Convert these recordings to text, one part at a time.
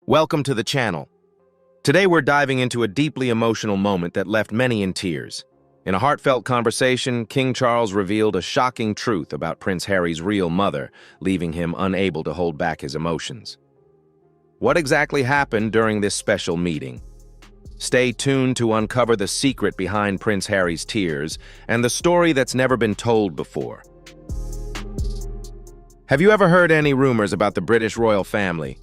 Welcome to the channel. Today we're diving into a deeply emotional moment that left many in tears. In a heartfelt conversation, King Charles revealed a shocking truth about Prince Harry's real mother, leaving him unable to hold back his emotions. What exactly happened during this special meeting? Stay tuned to uncover the secret behind Prince Harry's tears and the story that's never been told before. Have you ever heard any rumors about the British royal family?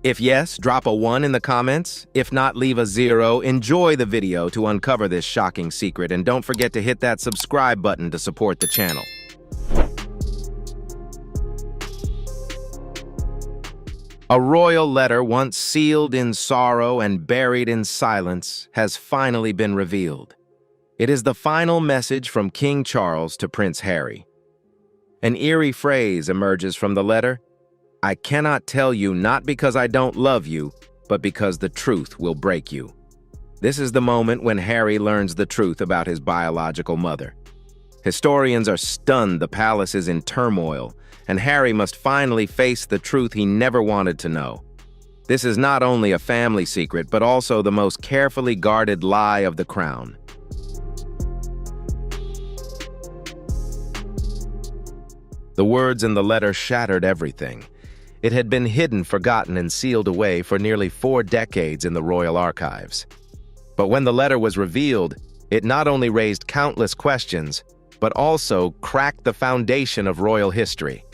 If yes, drop a 1 in the comments. If not, leave a 0. Enjoy the video to uncover this shocking secret, and don't forget to hit that subscribe button to support the channel. A royal letter once sealed in sorrow and buried in silence has finally been revealed. It is the final message from King Charles to Prince Harry. An eerie phrase emerges from the letter: "I cannot tell you not because I don't love you, but because the truth will break you." This is the moment when Harry learns the truth about his biological mother. Historians are stunned, the palace is in turmoil, and Harry must finally face the truth he never wanted to know. This is not only a family secret, but also the most carefully guarded lie of the crown. The words in the letter shattered everything. It had been hidden, forgotten, and sealed away for nearly 4 decades in the royal archives. But when the letter was revealed, it not only raised countless questions, but also cracked the foundation of royal history.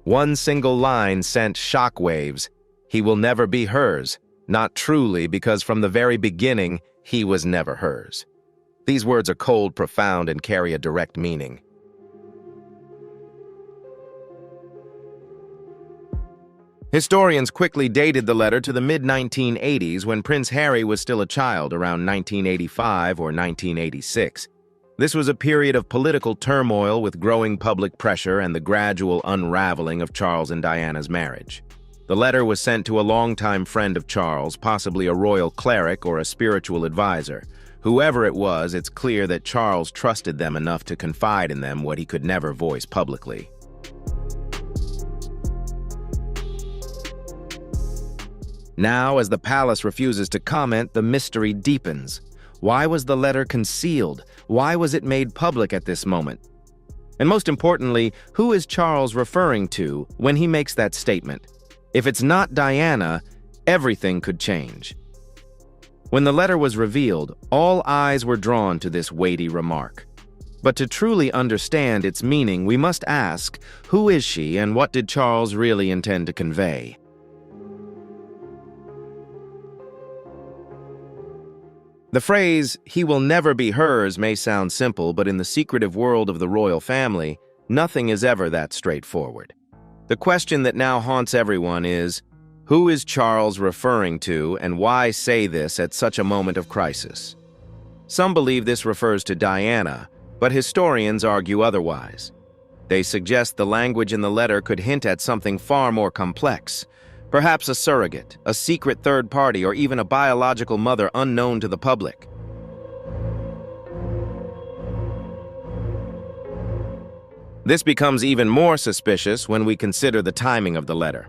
One single line sent shockwaves: "He will never be hers," not truly, because from the very beginning, he was never hers. These words are cold, profound, and carry a direct meaning. Historians quickly dated the letter to the mid-1980s, when Prince Harry was still a child, around 1985 or 1986. This was a period of political turmoil with growing public pressure and the gradual unraveling of Charles and Diana's marriage. The letter was sent to a longtime friend of Charles, possibly a royal cleric or a spiritual advisor. Whoever it was, it's clear that Charles trusted them enough to confide in them what he could never voice publicly. Now, as the palace refuses to comment, the mystery deepens. Why was the letter concealed? Why was it made public at this moment? And most importantly, who is Charles referring to when he makes that statement? If it's not Diana, everything could change. When the letter was revealed, all eyes were drawn to this weighty remark. But to truly understand its meaning, we must ask, who is she and what did Charles really intend to convey? The phrase, "he will never be hers," may sound simple, but in the secretive world of the royal family, nothing is ever that straightforward. The question that now haunts everyone is, who is Charles referring to, and why say this at such a moment of crisis? Some believe this refers to Diana, but historians argue otherwise. They suggest the language in the letter could hint at something far more complex. Perhaps a surrogate, a secret third party, or even a biological mother unknown to the public. This becomes even more suspicious when we consider the timing of the letter.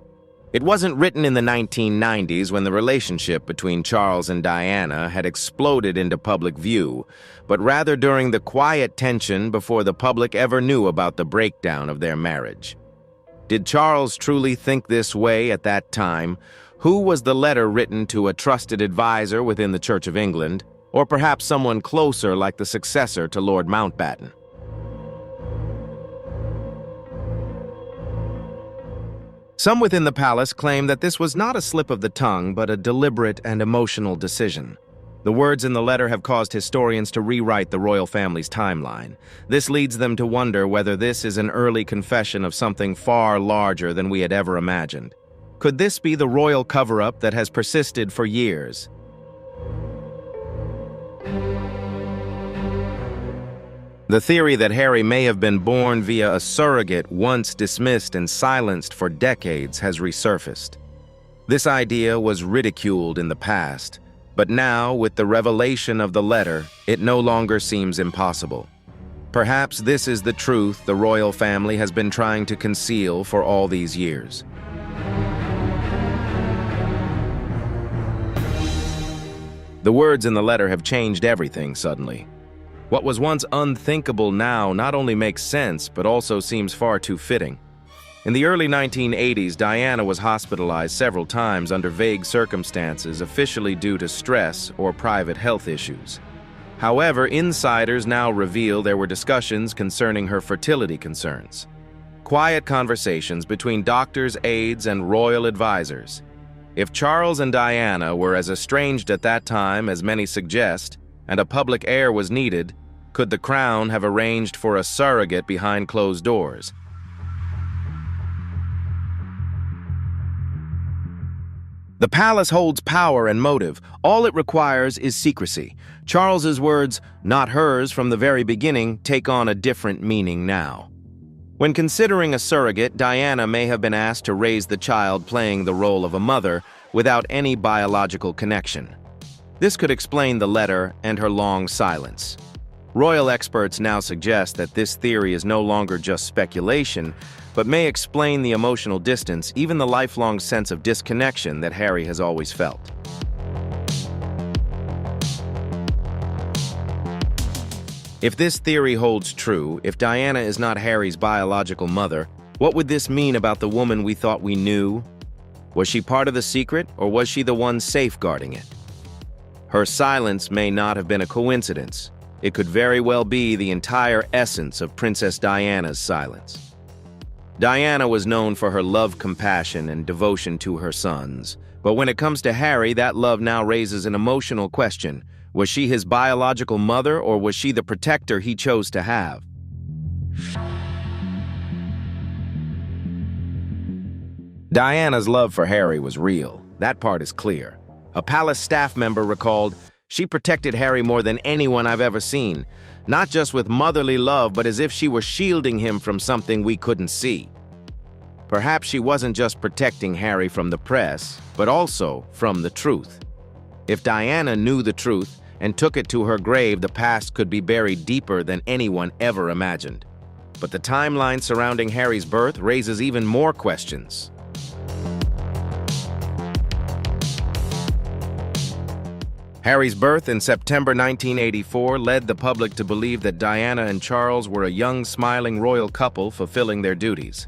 It wasn't written in the 1990s when the relationship between Charles and Diana had exploded into public view, but rather during the quiet tension before the public ever knew about the breakdown of their marriage. Did Charles truly think this way at that time? Who was the letter written to, a trusted advisor within the Church of England, or perhaps someone closer like the successor to Lord Mountbatten? Some within the palace claim that this was not a slip of the tongue, but a deliberate and emotional decision. The words in the letter have caused historians to rewrite the royal family's timeline. This leads them to wonder whether this is an early confession of something far larger than we had ever imagined. Could this be the royal cover-up that has persisted for years? The theory that Harry may have been born via a surrogate, once dismissed and silenced for decades, has resurfaced. This idea was ridiculed in the past, but now, with the revelation of the letter, it no longer seems impossible. Perhaps this is the truth the royal family has been trying to conceal for all these years. The words in the letter have changed everything suddenly. What was once unthinkable now not only makes sense, but also seems far too fitting. In the early 1980s, Diana was hospitalized several times under vague circumstances, officially due to stress or private health issues. However, insiders now reveal there were discussions concerning her fertility concerns. Quiet conversations between doctors, aides, and royal advisors. If Charles and Diana were as estranged at that time as many suggest, and a public heir was needed, could the crown have arranged for a surrogate behind closed doors? The palace holds power and motive. All it requires is secrecy. Charles's words, not hers from the very beginning, take on a different meaning now. When considering a surrogate, Diana may have been asked to raise the child playing the role of a mother without any biological connection. This could explain the letter and her long silence. Royal experts now suggest that this theory is no longer just speculation, but may explain the emotional distance, even the lifelong sense of disconnection that Harry has always felt. If this theory holds true, if Diana is not Harry's biological mother, what would this mean about the woman we thought we knew? Was she part of the secret, or was she the one safeguarding it? Her silence may not have been a coincidence. It could very well be the entire essence of Princess Diana's silence. Diana was known for her love, compassion, and devotion to her sons. But when it comes to Harry, that love now raises an emotional question. Was she his biological mother, or was she the protector he chose to have? Diana's love for Harry was real. That part is clear. A palace staff member recalled, "She protected Harry more than anyone I've ever seen, not just with motherly love, but as if she were shielding him from something we couldn't see." Perhaps she wasn't just protecting Harry from the press, but also from the truth. If Diana knew the truth and took it to her grave, the past could be buried deeper than anyone ever imagined. But the timeline surrounding Harry's birth raises even more questions. Harry's birth in September 1984 led the public to believe that Diana and Charles were a young, smiling royal couple fulfilling their duties.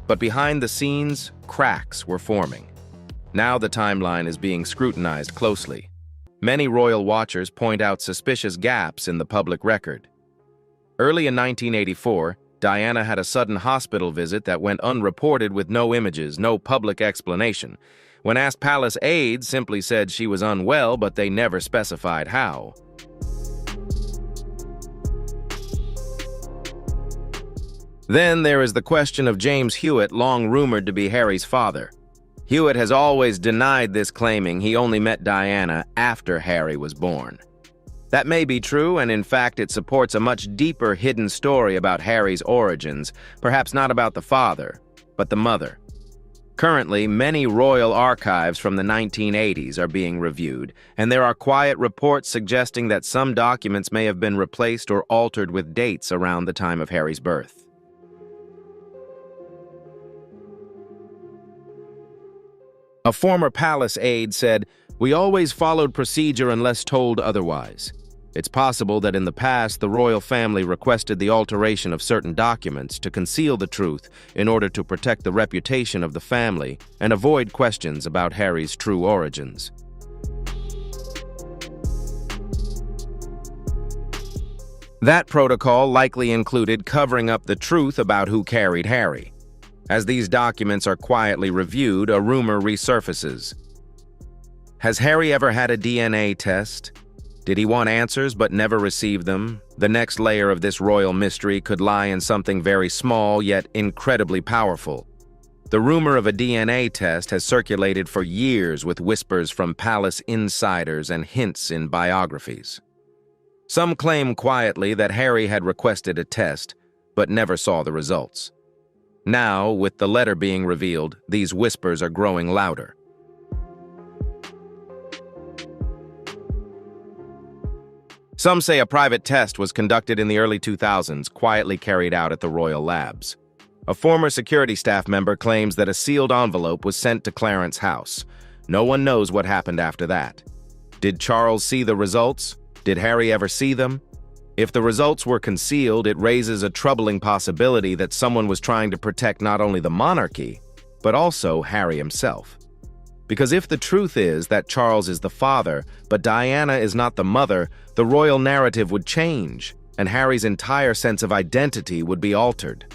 But behind the scenes, cracks were forming. Now the timeline is being scrutinized closely. Many royal watchers point out suspicious gaps in the public record. Early in 1984, Diana had a sudden hospital visit that went unreported with no images, no public explanation. When asked, palace aides simply said she was unwell, but they never specified how. Then there is the question of James Hewitt, long rumored to be Harry's father. Hewitt has always denied this, claiming he only met Diana after Harry was born. That may be true, and in fact it supports a much deeper hidden story about Harry's origins, perhaps not about the father, but the mother. Currently, many royal archives from the 1980s are being reviewed, and there are quiet reports suggesting that some documents may have been replaced or altered with dates around the time of Harry's birth. A former palace aide said, "We always followed procedure unless told otherwise. It's possible that in the past the royal family requested the alteration of certain documents to conceal the truth in order to protect the reputation of the family and avoid questions about Harry's true origins." That protocol likely included covering up the truth about who carried Harry. As these documents are quietly reviewed, a rumor resurfaces. Has Harry ever had a DNA test? Did he want answers but never receive them? The next layer of this royal mystery could lie in something very small yet incredibly powerful. The rumor of a DNA test has circulated for years with whispers from palace insiders and hints in biographies. Some claim quietly that Harry had requested a test but never saw the results. Now, with the letter being revealed, these whispers are growing louder. Some say a private test was conducted in the early 2000s, quietly carried out at the royal labs. A former security staff member claims that a sealed envelope was sent to Clarence's house. No one knows what happened after that. Did Charles see the results? Did Harry ever see them? If the results were concealed, it raises a troubling possibility that someone was trying to protect not only the monarchy, but also Harry himself. Because if the truth is that Charles is the father, but Diana is not the mother, the royal narrative would change, and Harry's entire sense of identity would be altered.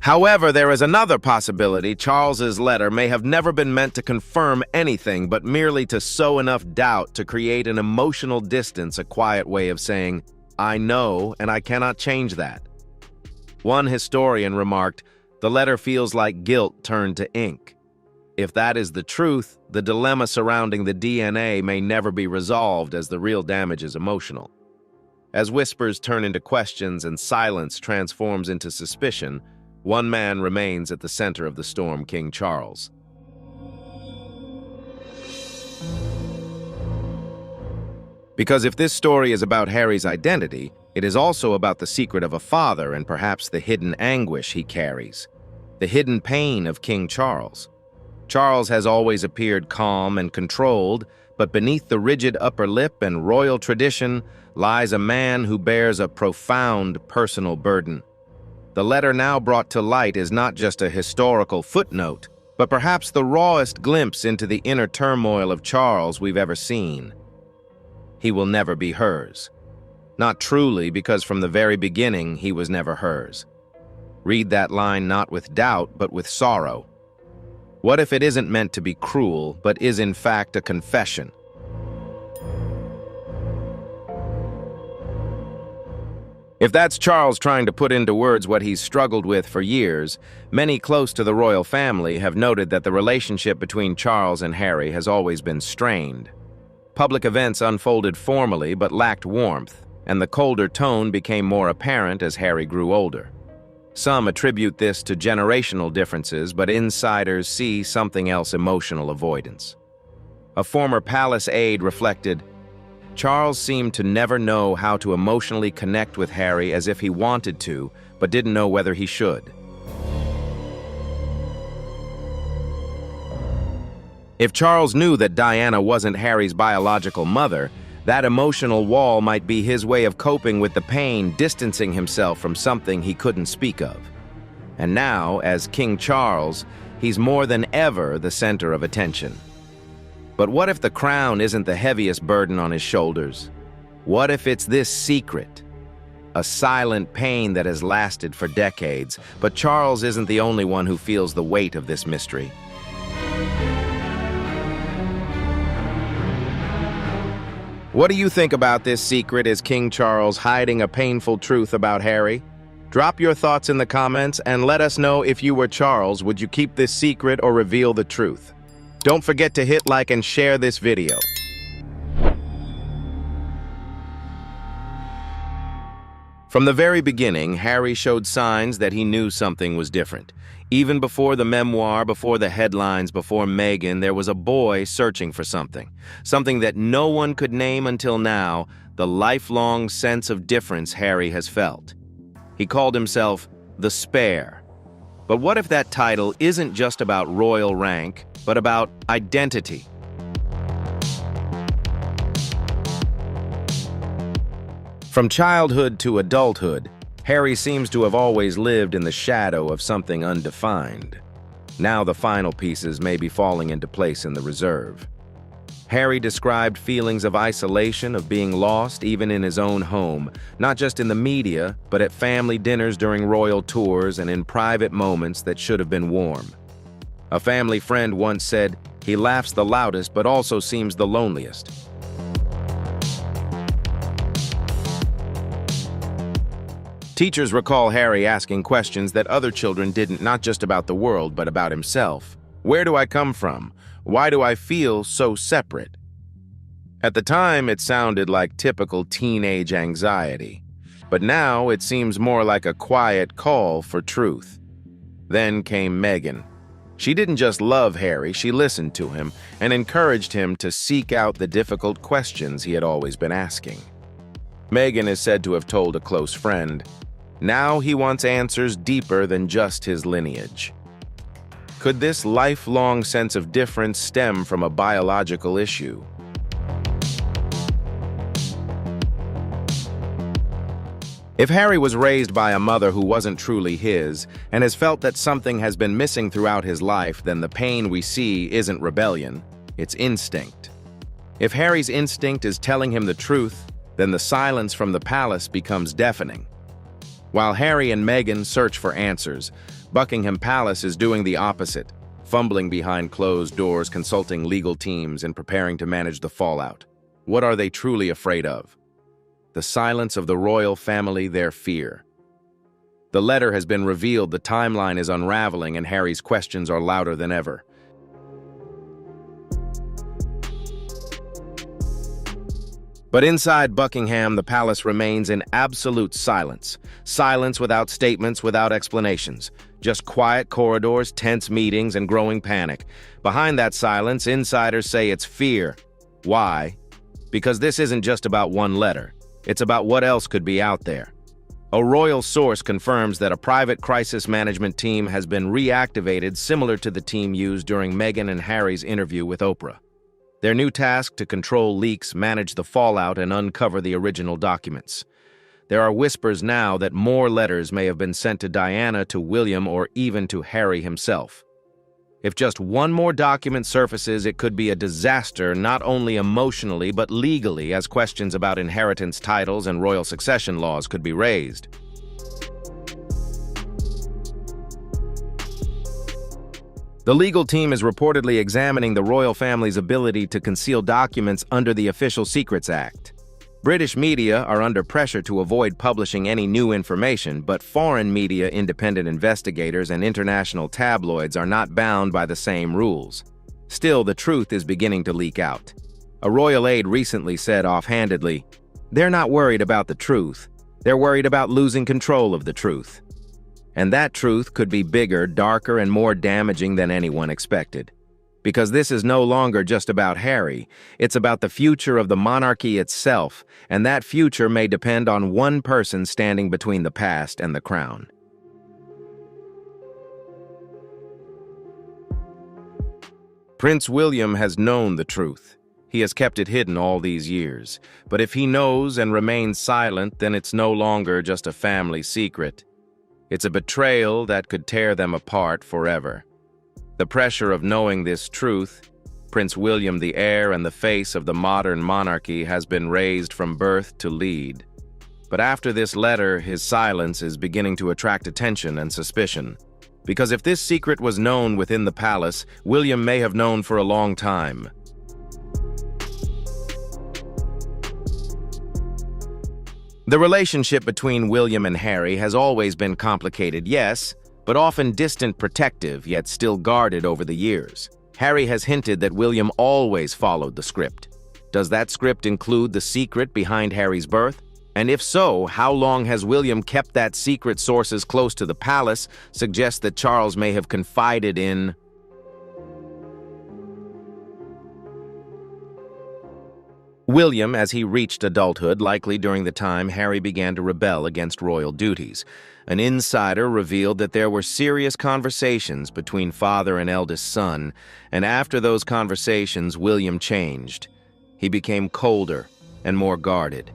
However, there is another possibility. Charles's letter may have never been meant to confirm anything, but merely to sow enough doubt to create an emotional distance, a quiet way of saying, "I know, and I cannot change that." One historian remarked, "The letter feels like guilt turned to ink." If that is the truth, the dilemma surrounding the DNA may never be resolved, as the real damage is emotional. As whispers turn into questions and silence transforms into suspicion, one man remains at the center of the storm: King Charles. Because if this story is about Harry's identity, it is also about the secret of a father and perhaps the hidden anguish he carries, the hidden pain of King Charles. Charles has always appeared calm and controlled, but beneath the rigid upper lip and royal tradition lies a man who bears a profound personal burden. The letter now brought to light is not just a historical footnote, but perhaps the rawest glimpse into the inner turmoil of Charles we've ever seen. He will never be hers. Not truly, because from the very beginning he was never hers. Read that line not with doubt, but with sorrow. What if it isn't meant to be cruel, but is in fact a confession? If that's Charles trying to put into words what he's struggled with for years, many close to the royal family have noted that the relationship between Charles and Harry has always been strained. Public events unfolded formally but lacked warmth, and the colder tone became more apparent as Harry grew older. Some attribute this to generational differences, but insiders see something else: emotional avoidance. A former palace aide reflected, "Charles seemed to never know how to emotionally connect with Harry as if he wanted to, but didn't know whether he should." If Charles knew that Diana wasn't Harry's biological mother, that emotional wall might be his way of coping with the pain, distancing himself from something he couldn't speak of. And now, as King Charles, he's more than ever the center of attention. But what if the crown isn't the heaviest burden on his shoulders? What if it's this secret? A silent pain that has lasted for decades, but Charles isn't the only one who feels the weight of this mystery. What do you think about this secret? Is King Charles hiding a painful truth about Harry? Drop your thoughts in the comments and let us know if you were Charles. Would you keep this secret or reveal the truth? Don't forget to hit like and share this video. From the very beginning, Harry showed signs that he knew something was different. Even before the memoir, before the headlines, before Meghan, there was a boy searching for something. Something that no one could name until now, the lifelong sense of difference Harry has felt. He called himself the Spare. But what if that title isn't just about royal rank, but about identity? From childhood to adulthood, Harry seems to have always lived in the shadow of something undefined. Now the final pieces may be falling into place in the reserve. Harry described feelings of isolation, of being lost even in his own home, not just in the media, but at family dinners during royal tours and in private moments that should have been warm. A family friend once said, "He laughs the loudest but also seems the loneliest." Teachers recall Harry asking questions that other children didn't, not just about the world, but about himself. Where do I come from? Why do I feel so separate? At the time, it sounded like typical teenage anxiety, but now it seems more like a quiet call for truth. Then came Meghan. She didn't just love Harry, she listened to him and encouraged him to seek out the difficult questions he had always been asking. Meghan is said to have told a close friend, "Now he wants answers deeper than just his lineage." Could this lifelong sense of difference stem from a biological issue? If Harry was raised by a mother who wasn't truly his, and has felt that something has been missing throughout his life, then the pain we see isn't rebellion, it's instinct. If Harry's instinct is telling him the truth, then the silence from the palace becomes deafening. While Harry and Meghan search for answers, Buckingham Palace is doing the opposite, fumbling behind closed doors, consulting legal teams, and preparing to manage the fallout. What are they truly afraid of? The silence of the royal family, their fear. The letter has been revealed, the timeline is unraveling, and Harry's questions are louder than ever. But inside Buckingham, the palace remains in absolute silence. Silence without statements, without explanations. Just quiet corridors, tense meetings, and growing panic. Behind that silence, insiders say it's fear. Why? Because this isn't just about one letter. It's about what else could be out there. A royal source confirms that a private crisis management team has been reactivated, similar to the team used during Meghan and Harry's interview with Oprah. Their new task to control leaks, manage the fallout, and uncover the original documents. There are whispers now that more letters may have been sent to Diana, to William, or even to Harry himself. If just one more document surfaces, it could be a disaster, not only emotionally but legally, as questions about inheritance titles and royal succession laws could be raised. The legal team is reportedly examining the royal family's ability to conceal documents under the Official Secrets Act. British media are under pressure to avoid publishing any new information, but foreign media, independent investigators, and international tabloids are not bound by the same rules. Still, the truth is beginning to leak out. A royal aide recently said offhandedly, "They're not worried about the truth. They're worried about losing control of the truth." And that truth could be bigger, darker, and more damaging than anyone expected. Because this is no longer just about Harry, it's about the future of the monarchy itself, and that future may depend on one person standing between the past and the crown. Prince William has known the truth. He has kept it hidden all these years. But if he knows and remains silent, then it's no longer just a family secret. It's a betrayal that could tear them apart forever. The pressure of knowing this truth, Prince William, the heir and the face of the modern monarchy, has been raised from birth to lead. But after this letter, his silence is beginning to attract attention and suspicion. Because if this secret was known within the palace, William may have known for a long time. The relationship between William and Harry has always been complicated, yes, but often distant, protective, yet still guarded over the years. Harry has hinted that William always followed the script. Does that script include the secret behind Harry's birth? And if so, how long has William kept that secret? Sources close to the palace suggest that Charles may have confided in William as he reached adulthood, likely during the time Harry began to rebel against royal duties. An insider revealed that there were serious conversations between father and eldest son, and after those conversations, William changed. He became colder and more guarded.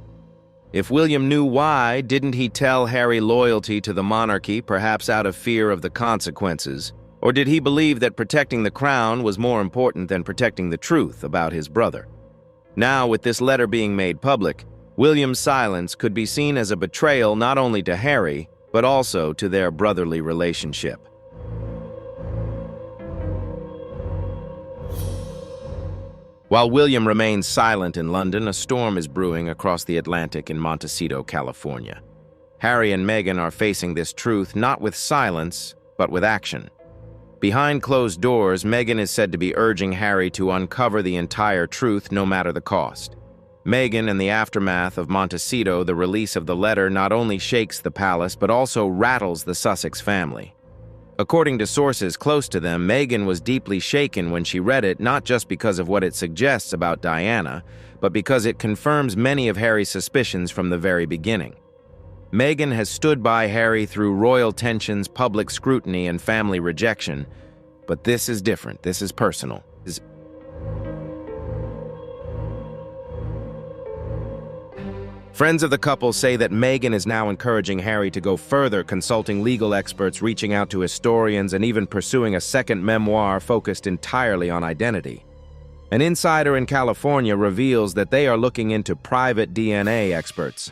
If William knew why, didn't he tell Harry loyalty to the monarchy, perhaps out of fear of the consequences? Or did he believe that protecting the crown was more important than protecting the truth about his brother? Now, with this letter being made public, William's silence could be seen as a betrayal not only to Harry, but also to their brotherly relationship. While William remains silent in London, a storm is brewing across the Atlantic in Montecito, California. Harry and Meghan are facing this truth not with silence, but with action. Behind closed doors, Meghan is said to be urging Harry to uncover the entire truth no matter the cost. Meghan, in the aftermath of Montecito, the release of the letter not only shakes the palace but also rattles the Sussex family. According to sources close to them, Meghan was deeply shaken when she read it, not just because of what it suggests about Diana, but because it confirms many of Harry's suspicions from the very beginning. Meghan has stood by Harry through royal tensions, public scrutiny, and family rejection, But this is different. This is personal. Friends of the couple say that Meghan is now encouraging Harry to go further, consulting legal experts, reaching out to historians, and even pursuing a second memoir focused entirely on identity. An insider in California reveals that they are looking into private DNA experts.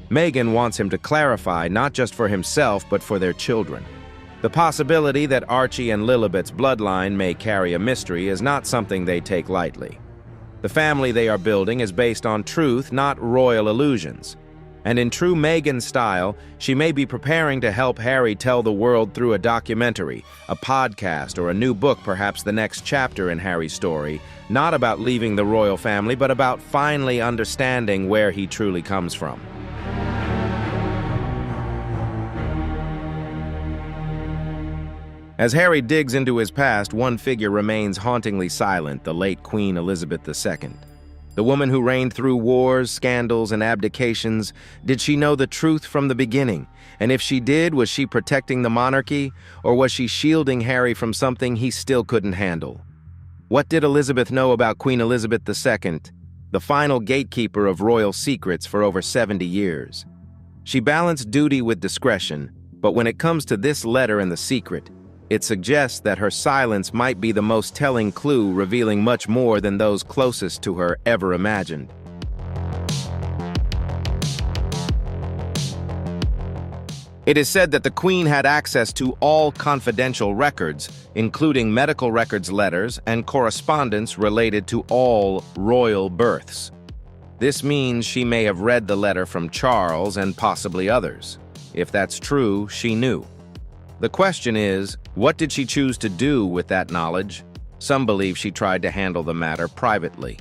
Meghan wants him to clarify not just for himself but for their children. The possibility that Archie and Lilibet's bloodline may carry a mystery is not something they take lightly. The family they are building is based on truth, not royal illusions. And in true Meghan style, she may be preparing to help Harry tell the world through a documentary, a podcast, or a new book, perhaps the next chapter in Harry's story, not about leaving the royal family, but about finally understanding where he truly comes from. As Harry digs into his past, one figure remains hauntingly silent, the late Queen Elizabeth II. The woman who reigned through wars, scandals, and abdications, did she know the truth from the beginning? And if she did, was she protecting the monarchy, or was she shielding Harry from something he still couldn't handle? What did Elizabeth know about Queen Elizabeth II, the final gatekeeper of royal secrets for over 70 years? She balanced duty with discretion, but when it comes to this letter and the secret, it suggests that her silence might be the most telling clue, revealing much more than those closest to her ever imagined. It is said that the Queen had access to all confidential records, including medical records, letters, and correspondence related to all royal births. This means she may have read the letter from Charles and possibly others. If that's true, she knew. The question is, what did she choose to do with that knowledge? Some believe she tried to handle the matter privately.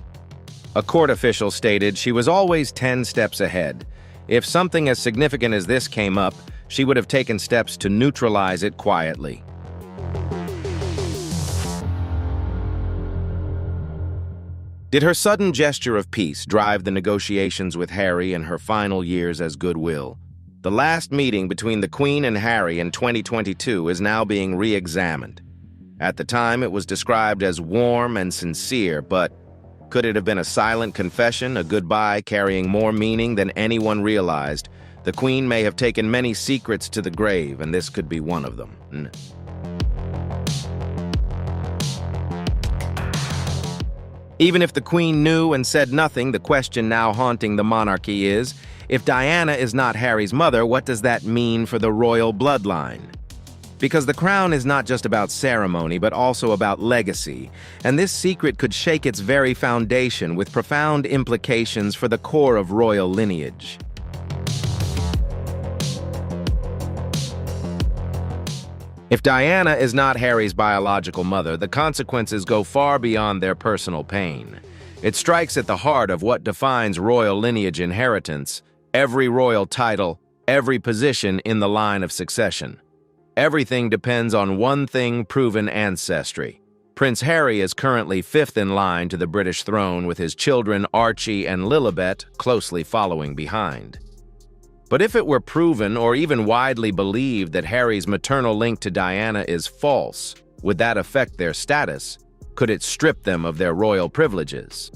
A court official stated she was always 10 steps ahead. If something as significant as this came up, she would have taken steps to neutralize it quietly. Did her sudden gesture of peace drive the negotiations with Harry in her final years as goodwill? The last meeting between the Queen and Harry in 2022 is now being re-examined. At the time, it was described as warm and sincere, but could it have been a silent confession, a goodbye carrying more meaning than anyone realized? The Queen may have taken many secrets to the grave, and this could be one of them. Even if the Queen knew and said nothing, the question now haunting the monarchy is, if Diana is not Harry's mother, what does that mean for the royal bloodline? Because the crown is not just about ceremony, but also about legacy, and this secret could shake its very foundation with profound implications for the core of royal lineage. If Diana is not Harry's biological mother, the consequences go far beyond their personal pain. It strikes at the heart of what defines royal lineage inheritance: every royal title, every position in the line of succession. Everything depends on one thing: proven ancestry. Prince Harry is currently 5th in line to the British throne, with his children Archie and Lilibet closely following behind. But if it were proven or even widely believed that Harry's maternal link to Diana is false, would that affect their status? Could it strip them of their royal privileges?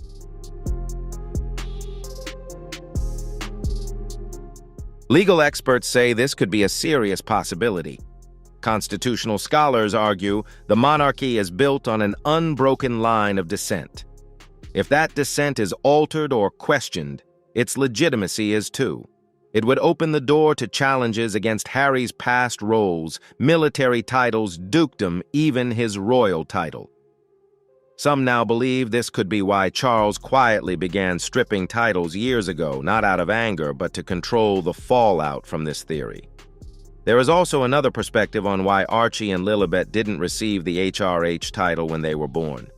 Legal experts say this could be a serious possibility. Constitutional scholars argue the monarchy is built on an unbroken line of descent. If that descent is altered or questioned, its legitimacy is too. It would open the door to challenges against Harry's past roles, military titles, dukedom, even his royal title. Some now believe this could be why Charles quietly began stripping titles years ago, not out of anger, but to control the fallout from this theory. There is also another perspective on why Archie and Lilibet didn't receive the HRH title when they were born.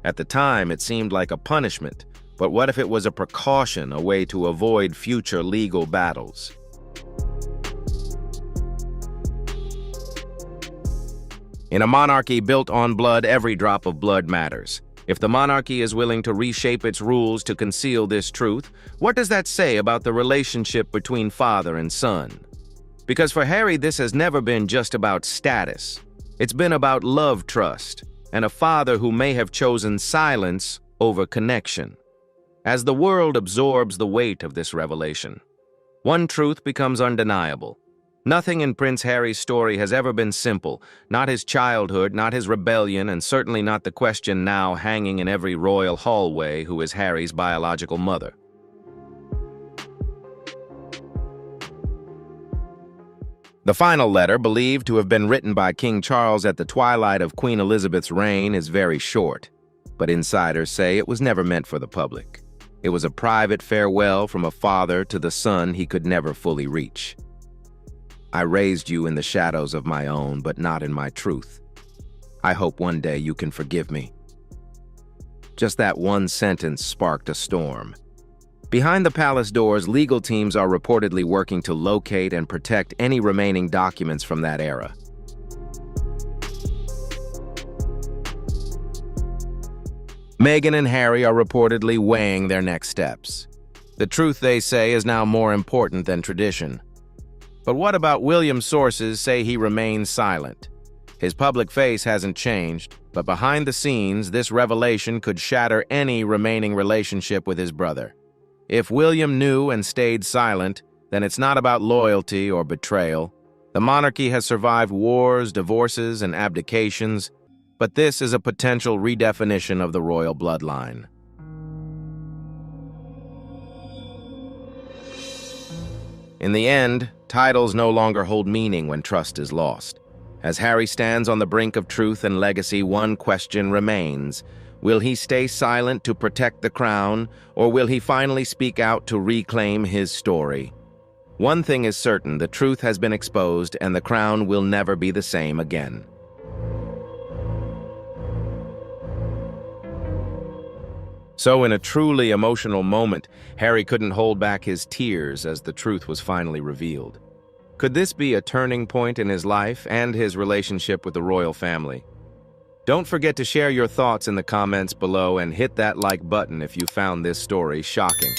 At the time, it seemed like a punishment, but what if it was a precaution, a way to avoid future legal battles? In a monarchy built on blood, every drop of blood matters. If the monarchy is willing to reshape its rules to conceal this truth, what does that say about the relationship between father and son? Because for Harry, this has never been just about status. It's been about love trust, and a father who may have chosen silence over connection. As the world absorbs the weight of this revelation, one truth becomes undeniable. Nothing in Prince Harry's story has ever been simple, not his childhood, not his rebellion, and certainly not the question now hanging in every royal hallway: who is Harry's biological mother? The final letter, believed to have been written by King Charles at the twilight of Queen Elizabeth's reign, is very short, but insiders say it was never meant for the public. It was a private farewell from a father to the son he could never fully reach. I raised you in the shadows of my own, but not in my truth. I hope one day you can forgive me. Just that one sentence sparked a storm. Behind the palace doors, legal teams are reportedly working to locate and protect any remaining documents from that era. Meghan and Harry are reportedly weighing their next steps. The truth, they say, is now more important than tradition. But what about William's sources say he remains silent? His public face hasn't changed, but behind the scenes, this revelation could shatter any remaining relationship with his brother. If William knew and stayed silent, then it's not about loyalty or betrayal. The monarchy has survived wars, divorces, and abdications, but this is a potential redefinition of the royal bloodline. In the end, titles no longer hold meaning when trust is lost. As Harry stands on the brink of truth and legacy, one question remains. Will he stay silent to protect the crown, or will he finally speak out to reclaim his story? One thing is certain: the truth has been exposed, and the crown will never be the same again. So, in a truly emotional moment, Harry couldn't hold back his tears as the truth was finally revealed. Could this be a turning point in his life and his relationship with the royal family? Don't forget to share your thoughts in the comments below and hit that like button if you found this story shocking.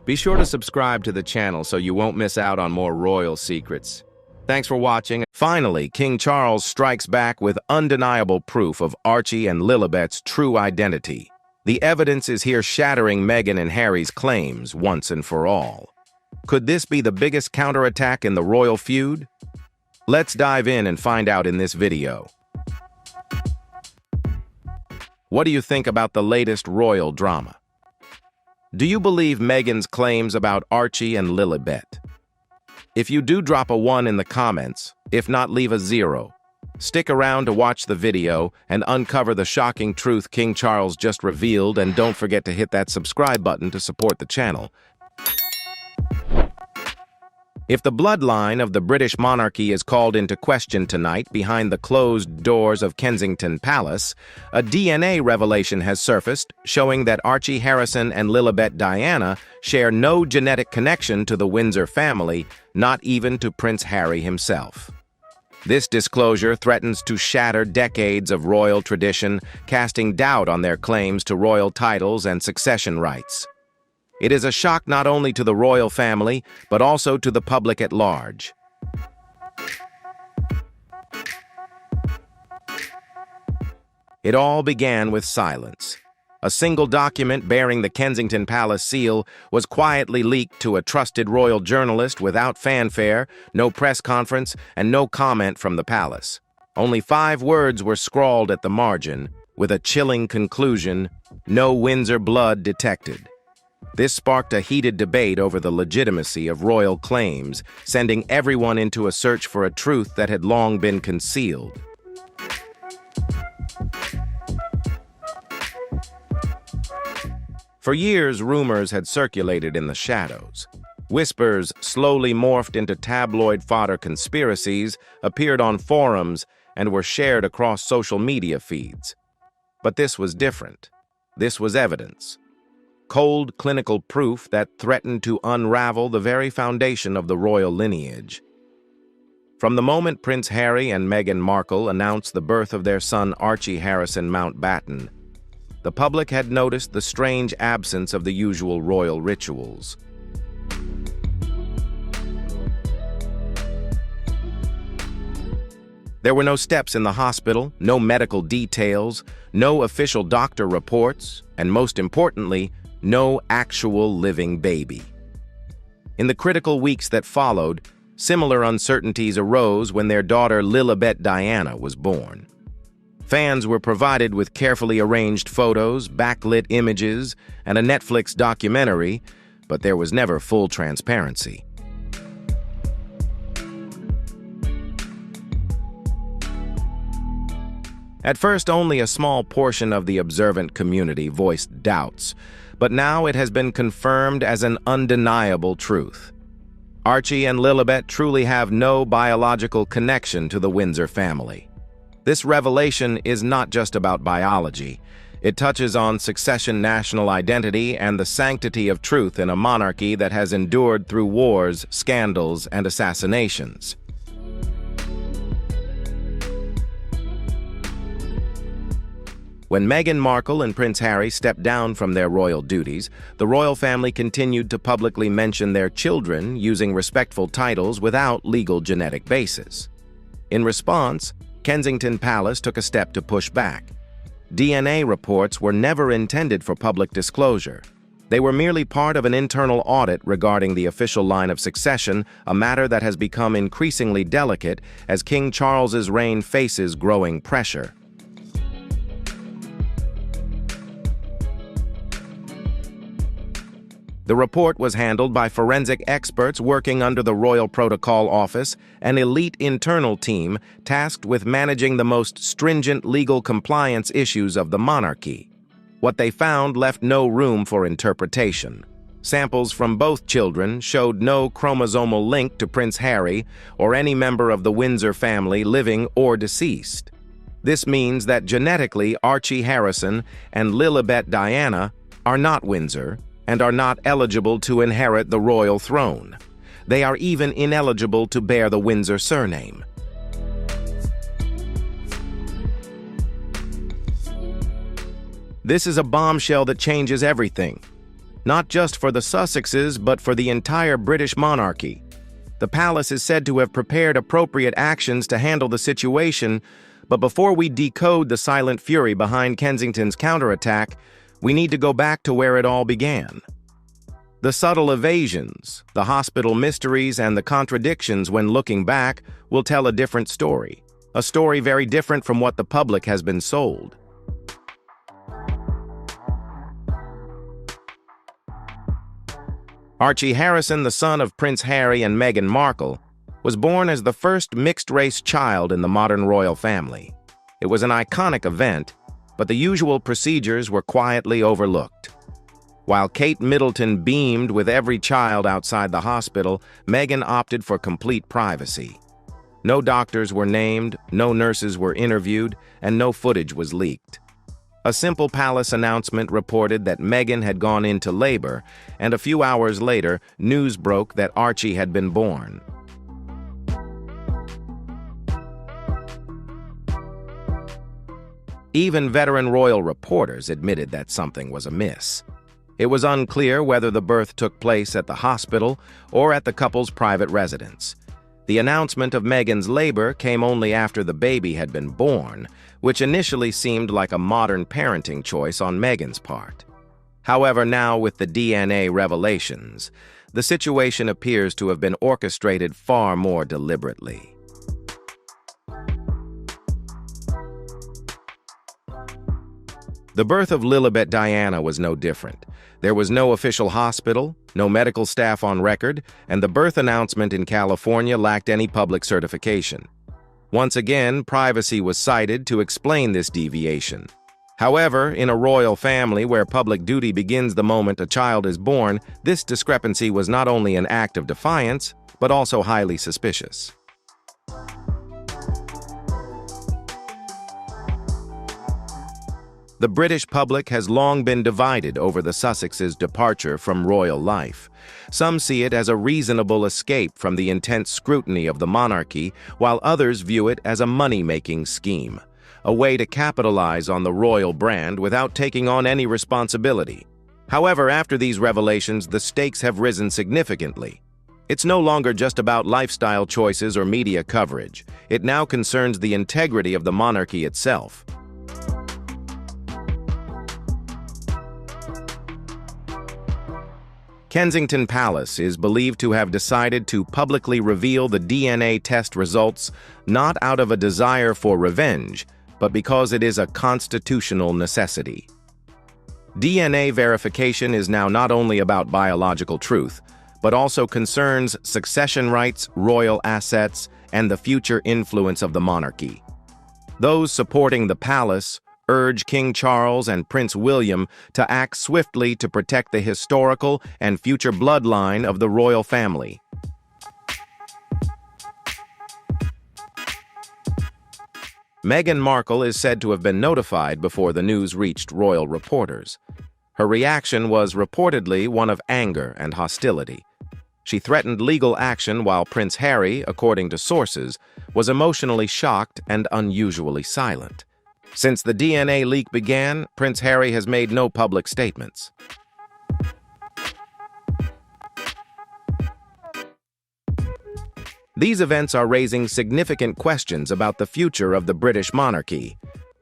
Be sure to subscribe to the channel so you won't miss out on more royal secrets. Thanks for watching. Finally, King Charles strikes back with undeniable proof of Archie and Lilibet's true identity. The evidence is here, shattering Meghan and Harry's claims once and for all. Could this be the biggest counterattack in the royal feud? Let's dive in and find out in this video. What do you think about the latest royal drama? Do you believe Meghan's claims about Archie and Lilibet? If you do, drop a 1 in the comments. If not, leave a 0. Stick around to watch the video and uncover the shocking truth King Charles just revealed, and don't forget to hit that subscribe button to support the channel. If the bloodline of the British monarchy is called into question tonight behind the closed doors of Kensington Palace, a DNA revelation has surfaced showing that Archie Harrison and Lilibet Diana share no genetic connection to the Windsor family, not even to Prince Harry himself. This disclosure threatens to shatter decades of royal tradition, casting doubt on their claims to royal titles and succession rights. It is a shock not only to the royal family, but also to the public at large. It all began with silence. A single document bearing the Kensington Palace seal was quietly leaked to a trusted royal journalist without fanfare, no press conference, and no comment from the palace. Only 5 words were scrawled at the margin, with a chilling conclusion: "No Windsor blood detected." This sparked a heated debate over the legitimacy of royal claims, sending everyone into a search for a truth that had long been concealed. For years, rumors had circulated in the shadows. Whispers, slowly morphed into tabloid fodder conspiracies, appeared on forums and were shared across social media feeds. But this was different. This was evidence. Cold, clinical proof that threatened to unravel the very foundation of the royal lineage. From the moment Prince Harry and Meghan Markle announced the birth of their son Archie Harrison Mountbatten, the public had noticed the strange absence of the usual royal rituals. There were no steps in the hospital, no medical details, no official doctor reports, and most importantly, no actual living baby. In the critical weeks that followed, similar uncertainties arose when their daughter Lilibet Diana was born. Fans were provided with carefully arranged photos, backlit images, and a Netflix documentary, but there was never full transparency. At first, only a small portion of the observant community voiced doubts, but now it has been confirmed as an undeniable truth. Archie and Lilibet truly have no biological connection to the Windsor family. This revelation is not just about biology. It touches on succession, national identity, and the sanctity of truth in a monarchy that has endured through wars, scandals, and assassinations. When Meghan Markle and Prince Harry stepped down from their royal duties, the royal family continued to publicly mention their children using respectful titles without legal genetic basis. In response, Kensington Palace took a step to push back. DNA reports were never intended for public disclosure. They were merely part of an internal audit regarding the official line of succession, a matter that has become increasingly delicate as King Charles's reign faces growing pressure. The report was handled by forensic experts working under the Royal Protocol Office, an elite internal team tasked with managing the most stringent legal compliance issues of the monarchy. What they found left no room for interpretation. Samples from both children showed no chromosomal link to Prince Harry or any member of the Windsor family, living or deceased. This means that genetically Archie Harrison and Lilibet Diana are not Windsor and are not eligible to inherit the royal throne. They are even ineligible to bear the Windsor surname. This is a bombshell that changes everything, not just for the Sussexes, but for the entire British monarchy. The palace is said to have prepared appropriate actions to handle the situation, but before we decode the silent fury behind Kensington's counterattack, we need to go back to where it all began. The subtle evasions, the hospital mysteries, and the contradictions when looking back will tell a different story, a story very different from what the public has been sold. Archie Harrison, the son of Prince Harry and Meghan Markle, was born as the first mixed-race child in the modern royal family. It was an iconic event, but the usual procedures were quietly overlooked. While Kate Middleton beamed with every child outside the hospital, Meghan opted for complete privacy. No doctors were named, no nurses were interviewed, and no footage was leaked. A simple palace announcement reported that Meghan had gone into labor, and a few hours later, news broke that Archie had been born. Even veteran royal reporters admitted that something was amiss. It was unclear whether the birth took place at the hospital or at the couple's private residence. The announcement of Meghan's labor came only after the baby had been born, which initially seemed like a modern parenting choice on Meghan's part. However, now with the DNA revelations, the situation appears to have been orchestrated far more deliberately. The birth of Lilibet Diana was no different. There was no official hospital, no medical staff on record, and the birth announcement in California lacked any public certification. Once again, privacy was cited to explain this deviation. However, in a royal family where public duty begins the moment a child is born, this discrepancy was not only an act of defiance, but also highly suspicious. The British public has long been divided over the Sussexes' departure from royal life. Some see it as a reasonable escape from the intense scrutiny of the monarchy, while others view it as a money-making scheme, a way to capitalize on the royal brand without taking on any responsibility. However, after these revelations, the stakes have risen significantly. It's no longer just about lifestyle choices or media coverage. It now concerns the integrity of the monarchy itself. Kensington Palace is believed to have decided to publicly reveal the DNA test results not out of a desire for revenge, but because it is a constitutional necessity. DNA verification is now not only about biological truth, but also concerns succession rights, royal assets, and the future influence of the monarchy. Those supporting the palace urge King Charles and Prince William to act swiftly to protect the historical and future bloodline of the royal family. Meghan Markle is said to have been notified before the news reached royal reporters. Her reaction was reportedly one of anger and hostility. She threatened legal action while Prince Harry, according to sources, was emotionally shocked and unusually silent. Since the DNA leak began, Prince Harry has made no public statements. These events are raising significant questions about the future of the British monarchy.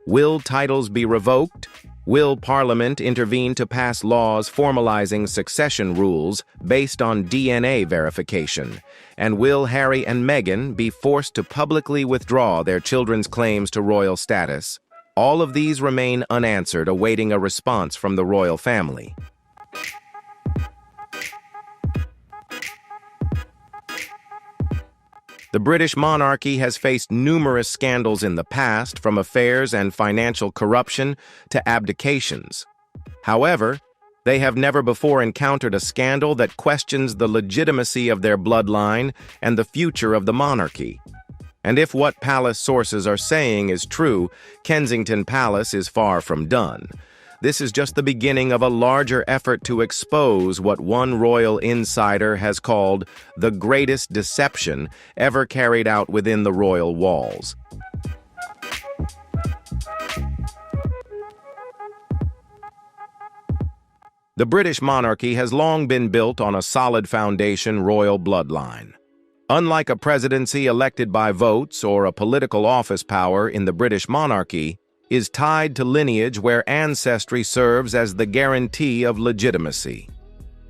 Will titles be revoked? Will Parliament intervene to pass laws formalizing succession rules based on DNA verification? And will Harry and Meghan be forced to publicly withdraw their children's claims to royal status? All of these remain unanswered, awaiting a response from the royal family. The British monarchy has faced numerous scandals in the past, from affairs and financial corruption to abdications. However, they have never before encountered a scandal that questions the legitimacy of their bloodline and the future of the monarchy. And if what palace sources are saying is true, Kensington Palace is far from done. This is just the beginning of a larger effort to expose what one royal insider has called the greatest deception ever carried out within the royal walls. The British monarchy has long been built on a solid foundation royal bloodline. Unlike a presidency elected by votes or a political office, power in the British monarchy is tied to lineage, where ancestry serves as the guarantee of legitimacy.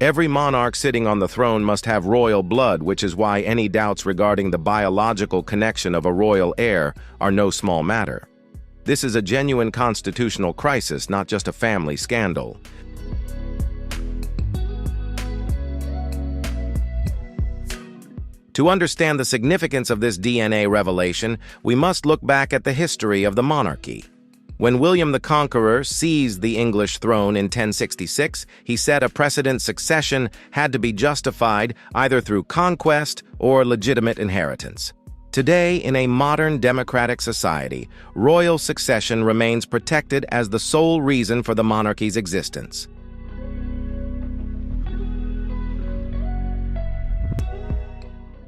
Every monarch sitting on the throne must have royal blood, which is why any doubts regarding the biological connection of a royal heir are no small matter. This is a genuine constitutional crisis, not just a family scandal. To understand the significance of this DNA revelation, we must look back at the history of the monarchy. When William the Conqueror seized the English throne in 1066, he said a precedent succession had to be justified either through conquest or legitimate inheritance. Today, in a modern democratic society, royal succession remains protected as the sole reason for the monarchy's existence.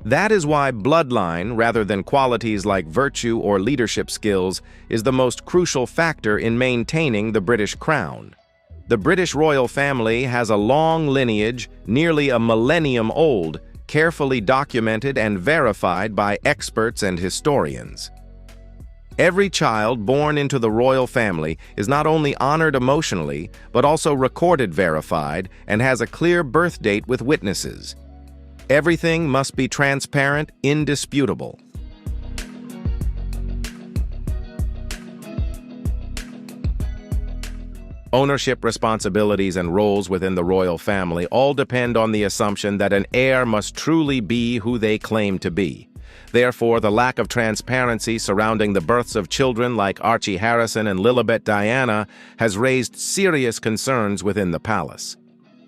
That is why bloodline, rather than qualities like virtue or leadership skills, is the most crucial factor in maintaining the British crown. The British royal family has a long lineage, nearly a millennium old, carefully documented and verified by experts and historians. Every child born into the royal family is not only honored emotionally, but also recorded, verified, and has a clear birth date with witnesses. Everything must be transparent, indisputable. Ownership, responsibilities, and roles within the royal family all depend on the assumption that an heir must truly be who they claim to be. Therefore, the lack of transparency surrounding the births of children like Archie Harrison and Lilibet Diana has raised serious concerns within the palace.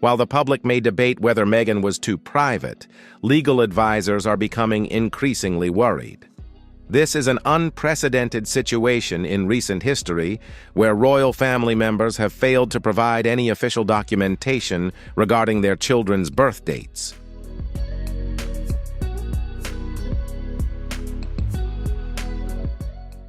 While the public may debate whether Meghan was too private, legal advisors are becoming increasingly worried. This is an unprecedented situation in recent history, where royal family members have failed to provide any official documentation regarding their children's birth dates.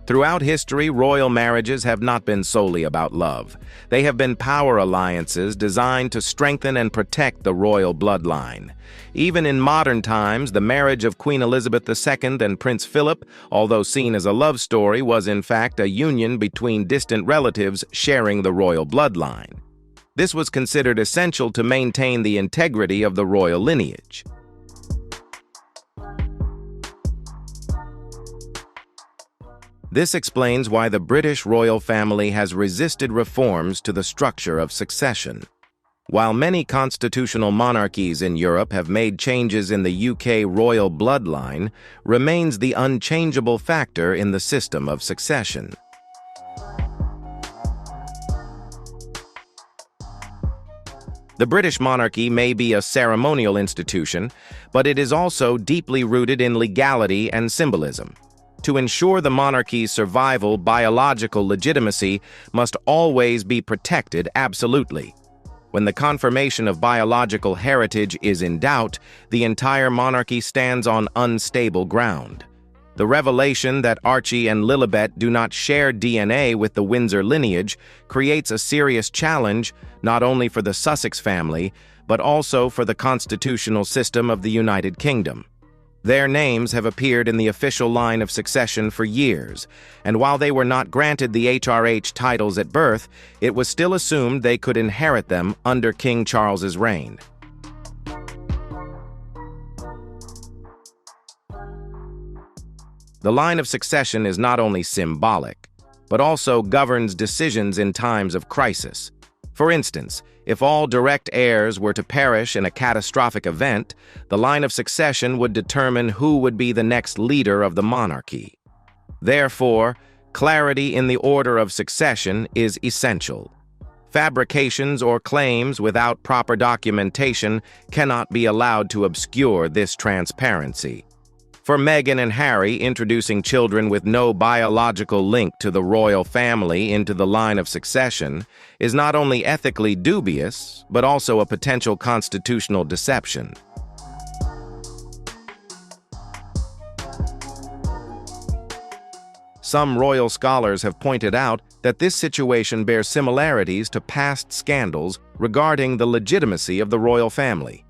Throughout history, royal marriages have not been solely about love. They have been power alliances designed to strengthen and protect the royal bloodline. Even in modern times, the marriage of Queen Elizabeth II and Prince Philip, although seen as a love story, was in fact a union between distant relatives sharing the royal bloodline. This was considered essential to maintain the integrity of the royal lineage. This explains why the British royal family has resisted reforms to the structure of succession. While many constitutional monarchies in Europe have made changes in the UK royal bloodline, remains the unchangeable factor in the system of succession. The British monarchy may be a ceremonial institution, but it is also deeply rooted in legality and symbolism. To ensure the monarchy's survival, biological legitimacy must always be protected absolutely. When the confirmation of biological heritage is in doubt, the entire monarchy stands on unstable ground. The revelation that Archie and Lilibet do not share DNA with the Windsor lineage creates a serious challenge not only for the Sussex family, but also for the constitutional system of the United Kingdom. Their names have appeared in the official line of succession for years, and while they were not granted the HRH titles at birth, it was still assumed they could inherit them under King Charles's reign. The line of succession is not only symbolic, but also governs decisions in times of crisis. For instance, if all direct heirs were to perish in a catastrophic event, the line of succession would determine who would be the next leader of the monarchy. Therefore, clarity in the order of succession is essential. Fabrications or claims without proper documentation cannot be allowed to obscure this transparency. For Meghan and Harry, introducing children with no biological link to the royal family into the line of succession is not only ethically dubious, but also a potential constitutional deception. Some royal scholars have pointed out that this situation bears similarities to past scandals regarding the legitimacy of the royal family.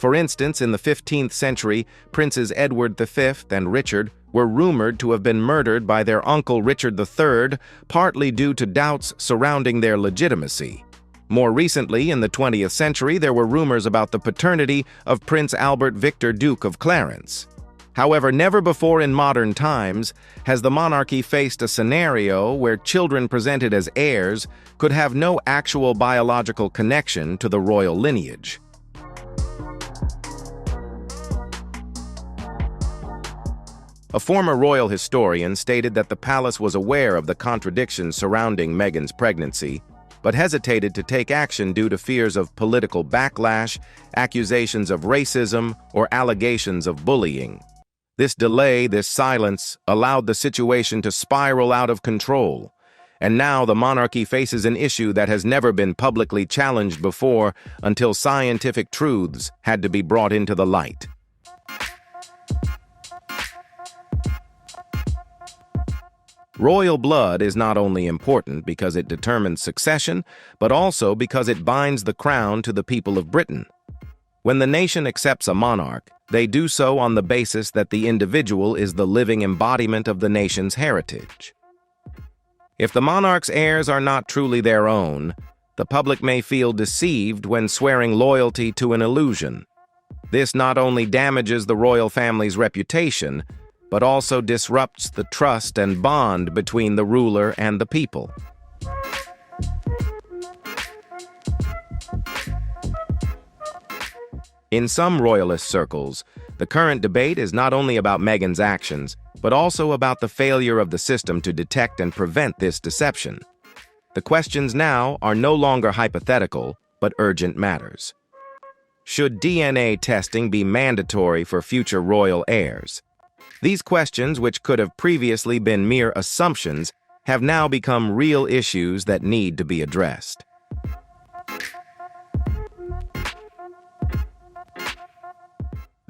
For instance, in the 15th century, Princes Edward V and Richard were rumored to have been murdered by their uncle Richard III, partly due to doubts surrounding their legitimacy. More recently, in the 20th century, there were rumors about the paternity of Prince Albert Victor, Duke of Clarence. However, never before in modern times has the monarchy faced a scenario where children presented as heirs could have no actual biological connection to the royal lineage. A former royal historian stated that the palace was aware of the contradictions surrounding Meghan's pregnancy, but hesitated to take action due to fears of political backlash, accusations of racism, or allegations of bullying. This delay, this silence, allowed the situation to spiral out of control, and now the monarchy faces an issue that has never been publicly challenged before until scientific truths had to be brought into the light. Royal blood is not only important because it determines succession, but also because it binds the crown to the people of Britain. When the nation accepts a monarch, they do so on the basis that the individual is the living embodiment of the nation's heritage. If the monarch's heirs are not truly their own, the public may feel deceived when swearing loyalty to an illusion. This not only damages the royal family's reputation, but also disrupts the trust and bond between the ruler and the people. In some royalist circles, the current debate is not only about Meghan's actions, but also about the failure of the system to detect and prevent this deception. The questions now are no longer hypothetical, but urgent matters. Should DNA testing be mandatory for future royal heirs? These questions, which could have previously been mere assumptions, have now become real issues that need to be addressed.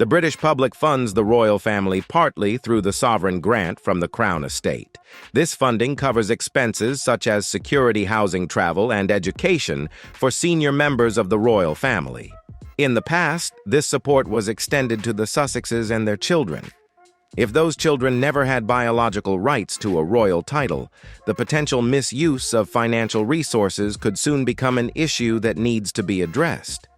The British public funds the royal family partly through the sovereign grant from the Crown estate. This funding covers expenses such as security, housing, travel, and education for senior members of the royal family. In the past, this support was extended to the Sussexes and their children. If those children never had biological rights to a royal title, the potential misuse of financial resources could soon become an issue that needs to be addressed.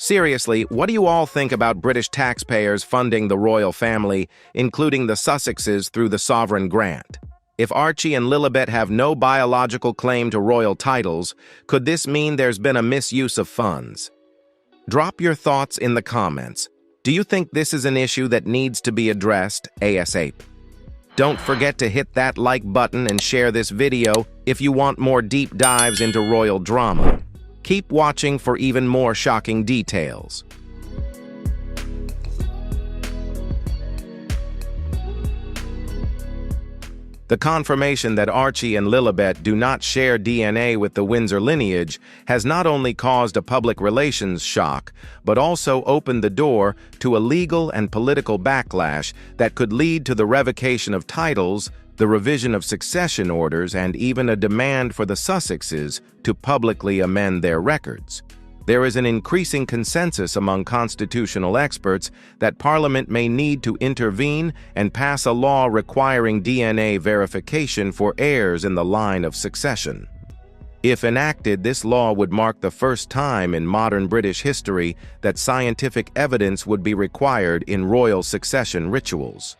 Seriously, what do you all think about British taxpayers funding the royal family, including the Sussexes, through the sovereign grant? If Archie and Lilibet have no biological claim to royal titles, could this mean there's been a misuse of funds? Drop your thoughts in the comments. Do you think this is an issue that needs to be addressed ASAP? Don't forget to hit that like button and share this video if you want more deep dives into royal drama. Keep watching for even more shocking details. The confirmation that Archie and Lilibet do not share DNA with the Windsor lineage has not only caused a public relations shock, but also opened the door to a legal and political backlash that could lead to the revocation of titles, the revision of succession orders, and even a demand for the Sussexes to publicly amend their records. There is an increasing consensus among constitutional experts that Parliament may need to intervene and pass a law requiring DNA verification for heirs in the line of succession. If enacted, this law would mark the first time in modern British history that scientific evidence would be required in royal succession rituals.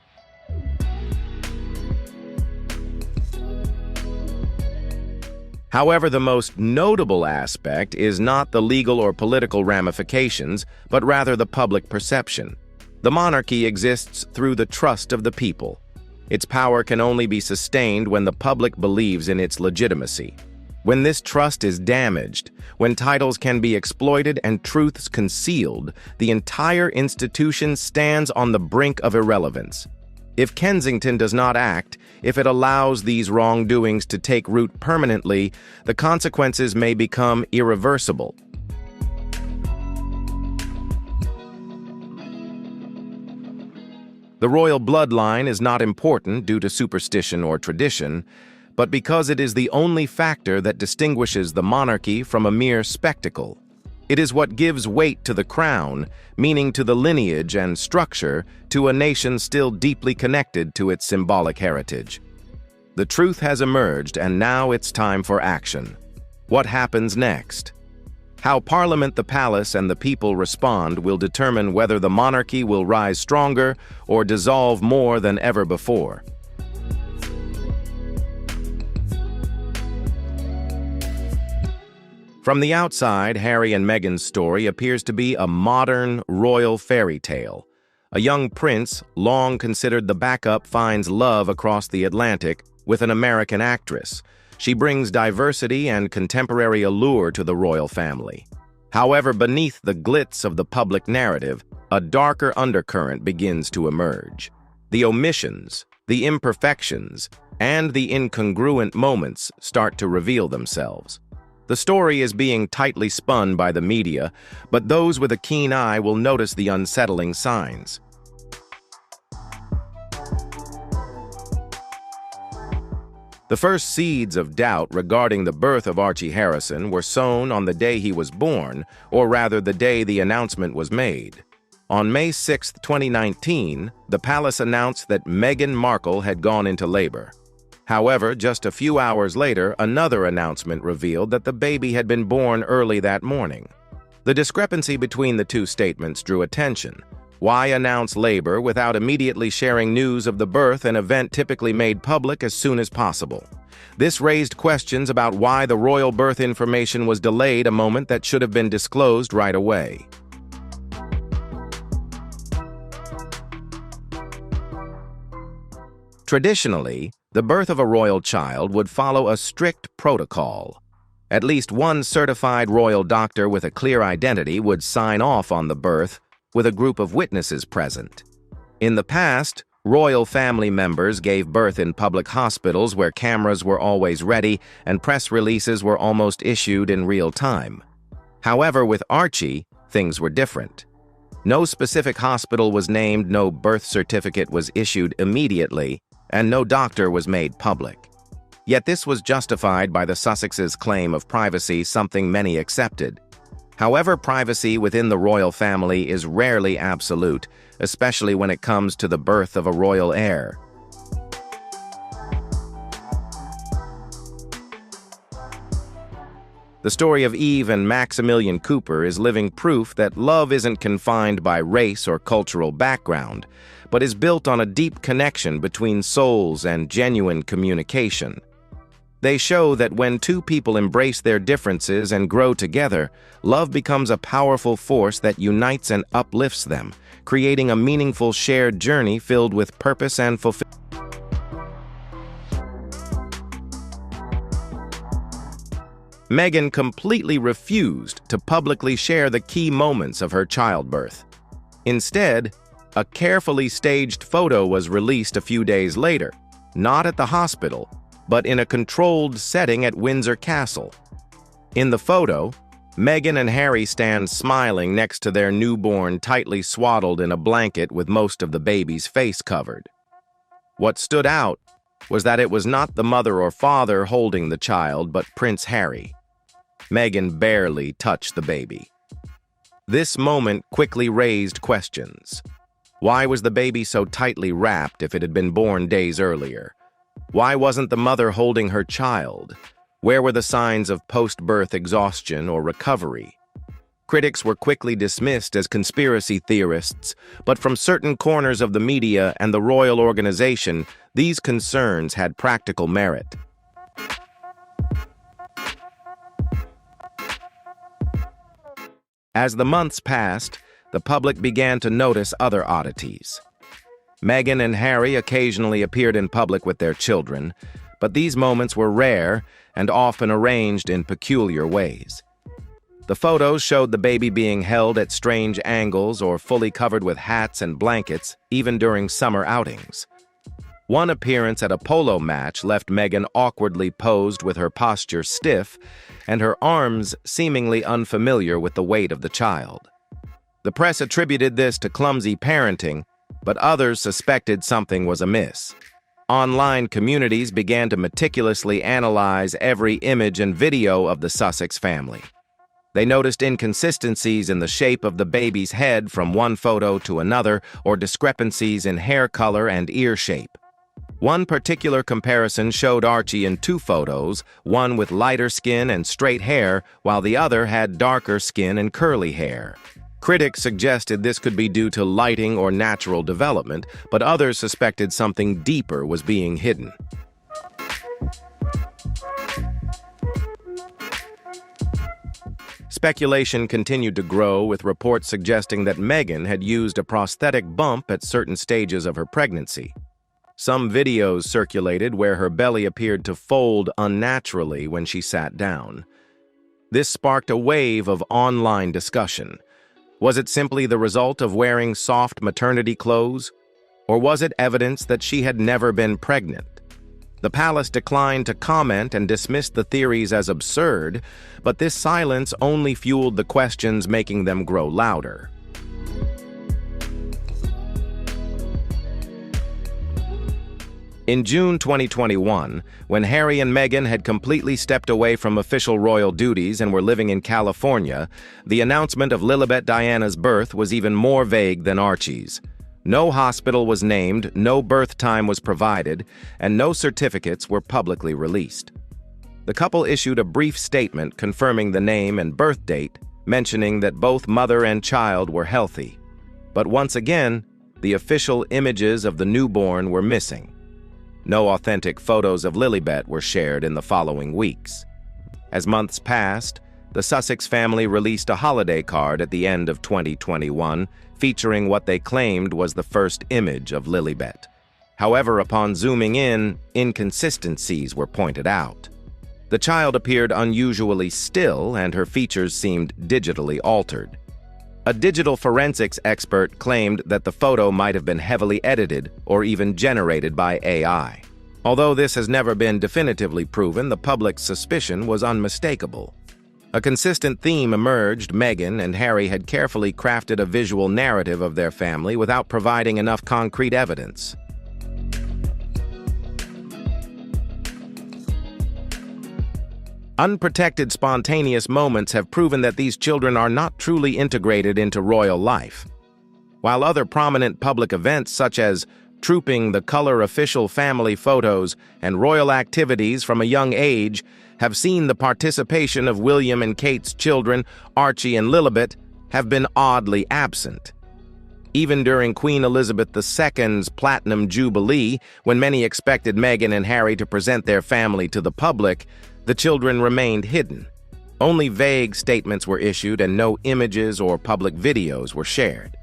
However, the most notable aspect is not the legal or political ramifications, but rather the public perception. The monarchy exists through the trust of the people. Its power can only be sustained when the public believes in its legitimacy. When this trust is damaged, when titles can be exploited and truths concealed, the entire institution stands on the brink of irrelevance. If Kensington does not act, if it allows these wrongdoings to take root permanently, the consequences may become irreversible. The royal bloodline is not important due to superstition or tradition, but because it is the only factor that distinguishes the monarchy from a mere spectacle. It is what gives weight to the crown, meaning to the lineage and structure, to a nation still deeply connected to its symbolic heritage. The truth has emerged, and now it's time for action. What happens next? How Parliament, the palace, and the people respond will determine whether the monarchy will rise stronger or dissolve more than ever before. From the outside, Harry and Meghan's story appears to be a modern royal fairy tale. A young prince, long considered the backup, finds love across the Atlantic with an American actress. She brings diversity and contemporary allure to the royal family. However, beneath the glitz of the public narrative, a darker undercurrent begins to emerge. The omissions, the imperfections, and the incongruent moments start to reveal themselves. The story is being tightly spun by the media, but those with a keen eye will notice the unsettling signs. The first seeds of doubt regarding the birth of Archie Harrison were sown on the day he was born, or rather the day the announcement was made. On May 6, 2019, the palace announced that Meghan Markle had gone into labor. However, just a few hours later, another announcement revealed that the baby had been born early that morning. The discrepancy between the two statements drew attention. Why announce labor without immediately sharing news of the birth, an event typically made public as soon as possible? This raised questions about why the royal birth information was delayed, a moment that should have been disclosed right away. Traditionally, the birth of a royal child would follow a strict protocol. At least one certified royal doctor with a clear identity would sign off on the birth, with a group of witnesses present. In the past, Royal family members gave birth in public hospitals where cameras were always ready and press releases were almost issued in real time. However, with Archie, things were different. No specific hospital was named, no birth certificate was issued immediately, and no doctor was made public. Yet this was justified by the Sussexes' claim of privacy, something many accepted. However, privacy within the royal family is rarely absolute, especially when it comes to the birth of a royal heir. The story of Eve and Maximilian Cooper is living proof that love isn't confined by race or cultural background, but is built on a deep connection between souls and genuine communication. They show that when two people embrace their differences and grow together, love becomes a powerful force that unites and uplifts them, creating a meaningful shared journey filled with purpose and fulfillment. Meghan completely refused to publicly share the key moments of her childbirth. Instead, a carefully staged photo was released a few days later, not at the hospital, but in a controlled setting at Windsor Castle. In the photo, Meghan and Harry stand smiling next to their newborn, tightly swaddled in a blanket with most of the baby's face covered. What stood out was that it was not the mother or father holding the child, but Prince Harry. Meghan barely touched the baby. This moment quickly raised questions. Why was the baby so tightly wrapped if it had been born days earlier? Why wasn't the mother holding her child? Where were the signs of post-birth exhaustion or recovery? Critics were quickly dismissed as conspiracy theorists, but from certain corners of the media and the royal organization, these concerns had practical merit. As the months passed, the public began to notice other oddities. Meghan and Harry occasionally appeared in public with their children, but these moments were rare and often arranged in peculiar ways. The photos showed the baby being held at strange angles or fully covered with hats and blankets, even during summer outings. One appearance at a polo match left Meghan awkwardly posed with her posture stiff and her arms seemingly unfamiliar with the weight of the child. The press attributed this to clumsy parenting, but others suspected something was amiss. Online communities began to meticulously analyze every image and video of the Sussex family. They noticed inconsistencies in the shape of the baby's head from one photo to another, or discrepancies in hair color and ear shape. One particular comparison showed Archie in two photos, one with lighter skin and straight hair, while the other had darker skin and curly hair. Critics suggested this could be due to lighting or natural development, but others suspected something deeper was being hidden. Speculation continued to grow, with reports suggesting that Meghan had used a prosthetic bump at certain stages of her pregnancy. Some videos circulated where her belly appeared to fold unnaturally when she sat down. This sparked a wave of online discussion. Was it simply the result of wearing soft maternity clothes? Or was it evidence that she had never been pregnant? The palace declined to comment and dismissed the theories as absurd, but this silence only fueled the questions, making them grow louder. In June 2021, when Harry and Meghan had completely stepped away from official royal duties and were living in California, the announcement of Lilibet Diana's birth was even more vague than Archie's. No hospital was named, no birth time was provided, and no certificates were publicly released. The couple issued a brief statement confirming the name and birth date, mentioning that both mother and child were healthy. But once again, the official images of the newborn were missing. No authentic photos of Lilibet were shared in the following weeks. As months passed, the Sussex family released a holiday card at the end of 2021, featuring what they claimed was the first image of Lilibet. However, upon zooming in, inconsistencies were pointed out. The child appeared unusually still, and her features seemed digitally altered. A digital forensics expert claimed that the photo might have been heavily edited or even generated by AI. Although this has never been definitively proven, the public's suspicion was unmistakable. A consistent theme emerged. Meghan and Harry had carefully crafted a visual narrative of their family without providing enough concrete evidence. Unprotected, spontaneous moments have proven that these children are not truly integrated into royal life. While other prominent public events such as trooping the color official family photos and royal activities from a young age have seen the participation of William and Kate's children, Archie and Lilibet, have been oddly absent. Even during Queen Elizabeth II's Platinum Jubilee, when many expected Meghan and Harry to present their family to the public, the children remained hidden. Only vague statements were issued and no images or public videos were shared.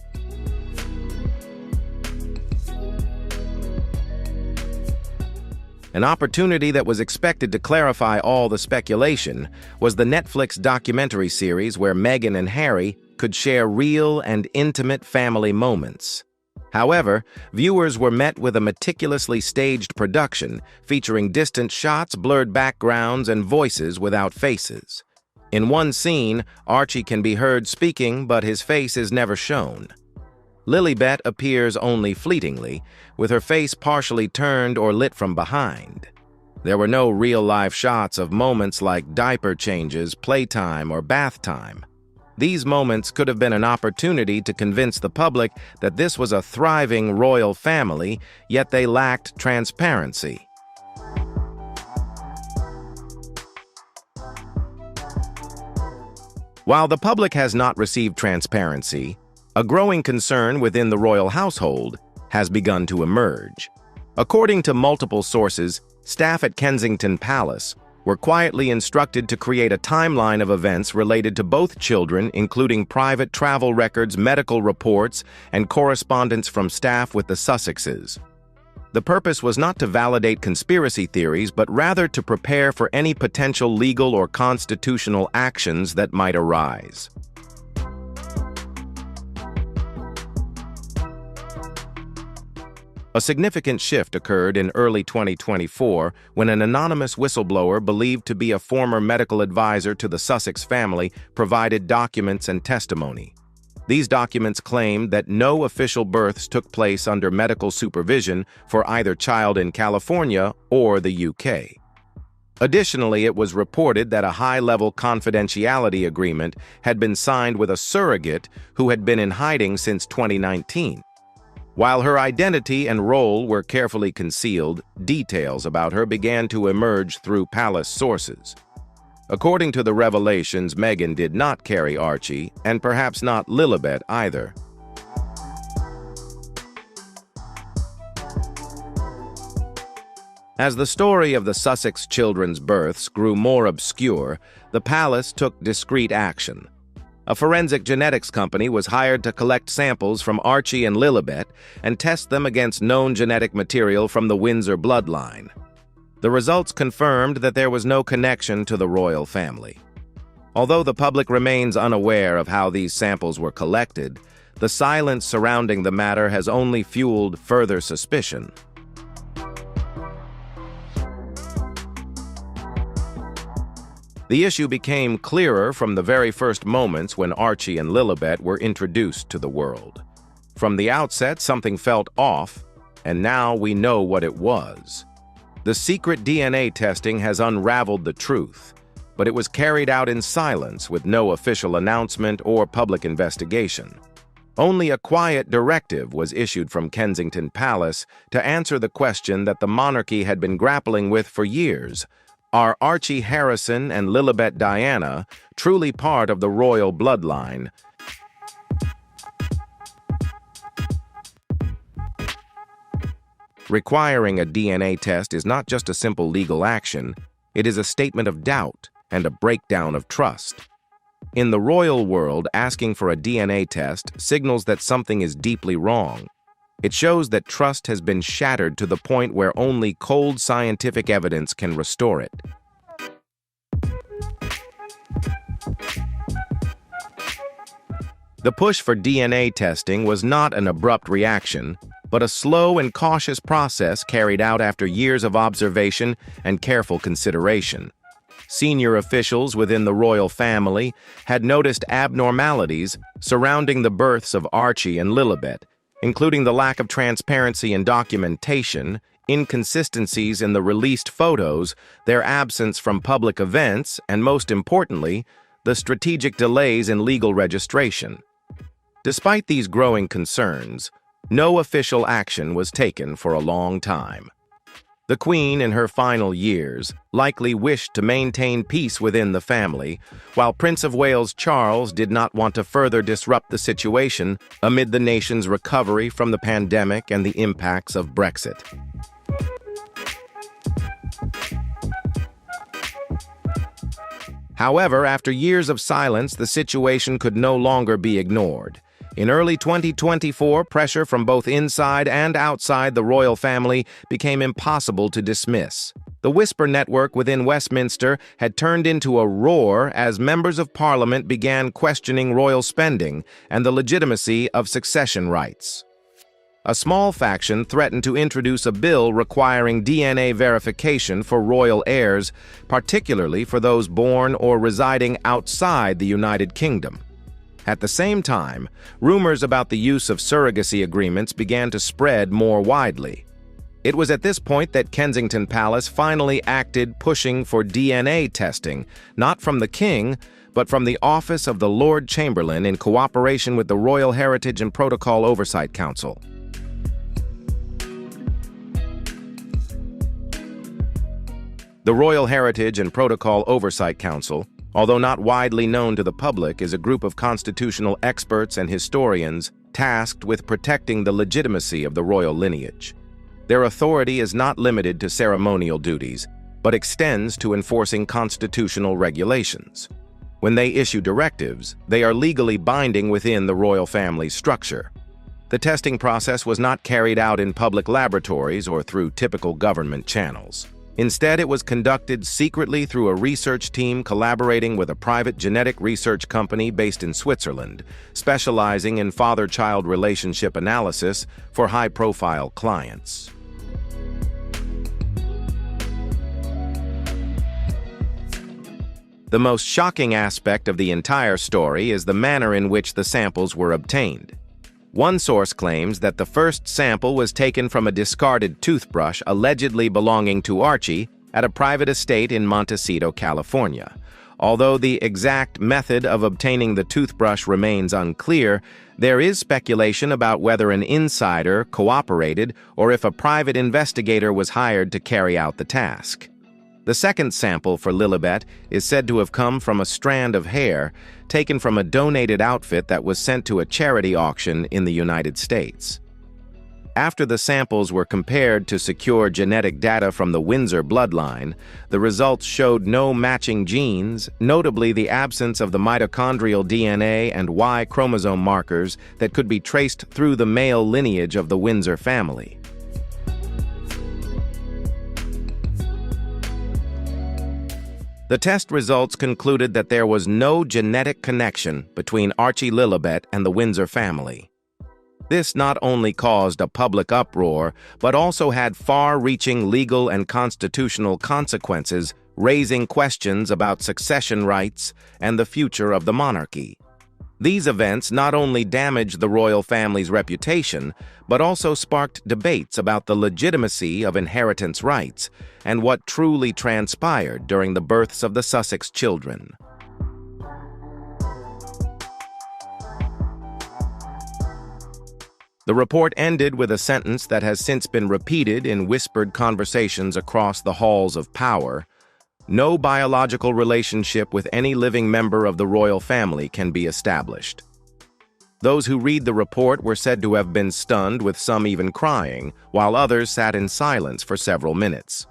An opportunity that was expected to clarify all the speculation was the Netflix documentary series where Meghan and Harry could share real and intimate family moments. However, viewers were met with a meticulously staged production featuring distant shots, blurred backgrounds, and voices without faces. In one scene, Archie can be heard speaking, but his face is never shown. Lilibet appears only fleetingly, with her face partially turned or lit from behind. There were no real-life shots of moments like diaper changes, playtime, or bath time. These moments could have been an opportunity to convince the public that this was a thriving royal family, yet they lacked transparency. While the public has not received transparency, a growing concern within the royal household has begun to emerge. According to multiple sources, staff at Kensington Palace were quietly instructed to create a timeline of events related to both children, including private travel records, medical reports, and correspondence from staff with the Sussexes. The purpose was not to validate conspiracy theories, but rather to prepare for any potential legal or constitutional actions that might arise. A significant shift occurred in early 2024 when an anonymous whistleblower believed to be a former medical advisor to the Sussex family provided documents and testimony. These documents claimed that no official births took place under medical supervision for either child in California or the UK. Additionally, it was reported that a high-level confidentiality agreement had been signed with a surrogate who had been in hiding since 2019. While her identity and role were carefully concealed, details about her began to emerge through palace sources. According to the revelations, Meghan did not carry Archie, and perhaps not Lilibet either. As the story of the Sussex children's births grew more obscure, the palace took discreet action. A forensic genetics company was hired to collect samples from Archie and Lilibet and test them against known genetic material from the Windsor bloodline. The results confirmed that there was no connection to the royal family. Although the public remains unaware of how these samples were collected, the silence surrounding the matter has only fueled further suspicion. The issue became clearer from the very first moments when Archie and Lilibet were introduced to the world. From the outset, something felt off, and now we know what it was. The secret DNA testing has unraveled the truth, but it was carried out in silence with no official announcement or public investigation. Only a quiet directive was issued from Kensington Palace to answer the question that the monarchy had been grappling with for years. Are Archie Harrison and Lilibet Diana truly part of the royal bloodline? Requiring a DNA test is not just a simple legal action, it is a statement of doubt and a breakdown of trust. In the royal world, asking for a DNA test signals that something is deeply wrong. It shows that trust has been shattered to the point where only cold scientific evidence can restore it. The push for DNA testing was not an abrupt reaction, but a slow and cautious process carried out after years of observation and careful consideration. Senior officials within the royal family had noticed abnormalities surrounding the births of Archie and Lilibet, including the lack of transparency in documentation, inconsistencies in the released photos, their absence from public events, and most importantly, the strategic delays in legal registration. Despite these growing concerns, no official action was taken for a long time. The Queen, in her final years, likely wished to maintain peace within the family, while Prince of Wales Charles did not want to further disrupt the situation amid the nation's recovery from the pandemic and the impacts of Brexit. However, after years of silence, the situation could no longer be ignored. In early 2024, pressure from both inside and outside the royal family became impossible to dismiss. The Whisper network within Westminster had turned into a roar as members of Parliament began questioning royal spending and the legitimacy of succession rights. A small faction threatened to introduce a bill requiring DNA verification for royal heirs, particularly for those born or residing outside the United Kingdom. At the same time, rumors about the use of surrogacy agreements began to spread more widely. It was at this point that Kensington Palace finally acted, pushing for DNA testing, not from the king, but from the Office of the Lord Chamberlain in cooperation with the Royal Heritage and Protocol Oversight Council. The Royal Heritage and Protocol Oversight Council, although not widely known to the public, is a group of constitutional experts and historians tasked with protecting the legitimacy of the royal lineage. Their authority is not limited to ceremonial duties, but extends to enforcing constitutional regulations. When they issue directives, they are legally binding within the royal family's structure. The testing process was not carried out in public laboratories or through typical government channels. Instead, it was conducted secretly through a research team collaborating with a private genetic research company based in Switzerland, specializing in father-child relationship analysis for high-profile clients. The most shocking aspect of the entire story is the manner in which the samples were obtained. One source claims that the first sample was taken from a discarded toothbrush allegedly belonging to Archie at a private estate in Montecito, California. Although the exact method of obtaining the toothbrush remains unclear, there is speculation about whether an insider cooperated or if a private investigator was hired to carry out the task. The second sample for Lilibet is said to have come from a strand of hair taken from a donated outfit that was sent to a charity auction in the United States. After the samples were compared to secure genetic data from the Windsor bloodline, the results showed no matching genes, notably the absence of the mitochondrial DNA and Y chromosome markers that could be traced through the male lineage of the Windsor family. The test results concluded that there was no genetic connection between Archie Lilibet and the Windsor family. This not only caused a public uproar, but also had far-reaching legal and constitutional consequences, raising questions about succession rights and the future of the monarchy. These events not only damaged the royal family's reputation, but also sparked debates about the legitimacy of inheritance rights and what truly transpired during the births of the Sussex children. The report ended with a sentence that has since been repeated in whispered conversations across the halls of power: no biological relationship with any living member of the royal family can be established. Those who read the report were said to have been stunned, with some even crying, while others sat in silence for several minutes.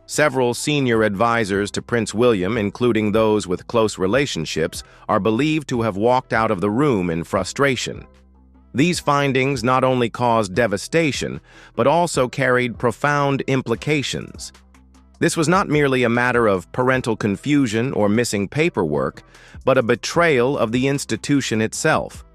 Several senior advisors to Prince William, including those with close relationships, are believed to have walked out of the room in frustration. These findings not only caused devastation, but also carried profound implications. This was not merely a matter of parental confusion or missing paperwork, but a betrayal of the institution itself.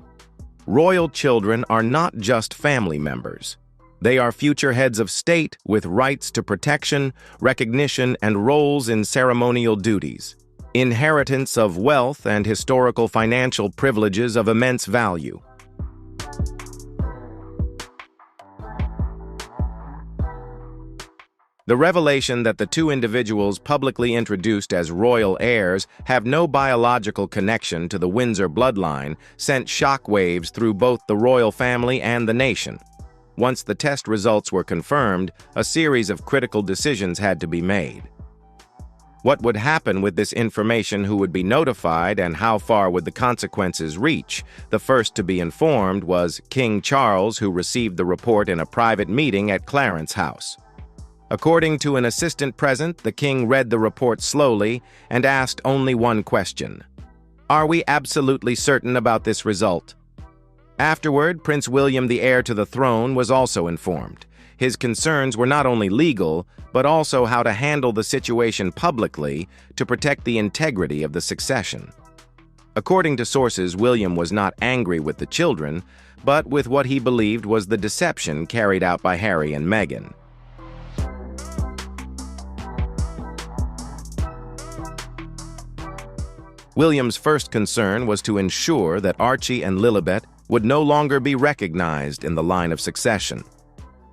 royal children are not just family members. They are future heads of state with rights to protection, recognition, and roles in ceremonial duties, inheritance of wealth and historical financial privileges of immense value. The revelation that the two individuals publicly introduced as royal heirs have no biological connection to the Windsor bloodline sent shockwaves through both the royal family and the nation. Once the test results were confirmed, a series of critical decisions had to be made. What would happen with this information, who would be notified, and how far would the consequences reach? The first to be informed was King Charles, who received the report in a private meeting at Clarence House. According to an assistant present, the king read the report slowly and asked only one question: "Are we absolutely certain about this result?" Afterward, Prince William, the heir to the throne, was also informed. His concerns were not only legal, but also how to handle the situation publicly to protect the integrity of the succession. According to sources, William was not angry with the children, but with what he believed was the deception carried out by Harry and Meghan. William's first concern was to ensure that Archie and Lilibet would no longer be recognized in the line of succession.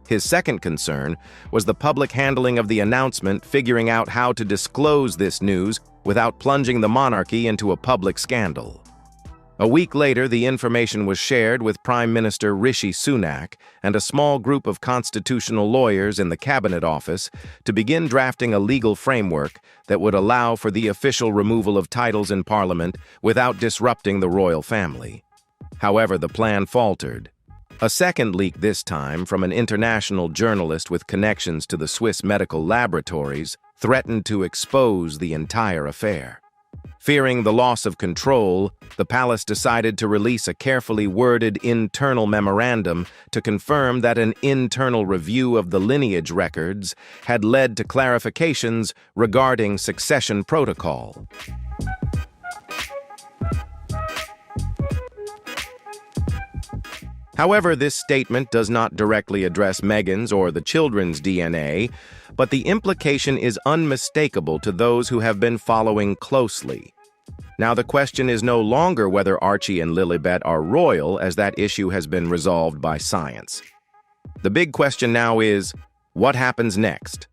His second concern was the public handling of the announcement, figuring out how to disclose this news without plunging the monarchy into a public scandal. A week later, the information was shared with Prime Minister Rishi Sunak and a small group of constitutional lawyers in the Cabinet Office to begin drafting a legal framework that would allow for the official removal of titles in Parliament without disrupting the royal family. However, the plan faltered. A second leak, this time from an international journalist with connections to the Swiss medical laboratories, threatened to expose the entire affair. Fearing the loss of control, the palace decided to release a carefully worded internal memorandum to confirm that an internal review of the lineage records had led to clarifications regarding succession protocol. However, this statement does not directly address Meghan's or the children's DNA, but the implication is unmistakable to those who have been following closely. Now, the question is no longer whether Archie and Lilibet are royal, as that issue has been resolved by science. The big question now is, what happens next?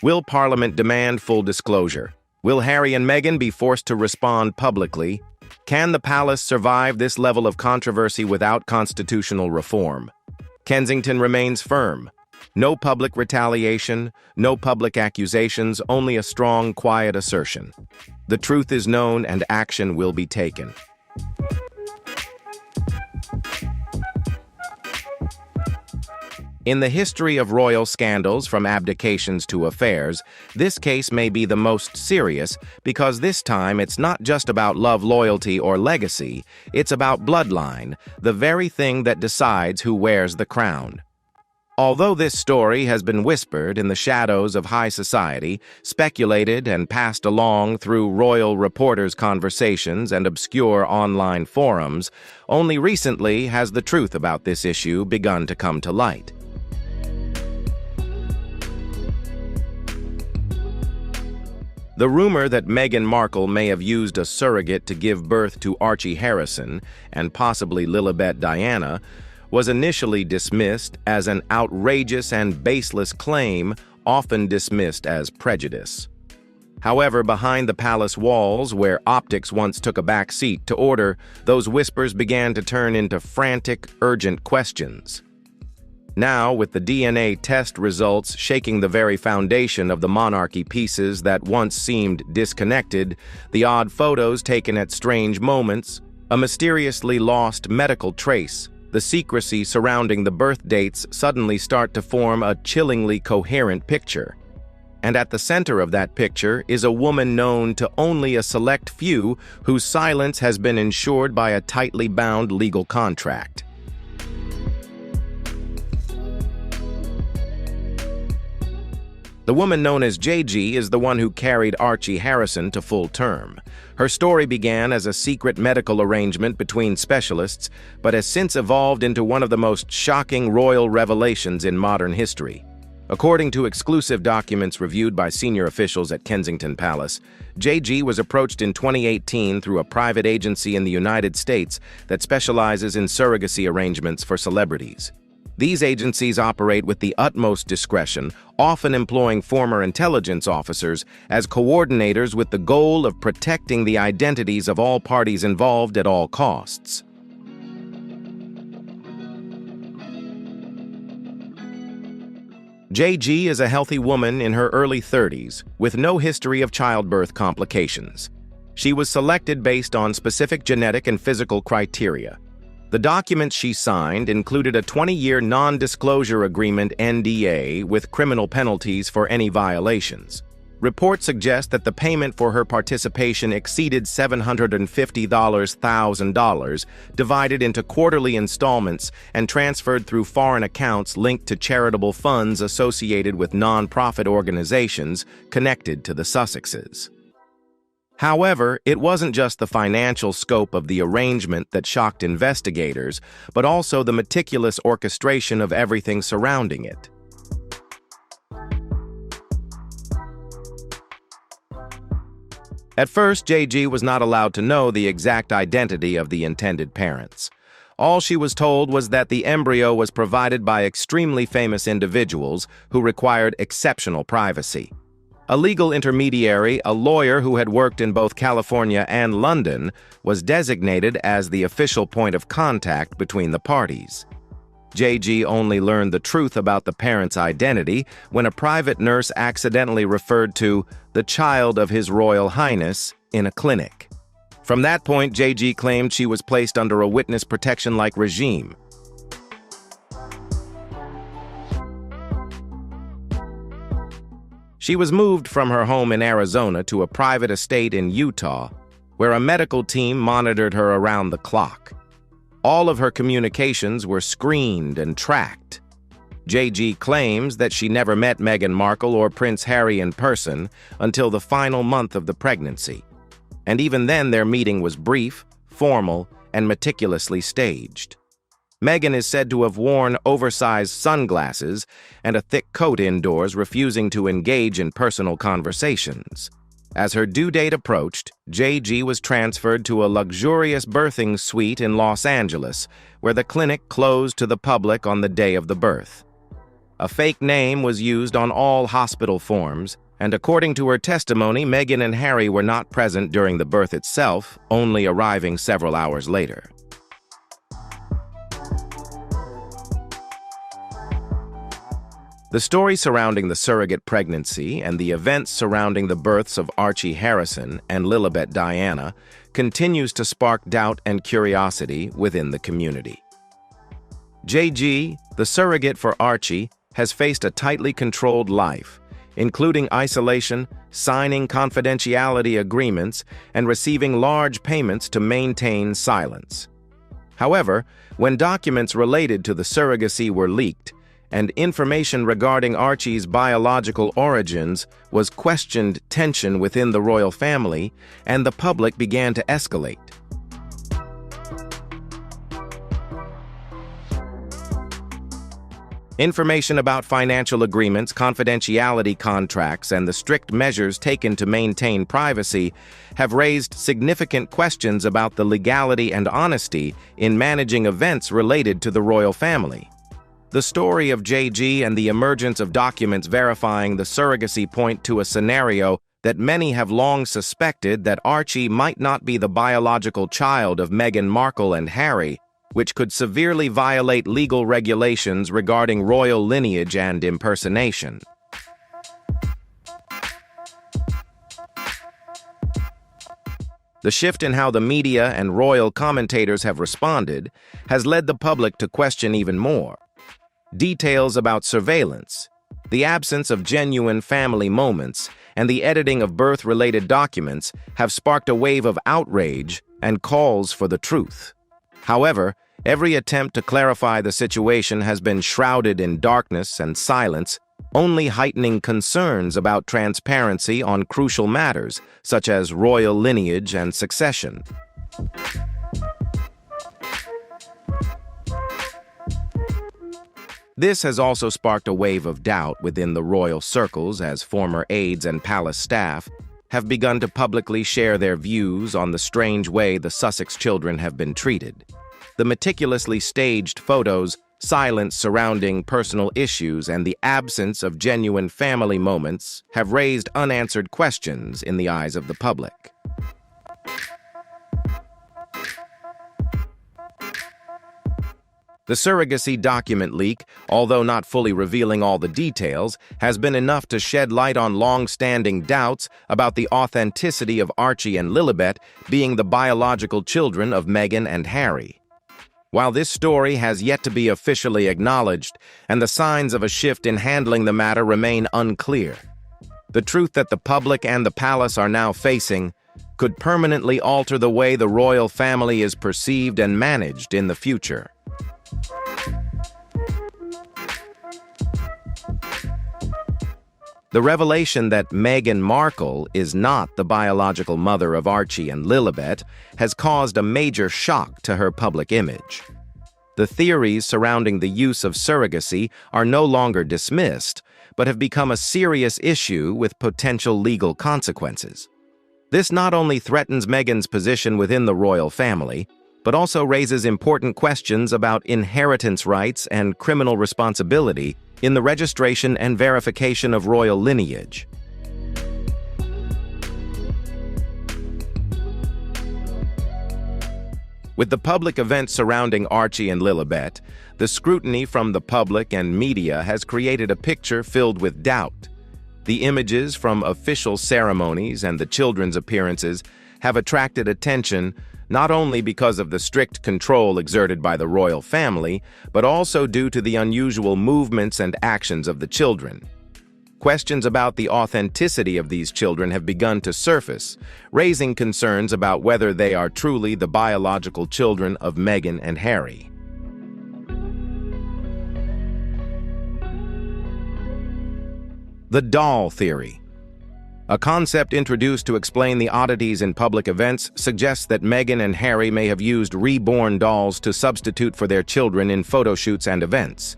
Will Parliament demand full disclosure? Will Harry and Meghan be forced to respond publicly? Can the palace survive this level of controversy without constitutional reform? Kensington remains firm. No public retaliation, no public accusations, only a strong, quiet assertion. The truth is known and action will be taken. In the history of royal scandals, from abdications to affairs, this case may be the most serious because this time it's not just about love, loyalty, or legacy, it's about bloodline, the very thing that decides who wears the crown. Although this story has been whispered in the shadows of high society, speculated and passed along through royal reporters' conversations and obscure online forums, only recently has the truth about this issue begun to come to light. The rumor that Meghan Markle may have used a surrogate to give birth to Archie Harrison and possibly Lilibet Diana was initially dismissed as an outrageous and baseless claim, often dismissed as prejudice. However, behind the palace walls, where optics once took a back seat to order, those whispers began to turn into frantic, urgent questions. Now, with the DNA test results shaking the very foundation of the monarchy pieces that once seemed disconnected, the odd photos taken at strange moments, a mysteriously lost medical trace, the secrecy surrounding the birth dates suddenly start to form a chillingly coherent picture. And at the center of that picture is a woman known to only a select few whose silence has been ensured by a tightly bound legal contract. The woman known as JG is the one who carried Archie Harrison to full term. Her story began as a secret medical arrangement between specialists, but has since evolved into one of the most shocking royal revelations in modern history. According to exclusive documents reviewed by senior officials at Kensington Palace, JG was approached in 2018 through a private agency in the United States that specializes in surrogacy arrangements for celebrities. These agencies operate with the utmost discretion, often employing former intelligence officers as coordinators with the goal of protecting the identities of all parties involved at all costs. JG is a healthy woman in her early 30s with no history of childbirth complications. She was selected based on specific genetic and physical criteria. The documents she signed included a 20-year non-disclosure agreement (NDA) with criminal penalties for any violations. Reports suggest that the payment for her participation exceeded $750,000, divided into quarterly installments and transferred through foreign accounts linked to charitable funds associated with non-profit organizations connected to the Sussexes. However, it wasn't just the financial scope of the arrangement that shocked investigators, but also the meticulous orchestration of everything surrounding it. At first, JG was not allowed to know the exact identity of the intended parents. All she was told was that the embryo was provided by extremely famous individuals who required exceptional privacy. A legal intermediary, a lawyer who had worked in both California and London, was designated as the official point of contact between the parties. JG only learned the truth about the parents' identity when a private nurse accidentally referred to the child of His Royal Highness in a clinic. From that point, JG claimed she was placed under a witness protection-like regime. She was moved from her home in Arizona to a private estate in Utah, where a medical team monitored her around the clock. All of her communications were screened and tracked. JG claims that she never met Meghan Markle or Prince Harry in person until the final month of the pregnancy. And even then, their meeting was brief, formal, and meticulously staged. Meghan is said to have worn oversized sunglasses and a thick coat indoors, refusing to engage in personal conversations. As her due date approached, JG was transferred to a luxurious birthing suite in Los Angeles, where the clinic closed to the public on the day of the birth. A fake name was used on all hospital forms, and according to her testimony, Meghan and Harry were not present during the birth itself, only arriving several hours later. The story surrounding the surrogate pregnancy and the events surrounding the births of Archie Harrison and Lilibet Diana continues to spark doubt and curiosity within the community. JG, the surrogate for Archie, has faced a tightly controlled life, including isolation, signing confidentiality agreements, and receiving large payments to maintain silence. However, when documents related to the surrogacy were leaked, and information regarding Archie's biological origins was questioned, tension within the royal family, and the public began to escalate. Information about financial agreements, confidentiality contracts, and the strict measures taken to maintain privacy have raised significant questions about the legality and honesty in managing events related to the royal family. The story of JG and the emergence of documents verifying the surrogacy point to a scenario that many have long suspected that Archie might not be the biological child of Meghan Markle and Harry, which could severely violate legal regulations regarding royal lineage and impersonation. The shift in how the media and royal commentators have responded has led the public to question even more. Details about surveillance, the absence of genuine family moments, and the editing of birth-related documents have sparked a wave of outrage and calls for the truth. However, every attempt to clarify the situation has been shrouded in darkness and silence, only heightening concerns about transparency on crucial matters, such as royal lineage and succession. This has also sparked a wave of doubt within the royal circles as former aides and palace staff have begun to publicly share their views on the strange way the Sussex children have been treated. The meticulously staged photos, silence surrounding personal issues, and the absence of genuine family moments have raised unanswered questions in the eyes of the public. The surrogacy document leak, although not fully revealing all the details, has been enough to shed light on long-standing doubts about the authenticity of Archie and Lilibet being the biological children of Meghan and Harry. While this story has yet to be officially acknowledged, and the signs of a shift in handling the matter remain unclear, the truth that the public and the palace are now facing could permanently alter the way the royal family is perceived and managed in the future. The revelation that Meghan Markle is not the biological mother of Archie and Lilibet has caused a major shock to her public image. The theories surrounding the use of surrogacy are no longer dismissed, but have become a serious issue with potential legal consequences. This not only threatens Meghan's position within the royal family, but also raises important questions about inheritance rights and criminal responsibility in the registration and verification of royal lineage. With the public events surrounding Archie and Lilibet, the scrutiny from the public and media has created a picture filled with doubt. The images from official ceremonies and the children's appearances have attracted attention not only because of the strict control exerted by the royal family, but also due to the unusual movements and actions of the children. Questions about the authenticity of these children have begun to surface, raising concerns about whether they are truly the biological children of Meghan and Harry. The doll theory. A concept introduced to explain the oddities in public events suggests that Meghan and Harry may have used reborn dolls to substitute for their children in photo shoots and events.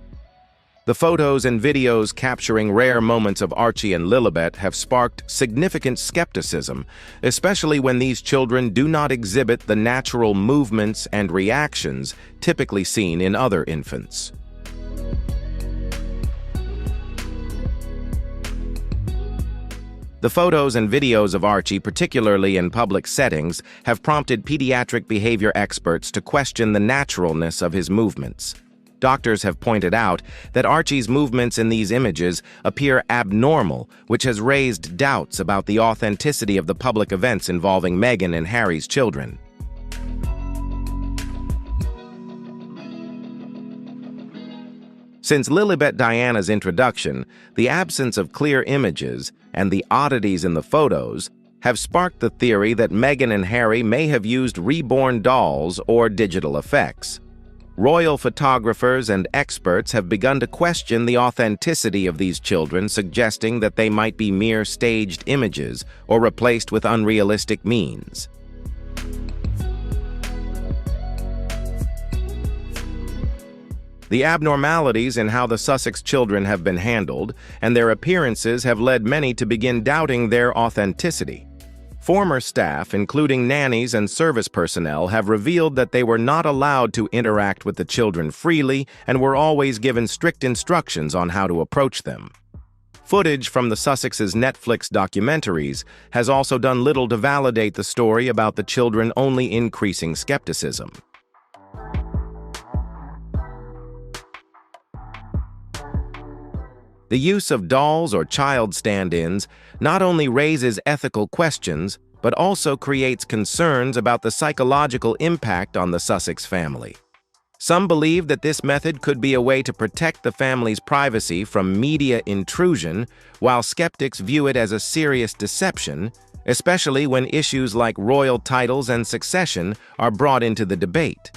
The photos and videos capturing rare moments of Archie and Lilibet have sparked significant skepticism, especially when these children do not exhibit the natural movements and reactions typically seen in other infants. The photos and videos of Archie, particularly in public settings, have prompted pediatric behavior experts to question the naturalness of his movements. Doctors have pointed out that Archie's movements in these images appear abnormal, which has raised doubts about the authenticity of the public events involving Meghan and Harry's children. Since Lilibet Diana's introduction, the absence of clear images and the oddities in the photos have sparked the theory that Meghan and Harry may have used reborn dolls or digital effects. Royal photographers and experts have begun to question the authenticity of these children, suggesting that they might be mere staged images or replaced with unrealistic means. The abnormalities in how the Sussex children have been handled and their appearances have led many to begin doubting their authenticity. Former staff, including nannies and service personnel, have revealed that they were not allowed to interact with the children freely and were always given strict instructions on how to approach them. Footage from the Sussex's Netflix documentaries has also done little to validate the story about the children, only increasing skepticism. The use of dolls or child stand-ins not only raises ethical questions, but also creates concerns about the psychological impact on the Sussex family. Some believe that this method could be a way to protect the family's privacy from media intrusion, while skeptics view it as a serious deception, especially when issues like royal titles and succession are brought into the debate.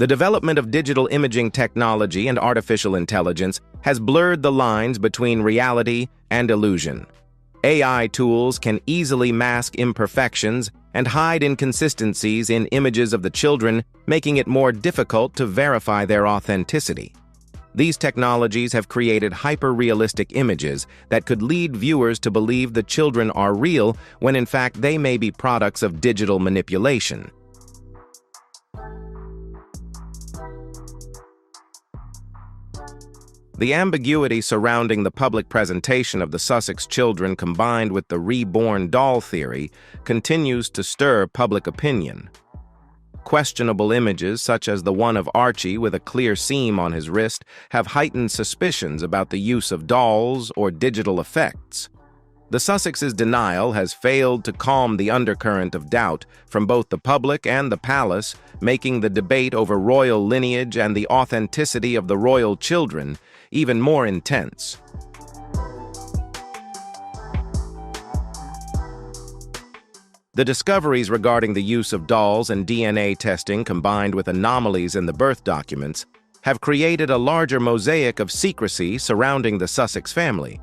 The development of digital imaging technology and artificial intelligence has blurred the lines between reality and illusion. AI tools can easily mask imperfections and hide inconsistencies in images of the children, making it more difficult to verify their authenticity. These technologies have created hyper-realistic images that could lead viewers to believe the children are real when in fact they may be products of digital manipulation. The ambiguity surrounding the public presentation of the Sussex children combined with the reborn doll theory continues to stir public opinion. Questionable images, such as the one of Archie with a clear seam on his wrist, have heightened suspicions about the use of dolls or digital effects. The Sussex's denial has failed to calm the undercurrent of doubt from both the public and the palace, making the debate over royal lineage and the authenticity of the royal children even more intense. The discoveries regarding the use of dolls and DNA testing combined with anomalies in the birth documents have created a larger mosaic of secrecy surrounding the Sussex family.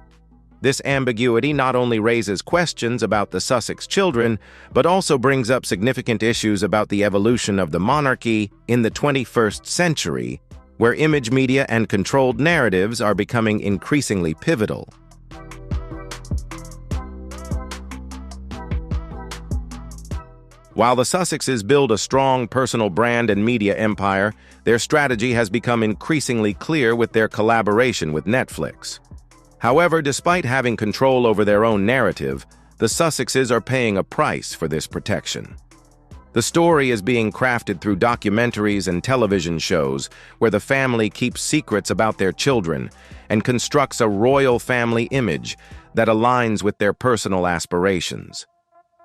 This ambiguity not only raises questions about the Sussex children, but also brings up significant issues about the evolution of the monarchy in the 21st century, where image media and controlled narratives are becoming increasingly pivotal. While the Sussexes build a strong personal brand and media empire, their strategy has become increasingly clear with their collaboration with Netflix. However, despite having control over their own narrative, the Sussexes are paying a price for this protection. The story is being crafted through documentaries and television shows where the family keeps secrets about their children and constructs a royal family image that aligns with their personal aspirations.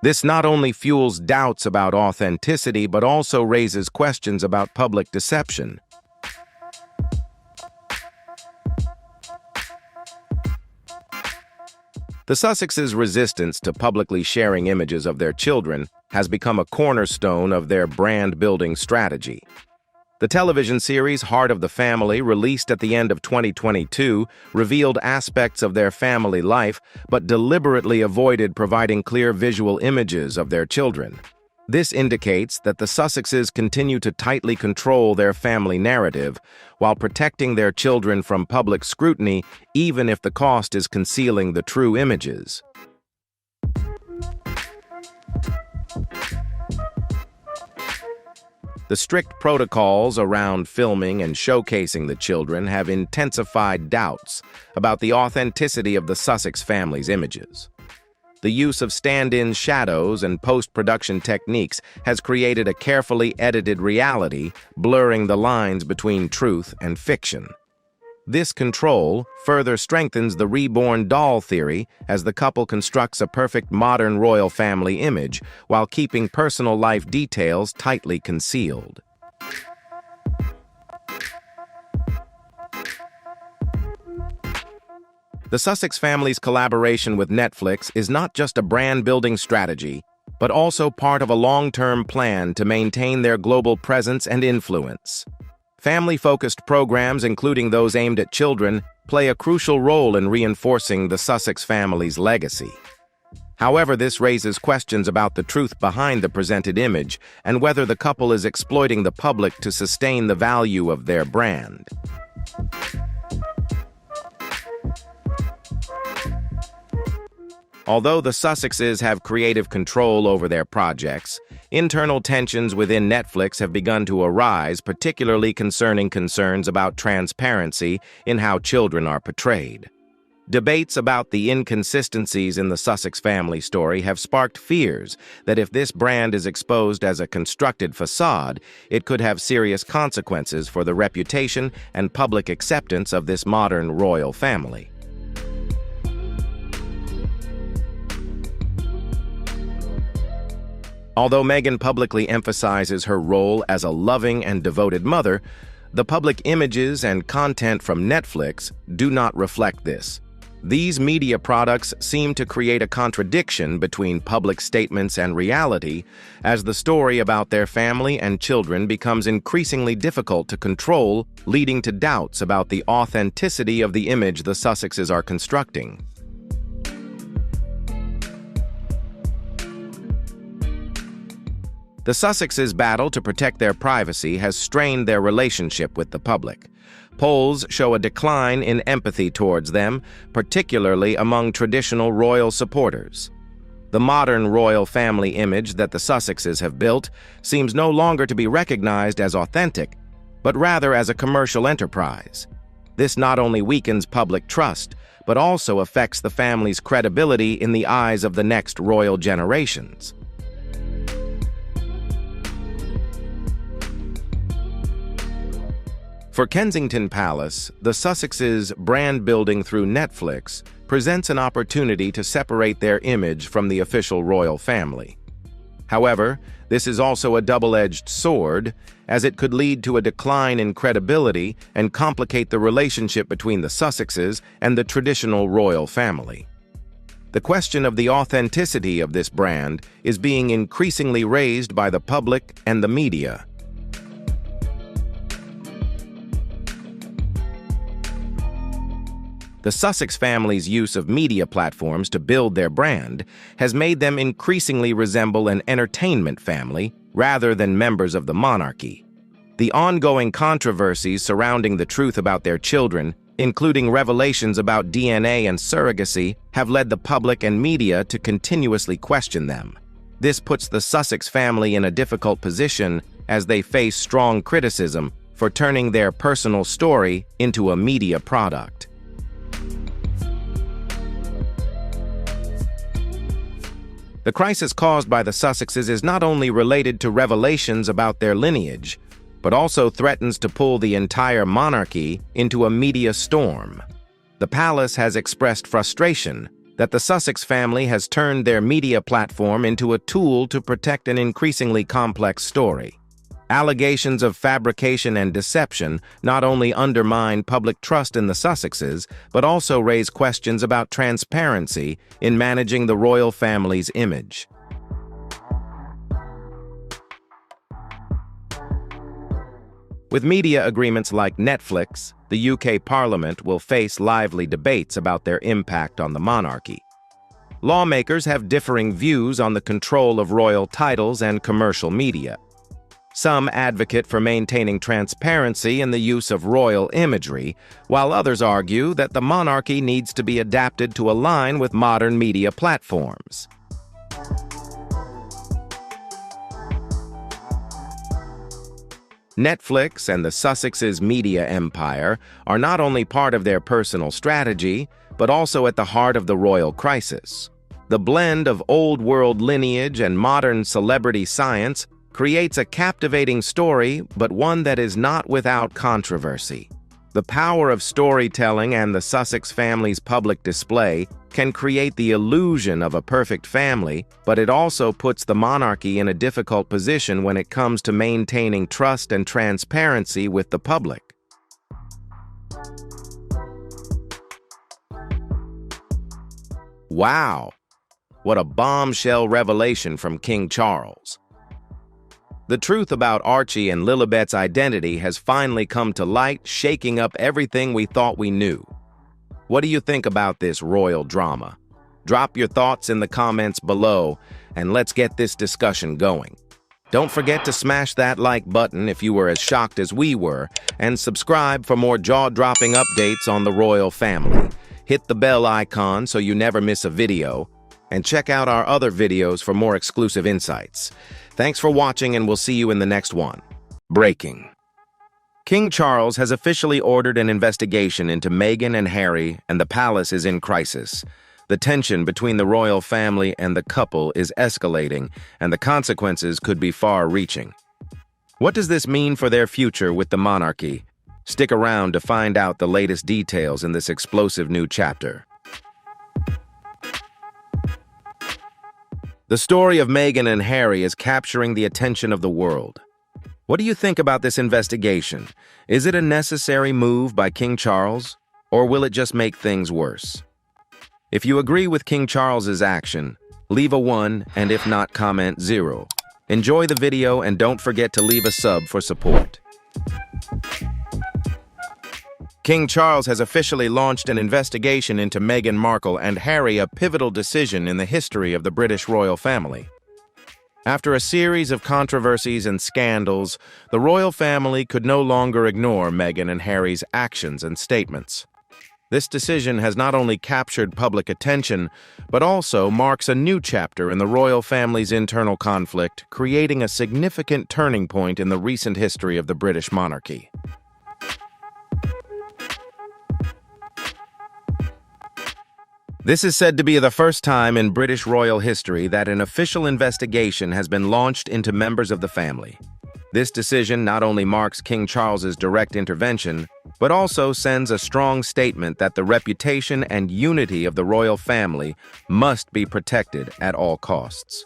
This not only fuels doubts about authenticity, but also raises questions about public deception. The Sussexes' resistance to publicly sharing images of their children has become a cornerstone of their brand-building strategy. The television series Heart of the Family, released at the end of 2022, revealed aspects of their family life, but deliberately avoided providing clear visual images of their children. This indicates that the Sussexes continue to tightly control their family narrative, while protecting their children from public scrutiny, even if the cost is concealing the true images. The strict protocols around filming and showcasing the children have intensified doubts about the authenticity of the Sussex family's images. The use of stand-in shadows and post-production techniques has created a carefully edited reality, blurring the lines between truth and fiction. This control further strengthens the reborn doll theory as the couple constructs a perfect modern royal family image while keeping personal life details tightly concealed. The Sussex family's collaboration with Netflix is not just a brand-building strategy, but also part of a long-term plan to maintain their global presence and influence. Family-focused programs, including those aimed at children, play a crucial role in reinforcing the Sussex family's legacy. However, this raises questions about the truth behind the presented image and whether the couple is exploiting the public to sustain the value of their brand. Although the Sussexes have creative control over their projects, internal tensions within Netflix have begun to arise, particularly concerning concerns about transparency in how children are portrayed. Debates about the inconsistencies in the Sussex family story have sparked fears that if this brand is exposed as a constructed facade, it could have serious consequences for the reputation and public acceptance of this modern royal family. Although Meghan publicly emphasizes her role as a loving and devoted mother, the public images and content from Netflix do not reflect this. These media products seem to create a contradiction between public statements and reality, as the story about their family and children becomes increasingly difficult to control, leading to doubts about the authenticity of the image the Sussexes are constructing. The Sussexes' battle to protect their privacy has strained their relationship with the public. Polls show a decline in empathy towards them, particularly among traditional royal supporters. The modern royal family image that the Sussexes have built seems no longer to be recognized as authentic, but rather as a commercial enterprise. This not only weakens public trust, but also affects the family's credibility in the eyes of the next royal generations. For Kensington Palace, the Sussexes' brand building through Netflix presents an opportunity to separate their image from the official royal family. However, this is also a double-edged sword, as it could lead to a decline in credibility and complicate the relationship between the Sussexes and the traditional royal family. The question of the authenticity of this brand is being increasingly raised by the public and the media. The Sussex family's use of media platforms to build their brand has made them increasingly resemble an entertainment family rather than members of the monarchy. The ongoing controversies surrounding the truth about their children, including revelations about DNA and surrogacy, have led the public and media to continuously question them. This puts the Sussex family in a difficult position as they face strong criticism for turning their personal story into a media product. The crisis caused by the Sussexes is not only related to revelations about their lineage, but also threatens to pull the entire monarchy into a media storm. The palace has expressed frustration that the Sussex family has turned their media platform into a tool to protect an increasingly complex story. Allegations of fabrication and deception not only undermine public trust in the Sussexes, but also raise questions about transparency in managing the royal family's image. With media agreements like Netflix, the UK Parliament will face lively debates about their impact on the monarchy. Lawmakers have differing views on the control of royal titles and commercial media. Some advocate for maintaining transparency in the use of royal imagery, while others argue that the monarchy needs to be adapted to align with modern media platforms. Netflix and the Sussexes' media empire are not only part of their personal strategy, but also at the heart of the royal crisis. The blend of old-world lineage and modern celebrity science creates a captivating story, but one that is not without controversy. The power of storytelling and the Sussex family's public display can create the illusion of a perfect family, but it also puts the monarchy in a difficult position when it comes to maintaining trust and transparency with the public. Wow! What a bombshell revelation from King Charles. The truth about Archie and Lilibet's identity has finally come to light, shaking up everything we thought we knew. What do you think about this royal drama? Drop your thoughts in the comments below, and let's get this discussion going. Don't forget to smash that like button if you were as shocked as we were, and subscribe for more jaw-dropping updates on the royal family. Hit the bell icon so you never miss a video, and check out our other videos for more exclusive insights. Thanks for watching, and we'll see you in the next one. Breaking. King Charles has officially ordered an investigation into Meghan and Harry, and the palace is in crisis. The tension between the royal family and the couple is escalating, and the consequences could be far-reaching. What does this mean for their future with the monarchy? Stick around to find out the latest details in this explosive new chapter. The story of Meghan and Harry is capturing the attention of the world. What do you think about this investigation? Is it a necessary move by King Charles, or will it just make things worse? If you agree with King Charles's action, leave a 1, and if not, comment 0. Enjoy the video and don't forget to leave a sub for support. King Charles has officially launched an investigation into Meghan Markle and Harry, a pivotal decision in the history of the British royal family. After a series of controversies and scandals, the royal family could no longer ignore Meghan and Harry's actions and statements. This decision has not only captured public attention, but also marks a new chapter in the royal family's internal conflict, creating a significant turning point in the recent history of the British monarchy. This is said to be the first time in British royal history that an official investigation has been launched into members of the family. This decision not only marks King Charles's direct intervention, but also sends a strong statement that the reputation and unity of the royal family must be protected at all costs.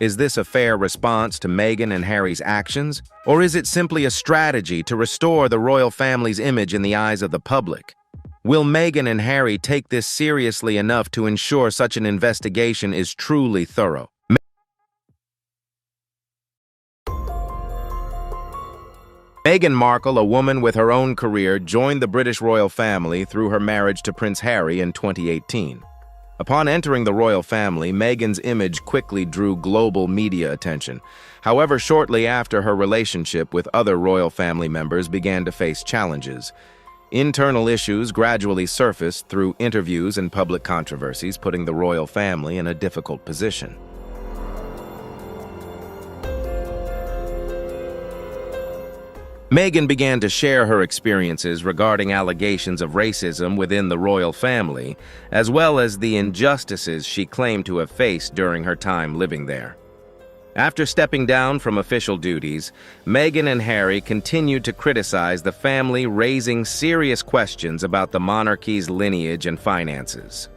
Is this a fair response to Meghan and Harry's actions, or is it simply a strategy to restore the royal family's image in the eyes of the public? Will Meghan and Harry take this seriously enough to ensure such an investigation is truly thorough? Meghan Markle, a woman with her own career, joined the British royal family through her marriage to Prince Harry in 2018. Upon entering the royal family, Meghan's image quickly drew global media attention. However, shortly after, her relationship with other royal family members began to face challenges. Internal issues gradually surfaced through interviews and public controversies, putting the royal family in a difficult position. Meghan began to share her experiences regarding allegations of racism within the royal family, as well as the injustices she claimed to have faced during her time living there. After stepping down from official duties, Meghan and Harry continued to criticize the family, raising serious questions about the monarchy's lineage and finances.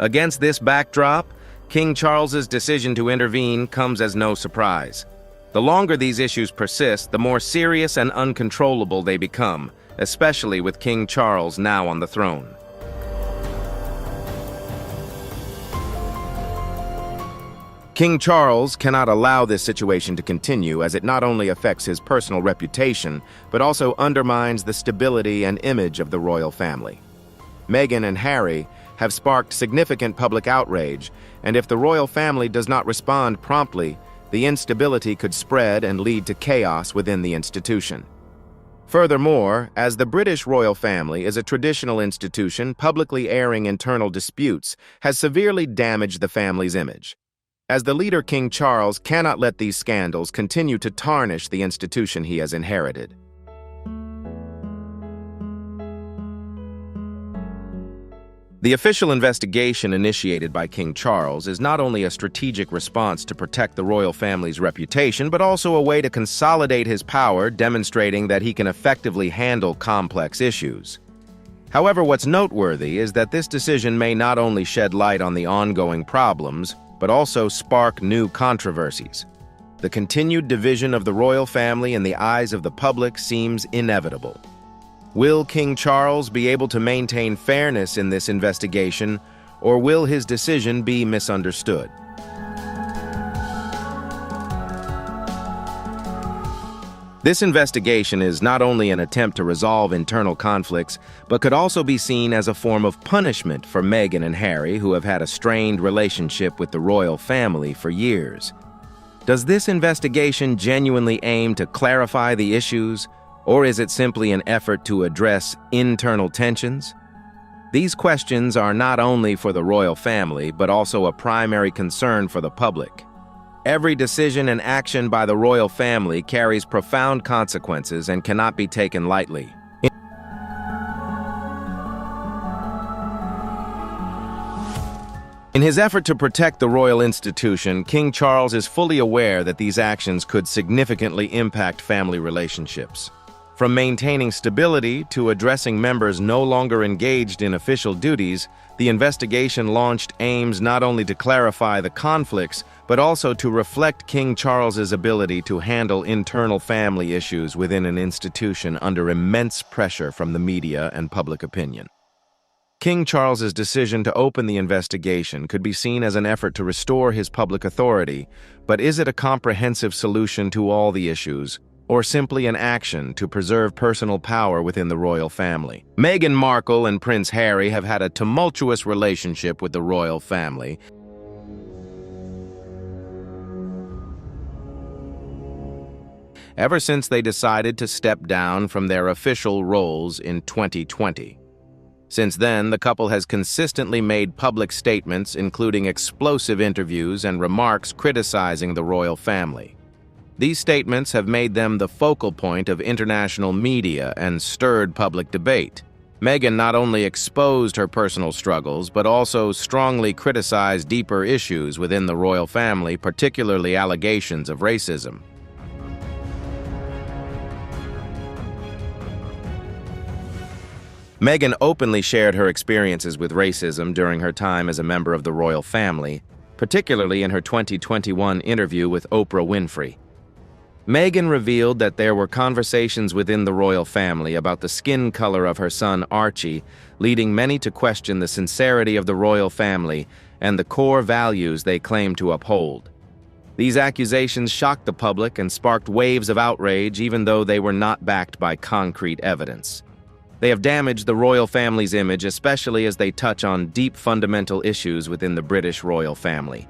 Against this backdrop, King Charles's decision to intervene comes as no surprise. The longer these issues persist, the more serious and uncontrollable they become, especially with King Charles now on the throne. King Charles cannot allow this situation to continue, as it not only affects his personal reputation, but also undermines the stability and image of the royal family. Meghan and Harry have sparked significant public outrage, and if the royal family does not respond promptly, the instability could spread and lead to chaos within the institution. Furthermore, as the British royal family is a traditional institution, publicly airing internal disputes has severely damaged the family's image. As the leader, King Charles cannot let these scandals continue to tarnish the institution he has inherited. The official investigation initiated by King Charles is not only a strategic response to protect the royal family's reputation, but also a way to consolidate his power, demonstrating that he can effectively handle complex issues. However, what's noteworthy is that this decision may not only shed light on the ongoing problems, but also spark new controversies. The continued division of the royal family in the eyes of the public seems inevitable. Will King Charles be able to maintain fairness in this investigation, or will his decision be misunderstood? This investigation is not only an attempt to resolve internal conflicts, but could also be seen as a form of punishment for Meghan and Harry, who have had a strained relationship with the royal family for years. Does this investigation genuinely aim to clarify the issues, or is it simply an effort to address internal tensions? These questions are not only for the royal family, but also a primary concern for the public. Every decision and action by the royal family carries profound consequences and cannot be taken lightly. In his effort to protect the royal institution, King Charles is fully aware that these actions could significantly impact family relationships. From maintaining stability to addressing members no longer engaged in official duties, the investigation launched aims not only to clarify the conflicts, but also to reflect King Charles's ability to handle internal family issues within an institution under immense pressure from the media and public opinion. King Charles's decision to open the investigation could be seen as an effort to restore his public authority, but is it a comprehensive solution to all the issues, or simply an action to preserve personal power within the royal family? Meghan Markle and Prince Harry have had a tumultuous relationship with the royal family. Ever since they decided to step down from their official roles in 2020. Since then, the couple has consistently made public statements, including explosive interviews and remarks criticizing the royal family. These statements have made them the focal point of international media and stirred public debate. Meghan not only exposed her personal struggles, but also strongly criticized deeper issues within the royal family, particularly allegations of racism. Meghan openly shared her experiences with racism during her time as a member of the royal family, particularly in her 2021 interview with Oprah Winfrey. Meghan revealed that there were conversations within the royal family about the skin color of her son Archie, leading many to question the sincerity of the royal family and the core values they claim to uphold. These accusations shocked the public and sparked waves of outrage, even though they were not backed by concrete evidence. They have damaged the royal family's image, especially as they touch on deep fundamental issues within the British royal family.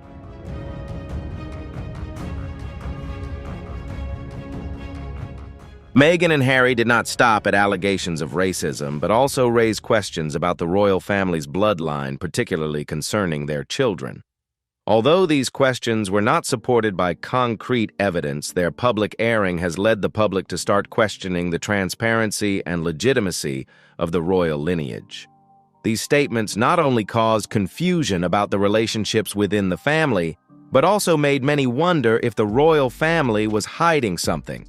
Meghan and Harry did not stop at allegations of racism, but also raised questions about the royal family's bloodline, particularly concerning their children. Although these questions were not supported by concrete evidence, their public airing has led the public to start questioning the transparency and legitimacy of the royal lineage. These statements not only caused confusion about the relationships within the family, but also made many wonder if the royal family was hiding something.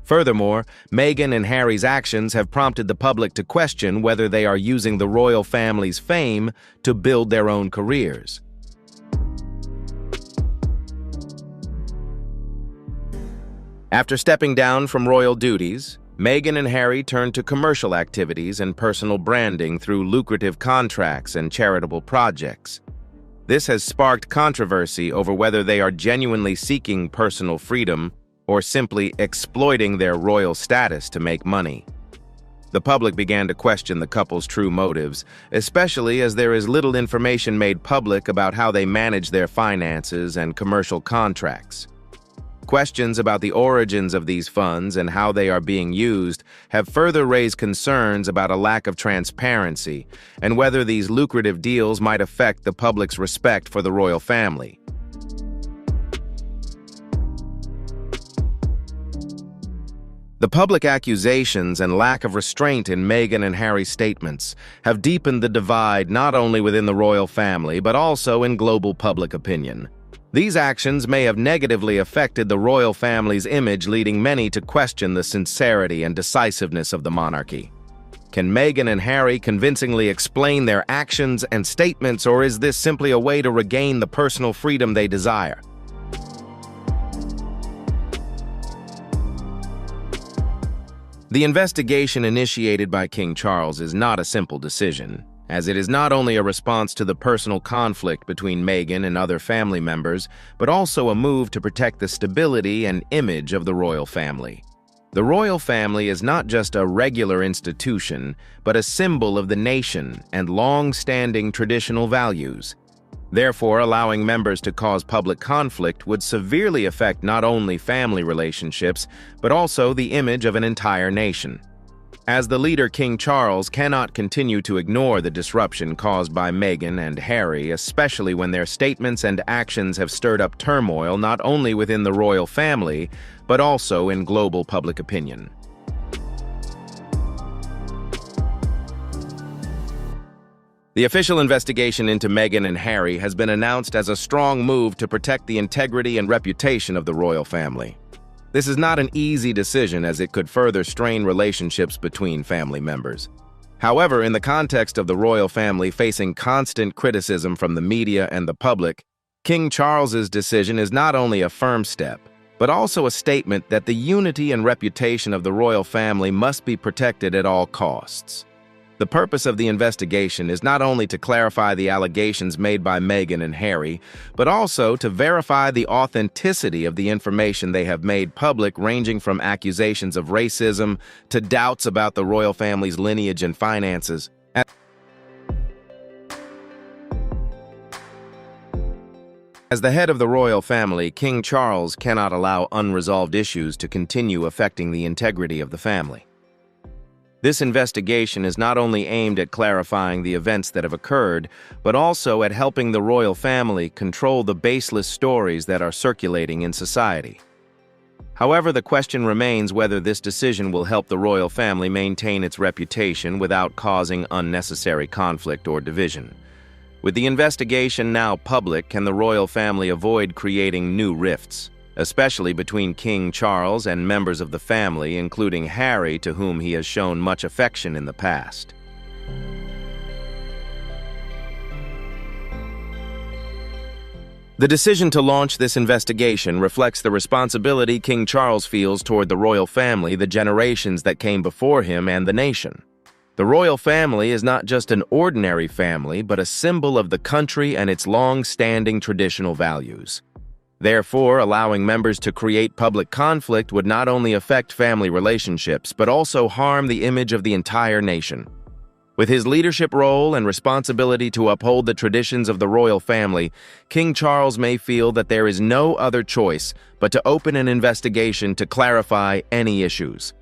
Furthermore, Meghan and Harry's actions have prompted the public to question whether they are using the royal family's fame to build their own careers. After stepping down from royal duties, Meghan and Harry turned to commercial activities and personal branding through lucrative contracts and charitable projects. This has sparked controversy over whether they are genuinely seeking personal freedom or simply exploiting their royal status to make money. The public began to question the couple's true motives, especially as there is little information made public about how they manage their finances and commercial contracts. Questions about the origins of these funds and how they are being used have further raised concerns about a lack of transparency and whether these lucrative deals might affect the public's respect for the royal family. The public accusations and lack of restraint in Meghan and Harry's statements have deepened the divide not only within the royal family but also in global public opinion. These actions may have negatively affected the royal family's image, leading many to question the sincerity and decisiveness of the monarchy. Can Meghan and Harry convincingly explain their actions and statements, or is this simply a way to regain the personal freedom they desire? The investigation initiated by King Charles is not a simple decision, as it is not only a response to the personal conflict between Meghan and other family members, but also a move to protect the stability and image of the royal family. The royal family is not just a regular institution, but a symbol of the nation and long-standing traditional values. Therefore, allowing members to cause public conflict would severely affect not only family relationships, but also the image of an entire nation. As the leader, King Charles cannot continue to ignore the disruption caused by Meghan and Harry, especially when their statements and actions have stirred up turmoil not only within the royal family, but also in global public opinion. The official investigation into Meghan and Harry has been announced as a strong move to protect the integrity and reputation of the royal family. This is not an easy decision, as it could further strain relationships between family members. However, in the context of the royal family facing constant criticism from the media and the public, King Charles's decision is not only a firm step, but also a statement that the unity and reputation of the royal family must be protected at all costs. The purpose of the investigation is not only to clarify the allegations made by Meghan and Harry, but also to verify the authenticity of the information they have made public, ranging from accusations of racism to doubts about the royal family's lineage and finances. As the head of the royal family, King Charles cannot allow unresolved issues to continue affecting the integrity of the family. This investigation is not only aimed at clarifying the events that have occurred, but also at helping the royal family control the baseless stories that are circulating in society. However, the question remains whether this decision will help the royal family maintain its reputation without causing unnecessary conflict or division. With the investigation now public, can the royal family avoid creating new rifts, especially between King Charles and members of the family, including Harry, to whom he has shown much affection in the past? The decision to launch this investigation reflects the responsibility King Charles feels toward the royal family, the generations that came before him, and the nation. The royal family is not just an ordinary family, but a symbol of the country and its long-standing traditional values. Therefore, allowing members to create public conflict would not only affect family relationships, but also harm the image of the entire nation. With his leadership role and responsibility to uphold the traditions of the royal family, King Charles may feel that there is no other choice but to open an investigation to clarify any issues.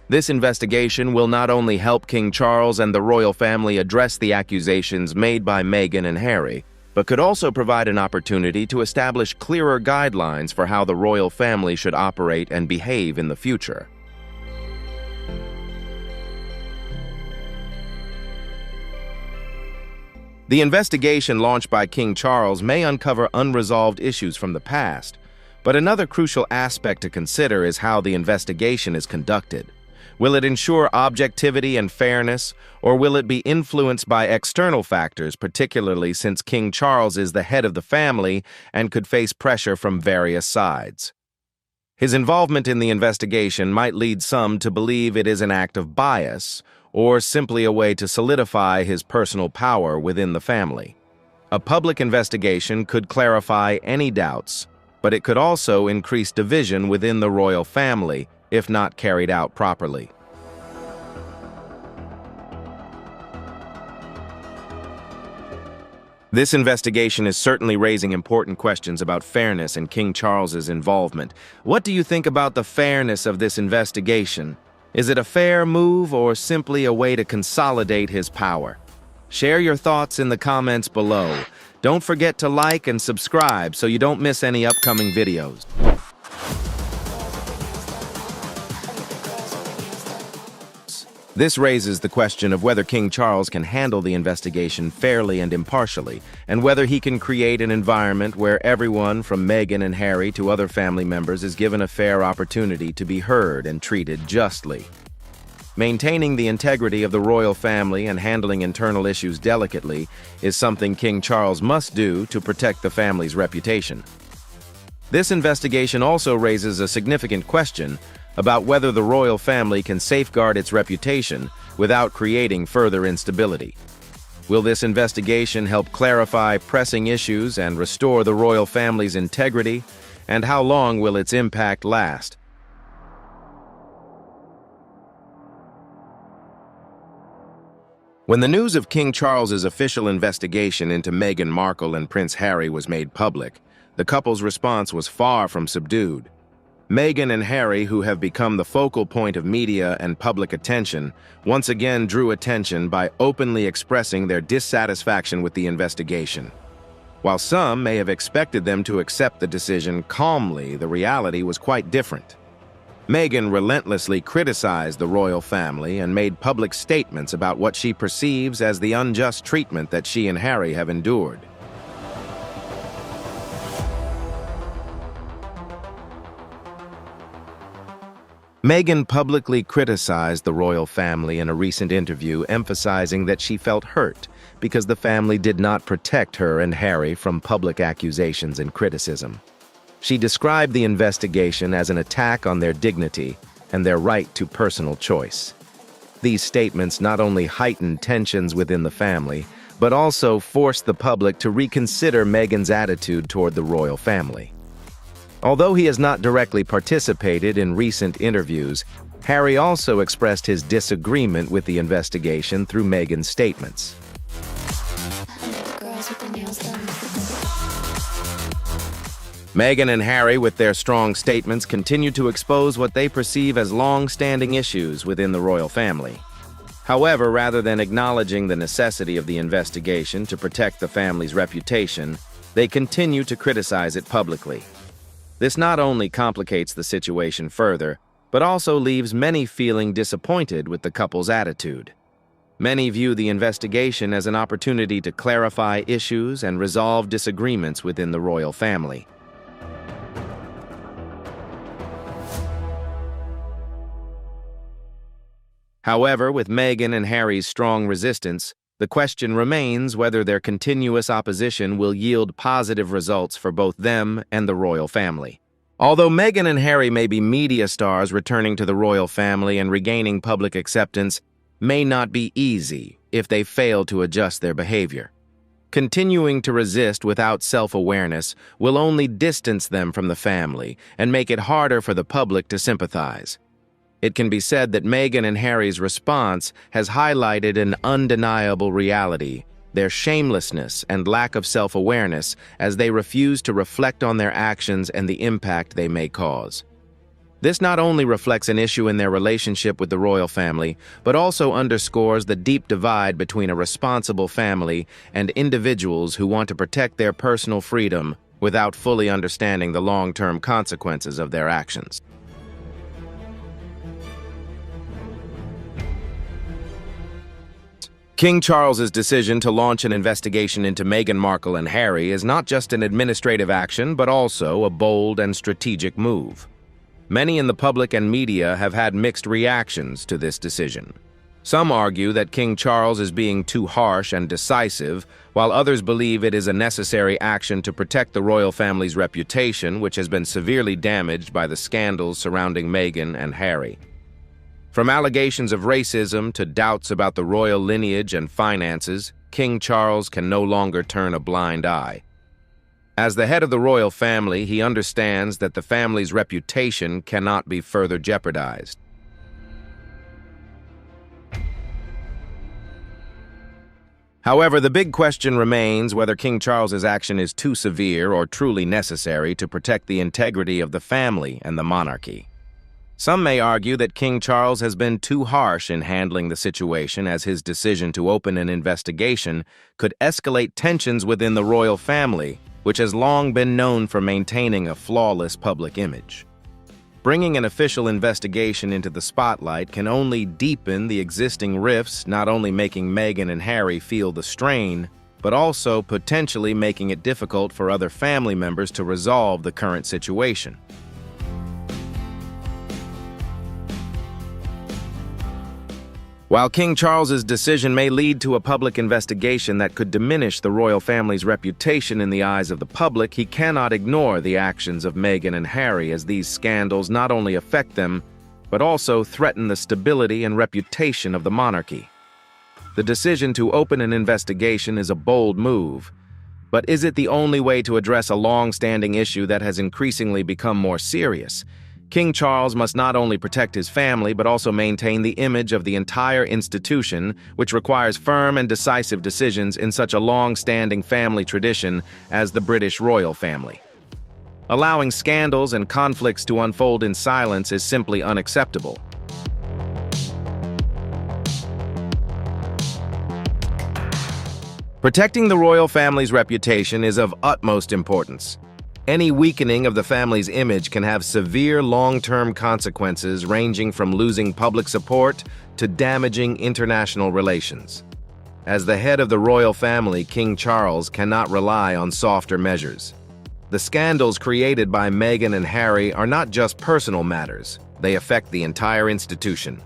This investigation will not only help King Charles and the royal family address the accusations made by Meghan and Harry, but could also provide an opportunity to establish clearer guidelines for how the royal family should operate and behave in the future. The investigation launched by King Charles may uncover unresolved issues from the past, but another crucial aspect to consider is how the investigation is conducted. Will it ensure objectivity and fairness, or will it be influenced by external factors, particularly since King Charles is the head of the family and could face pressure from various sides? His involvement in the investigation might lead some to believe it is an act of bias, or simply a way to solidify his personal power within the family. A public investigation could clarify any doubts, but it could also increase division within the royal family if not carried out properly. This investigation is certainly raising important questions about fairness and King Charles's involvement. What do you think about the fairness of this investigation? Is it a fair move or simply a way to consolidate his power? Share your thoughts in the comments below. Don't forget to like and subscribe so you don't miss any upcoming videos. This raises the question of whether King Charles can handle the investigation fairly and impartially, and whether he can create an environment where everyone from Meghan and Harry to other family members is given a fair opportunity to be heard and treated justly. Maintaining the integrity of the royal family and handling internal issues delicately is something King Charles must do to protect the family's reputation. This investigation also raises a significant question about whether the royal family can safeguard its reputation without creating further instability. Will this investigation help clarify pressing issues and restore the royal family's integrity? And how long will its impact last? When the news of King Charles's official investigation into Meghan Markle and Prince Harry was made public, the couple's response was far from subdued. Meghan and Harry, who have become the focal point of media and public attention, once again drew attention by openly expressing their dissatisfaction with the investigation. While some may have expected them to accept the decision calmly, the reality was quite different. Meghan relentlessly criticized the royal family and made public statements about what she perceives as the unjust treatment that she and Harry have endured. Meghan publicly criticized the royal family in a recent interview, emphasizing that she felt hurt because the family did not protect her and Harry from public accusations and criticism. She described the investigation as an attack on their dignity and their right to personal choice. These statements not only heightened tensions within the family, but also forced the public to reconsider Meghan's attitude toward the royal family. Although he has not directly participated in recent interviews, Harry also expressed his disagreement with the investigation through Meghan's statements. Meghan and Harry, with their strong statements, continue to expose what they perceive as long-standing issues within the royal family. However, rather than acknowledging the necessity of the investigation to protect the family's reputation, they continue to criticize it publicly. This not only complicates the situation further, but also leaves many feeling disappointed with the couple's attitude. Many view the investigation as an opportunity to clarify issues and resolve disagreements within the royal family. However, with Meghan and Harry's strong resistance, the question remains whether their continuous opposition will yield positive results for both them and the royal family. Although Meghan and Harry may be media stars returning to the royal family and regaining public acceptance, may not be easy if they fail to adjust their behavior. Continuing to resist without self-awareness will only distance them from the family and make it harder for the public to sympathize. It can be said that Meghan and Harry's response has highlighted an undeniable reality: their shamelessness and lack of self-awareness as they refuse to reflect on their actions and the impact they may cause. This not only reflects an issue in their relationship with the royal family, but also underscores the deep divide between a responsible family and individuals who want to protect their personal freedom without fully understanding the long-term consequences of their actions. King Charles's decision to launch an investigation into Meghan Markle and Harry is not just an administrative action, but also a bold and strategic move. Many in the public and media have had mixed reactions to this decision. Some argue that King Charles is being too harsh and decisive, while others believe it is a necessary action to protect the royal family's reputation, which has been severely damaged by the scandals surrounding Meghan and Harry. From allegations of racism to doubts about the royal lineage and finances, King Charles can no longer turn a blind eye. As the head of the royal family, he understands that the family's reputation cannot be further jeopardized. However, the big question remains whether King Charles's action is too severe or truly necessary to protect the integrity of the family and the monarchy. Some may argue that King Charles has been too harsh in handling the situation, as his decision to open an investigation could escalate tensions within the royal family, which has long been known for maintaining a flawless public image. Bringing an official investigation into the spotlight can only deepen the existing rifts, not only making Meghan and Harry feel the strain, but also potentially making it difficult for other family members to resolve the current situation. While King Charles's decision may lead to a public investigation that could diminish the royal family's reputation in the eyes of the public, he cannot ignore the actions of Meghan and Harry, as these scandals not only affect them, but also threaten the stability and reputation of the monarchy. The decision to open an investigation is a bold move, but is it the only way to address a long-standing issue that has increasingly become more serious? King Charles must not only protect his family, but also maintain the image of the entire institution, which requires firm and decisive decisions in such a long-standing family tradition as the British royal family. Allowing scandals and conflicts to unfold in silence is simply unacceptable. Protecting the royal family's reputation is of utmost importance. Any weakening of the family's image can have severe long-term consequences, ranging from losing public support to damaging international relations. As the head of the royal family, King Charles cannot rely on softer measures. The scandals created by Meghan and Harry are not just personal matters, they affect the entire institution.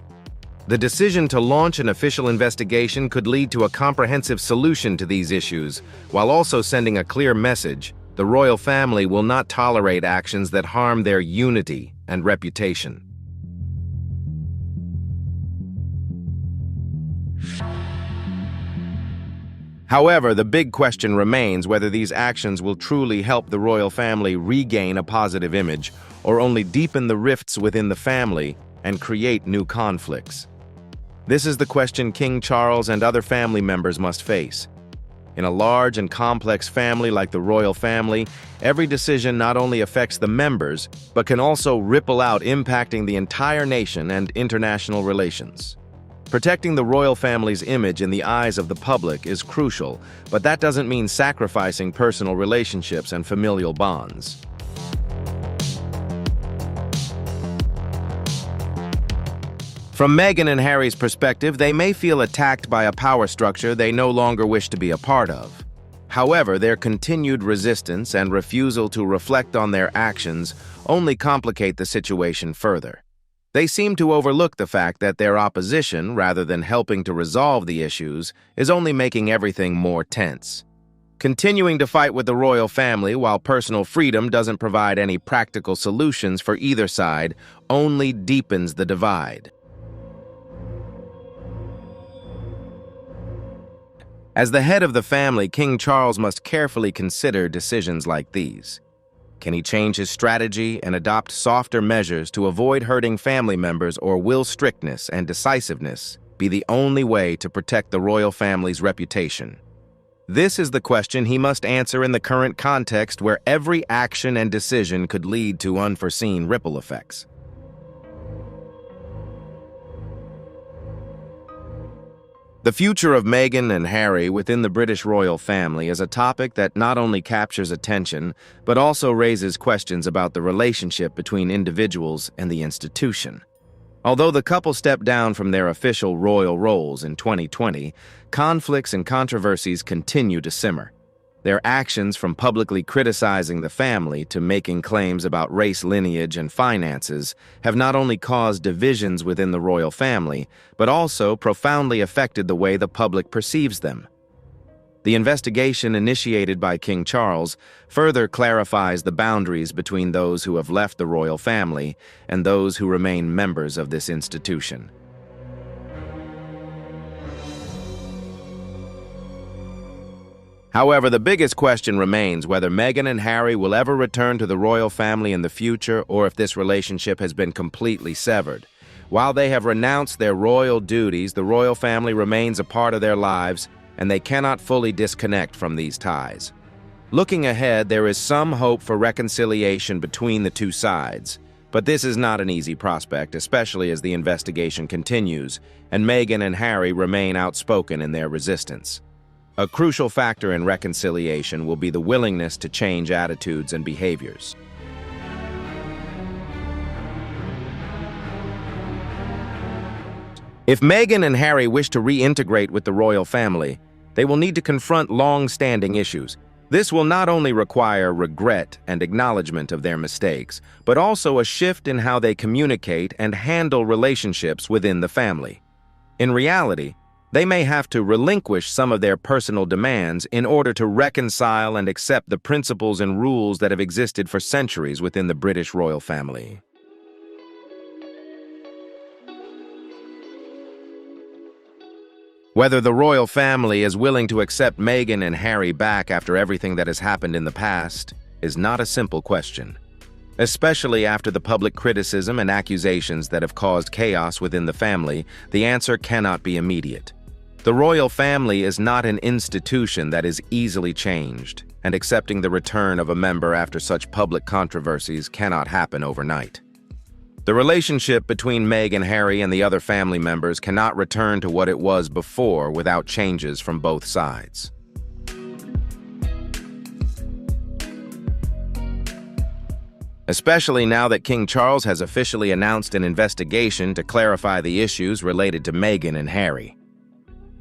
The decision to launch an official investigation could lead to a comprehensive solution to these issues, while also sending a clear message: the royal family will not tolerate actions that harm their unity and reputation. However, the big question remains whether these actions will truly help the royal family regain a positive image or only deepen the rifts within the family and create new conflicts. This is the question King Charles and other family members must face. In a large and complex family like the royal family, every decision not only affects the members, but can also ripple out, impacting the entire nation and international relations. Protecting the royal family's image in the eyes of the public is crucial, but that doesn't mean sacrificing personal relationships and familial bonds. From Meghan and Harry's perspective, they may feel attacked by a power structure they no longer wish to be a part of. However, their continued resistance and refusal to reflect on their actions only complicate the situation further. They seem to overlook the fact that their opposition, rather than helping to resolve the issues, is only making everything more tense. Continuing to fight with the royal family while personal freedom doesn't provide any practical solutions for either side only deepens the divide. As the head of the family, King Charles must carefully consider decisions like these. Can he change his strategy and adopt softer measures to avoid hurting family members, or will strictness and decisiveness be the only way to protect the royal family's reputation? This is the question he must answer in the current context where every action and decision could lead to unforeseen ripple effects. The future of Meghan and Harry within the British royal family is a topic that not only captures attention, but also raises questions about the relationship between individuals and the institution. Although the couple stepped down from their official royal roles in 2020, conflicts and controversies continue to simmer. Their actions, from publicly criticizing the family to making claims about race, lineage, and finances, have not only caused divisions within the royal family, but also profoundly affected the way the public perceives them. The investigation initiated by King Charles further clarifies the boundaries between those who have left the royal family and those who remain members of this institution. However, the biggest question remains whether Meghan and Harry will ever return to the royal family in the future, or if this relationship has been completely severed. While they have renounced their royal duties, the royal family remains a part of their lives, and they cannot fully disconnect from these ties. Looking ahead, there is some hope for reconciliation between the two sides. But this is not an easy prospect, especially as the investigation continues, and Meghan and Harry remain outspoken in their resistance. A crucial factor in reconciliation will be the willingness to change attitudes and behaviors. If Meghan and Harry wish to reintegrate with the royal family, they will need to confront long-standing issues. This will not only require regret and acknowledgement of their mistakes, but also a shift in how they communicate and handle relationships within the family. In reality, they may have to relinquish some of their personal demands in order to reconcile and accept the principles and rules that have existed for centuries within the British royal family. Whether the royal family is willing to accept Meghan and Harry back after everything that has happened in the past is not a simple question. Especially after the public criticism and accusations that have caused chaos within the family, the answer cannot be immediate. The royal family is not an institution that is easily changed, and accepting the return of a member after such public controversies cannot happen overnight. The relationship between Meghan, Harry, and the other family members cannot return to what it was before without changes from both sides. Especially now that King Charles has officially announced an investigation to clarify the issues related to Meghan and Harry.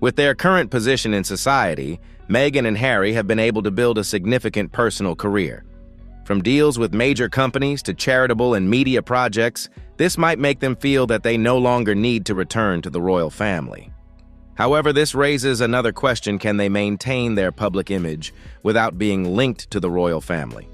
With their current position in society, Meghan and Harry have been able to build a significant personal career. From deals with major companies to charitable and media projects, this might make them feel that they no longer need to return to the royal family. However, this raises another question: can they maintain their public image without being linked to the royal family?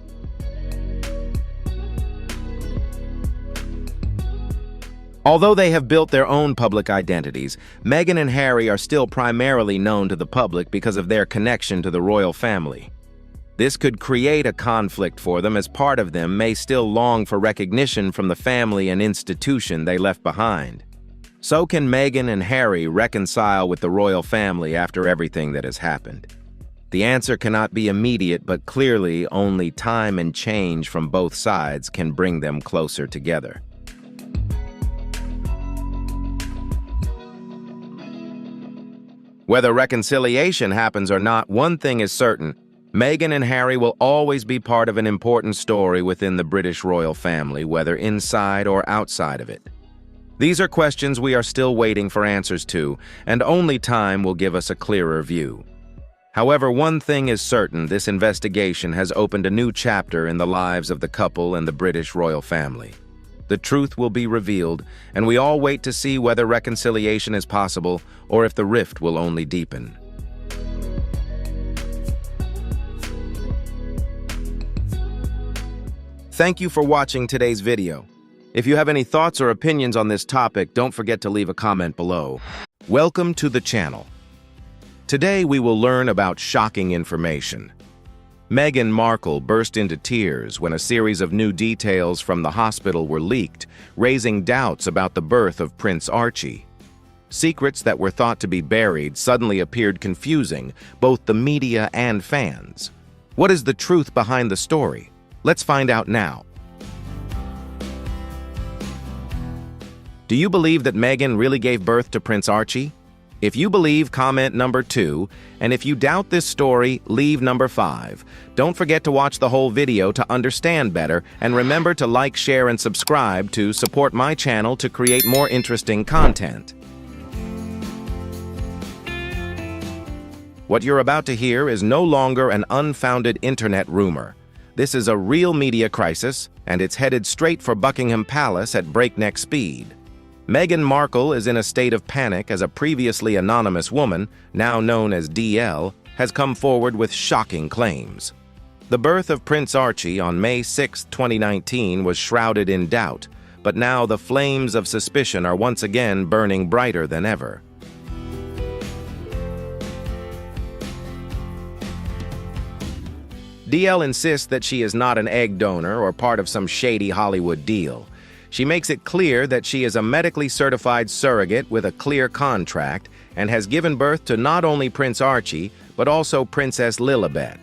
Although they have built their own public identities, Meghan and Harry are still primarily known to the public because of their connection to the royal family. This could create a conflict for them, as part of them may still long for recognition from the family and institution they left behind. So can Meghan and Harry reconcile with the royal family after everything that has happened? The answer cannot be immediate, but clearly only time and change from both sides can bring them closer together. Whether reconciliation happens or not, one thing is certain: Meghan and Harry will always be part of an important story within the British royal family, whether inside or outside of it. These are questions we are still waiting for answers to, and only time will give us a clearer view. However, one thing is certain: this investigation has opened a new chapter in the lives of the couple and the British royal family. The truth will be revealed, and we all wait to see whether reconciliation is possible or if the rift will only deepen. Thank you for watching today's video. If you have any thoughts or opinions on this topic, don't forget to leave a comment below. Welcome to the channel. Today we will learn about shocking information. Meghan Markle burst into tears when a series of new details from the hospital were leaked, raising doubts about the birth of Prince Archie. Secrets that were thought to be buried suddenly appeared, confusing both the media and fans. What is the truth behind the story? Let's find out now. Do you believe that Meghan really gave birth to Prince Archie? If you believe, comment number 2, and if you doubt this story, leave number 5. Don't forget to watch the whole video to understand better, and remember to like, share, and subscribe to support my channel to create more interesting content. What you're about to hear is no longer an unfounded internet rumor. This is a real media crisis, and it's headed straight for Buckingham Palace at breakneck speed. Meghan Markle is in a state of panic as a previously anonymous woman, now known as DL, has come forward with shocking claims. The birth of Prince Archie on May 6, 2019 was shrouded in doubt, but now the flames of suspicion are once again burning brighter than ever. DL insists that she is not an egg donor or part of some shady Hollywood deal. She makes it clear that she is a medically certified surrogate with a clear contract and has given birth to not only Prince Archie, but also Princess Lilibet.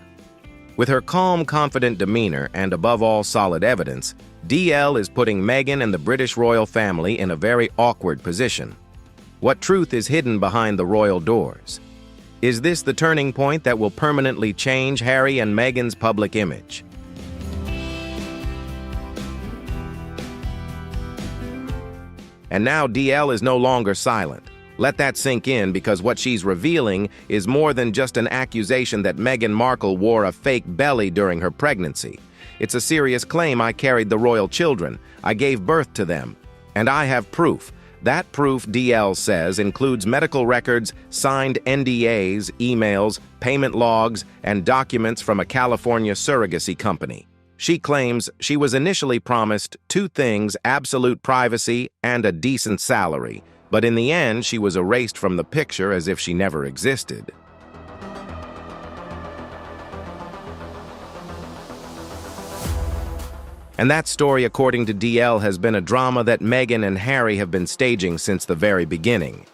With her calm, confident demeanor and above all solid evidence, DL is putting Meghan and the British royal family in a very awkward position. What truth is hidden behind the royal doors? Is this the turning point that will permanently change Harry and Meghan's public image? And now DL is no longer silent. Let that sink in, because what she's revealing is more than just an accusation that Meghan Markle wore a fake belly during her pregnancy. It's a serious claim: I carried the royal children, I gave birth to them, and I have proof. That proof, DL says, includes medical records, signed NDAs, emails, payment logs, and documents from a California surrogacy company. She claims she was initially promised 2 things: absolute privacy and a decent salary, but in the end she was erased from the picture as if she never existed. And that story, according to DL, has been a drama that Meghan and Harry have been staging since the very beginning.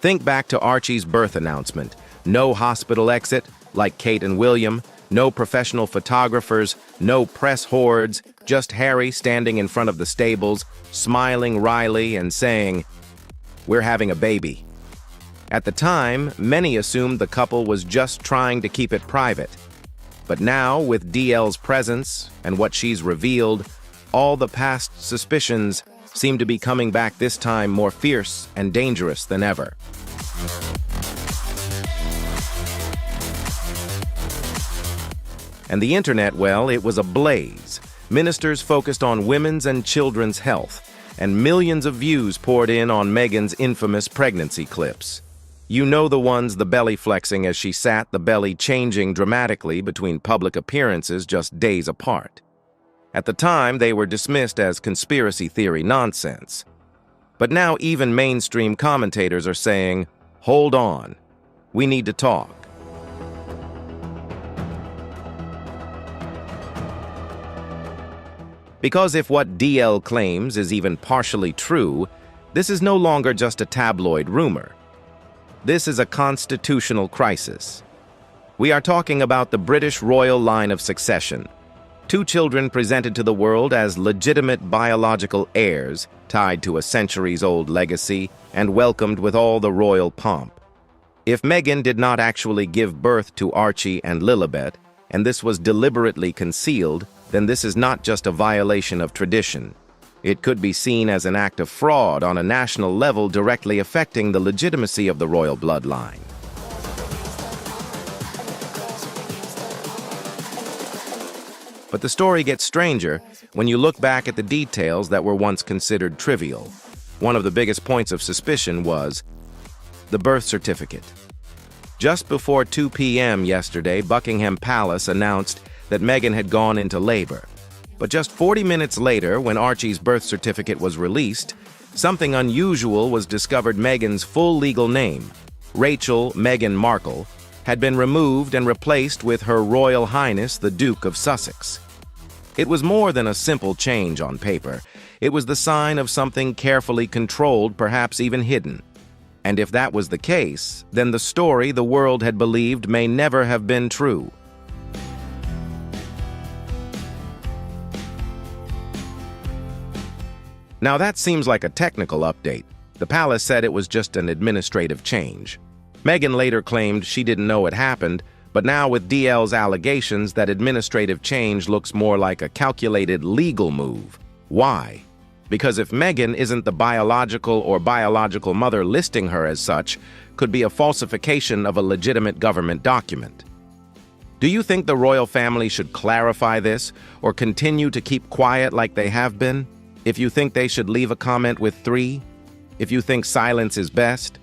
Think back to Archie's birth announcement: no hospital exit, like Kate and William, no professional photographers, no press hordes, just Harry standing in front of the stables, smiling wryly and saying, "We're having a baby." At the time, many assumed the couple was just trying to keep it private. But now, with DL's presence and what she's revealed, all the past suspicions seem to be coming back, this time more fierce and dangerous than ever. And the internet, well, it was ablaze. Ministers focused on women's and children's health, and millions of views poured in on Meghan's infamous pregnancy clips. You know the ones, the belly flexing as she sat, the belly changing dramatically between public appearances just days apart. At the time, they were dismissed as conspiracy theory nonsense. But now even mainstream commentators are saying, hold on, we need to talk. Because if what DL claims is even partially true, this is no longer just a tabloid rumor. This is a constitutional crisis. We are talking about the British royal line of succession. 2 children presented to the world as legitimate biological heirs, tied to a centuries-old legacy, and welcomed with all the royal pomp. If Meghan did not actually give birth to Archie and Lilibet, and this was deliberately concealed, then this is not just a violation of tradition. It could be seen as an act of fraud on a national level directly affecting the legitimacy of the royal bloodline. But the story gets stranger when you look back at the details that were once considered trivial. One of the biggest points of suspicion was the birth certificate. Just before 2 p.m. yesterday, Buckingham Palace announced that Meghan had gone into labor. But just 40 minutes later, when Archie's birth certificate was released, something unusual was discovered. Meghan's full legal name, Rachel Meghan Markle, had been removed and replaced with Her Royal Highness the Duke of Sussex. It was more than a simple change on paper. It was the sign of something carefully controlled, perhaps even hidden. And if that was the case, then the story the world had believed may never have been true. Now that seems like a technical update. The palace said it was just an administrative change. Meghan later claimed she didn't know it happened, but now with DL's allegations, that administrative change looks more like a calculated legal move. Why? Because if Meghan isn't the biological mother, listing her as such could be a falsification of a legitimate government document. Do you think the royal family should clarify this or continue to keep quiet like they have been? If you think they should, leave a comment with 3. If you think silence is best,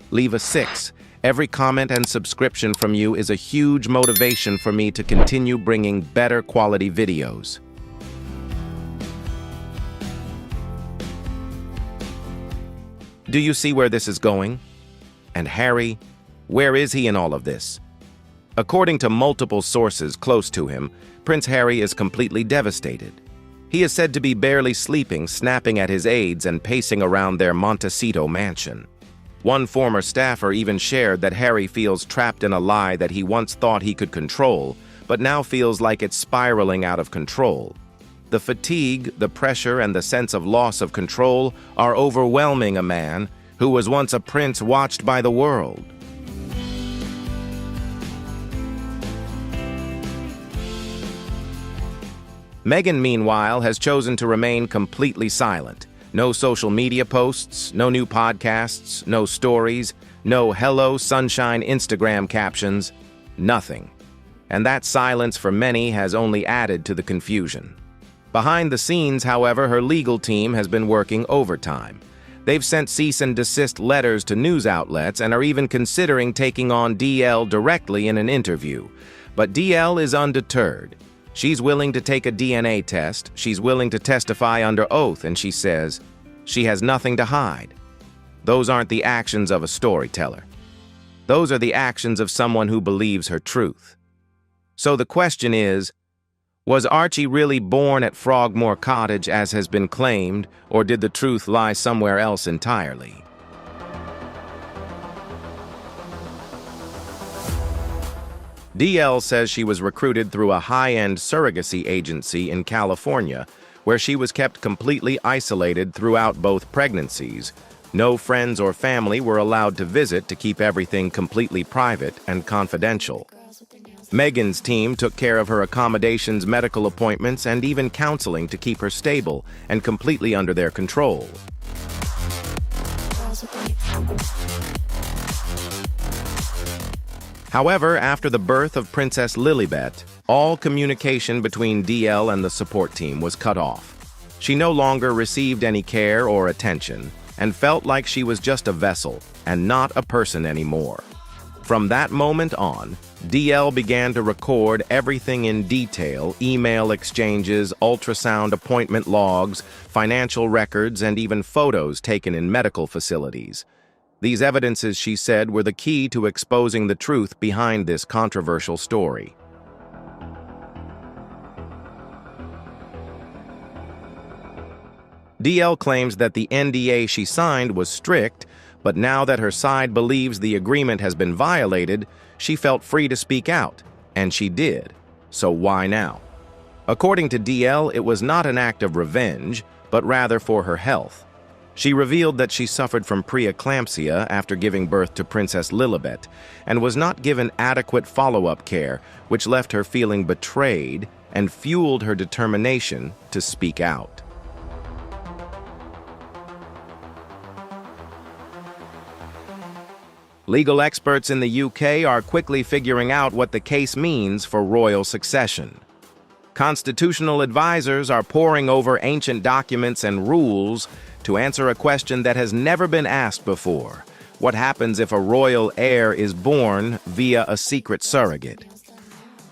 leave a 6. Every comment and subscription from you is a huge motivation for me to continue bringing better quality videos. Do you see where this is going? And Harry, where is he in all of this? According to multiple sources close to him, Prince Harry is completely devastated. He is said to be barely sleeping, snapping at his aides and pacing around their Montecito mansion. One former staffer even shared that Harry feels trapped in a lie that he once thought he could control, but now feels like it's spiraling out of control. The fatigue, the pressure, and the sense of loss of control are overwhelming a man who was once a prince watched by the world. Meghan, meanwhile, has chosen to remain completely silent. No social media posts, no new podcasts, no stories, no "Hello Sunshine" Instagram captions, nothing. And that silence for many has only added to the confusion. Behind the scenes, however, her legal team has been working overtime. They've sent cease and desist letters to news outlets and are even considering taking on DL directly in an interview. But DL is undeterred. She's willing to take a DNA test, she's willing to testify under oath, and she says she has nothing to hide. Those aren't the actions of a storyteller. Those are the actions of someone who believes her truth. So the question is, was Archie really born at Frogmore Cottage as has been claimed, or did the truth lie somewhere else entirely? DL says she was recruited through a high-end surrogacy agency in California, where she was kept completely isolated throughout both pregnancies. No friends or family were allowed to visit to keep everything completely private and confidential. Meghan's team took care of her accommodations, medical appointments, and even counseling to keep her stable and completely under their control. However, after the birth of Princess Lilibet, all communication between DL and the support team was cut off. She no longer received any care or attention and felt like she was just a vessel and not a person anymore. From that moment on, DL began to record everything in detail: email exchanges, ultrasound appointment logs, financial records, and even photos taken in medical facilities. These evidences, she said, were the key to exposing the truth behind this controversial story. DL claims that the NDA she signed was strict, but now that her side believes the agreement has been violated, she felt free to speak out, and she did. So why now? According to DL, it was not an act of revenge, but rather for her health. She revealed that she suffered from preeclampsia after giving birth to Princess Lilibet and was not given adequate follow-up care, which left her feeling betrayed and fueled her determination to speak out. Legal experts in the UK are quickly figuring out what the case means for royal succession. Constitutional advisors are poring over ancient documents and rules to answer a question that has never been asked before: what happens if a royal heir is born via a secret surrogate?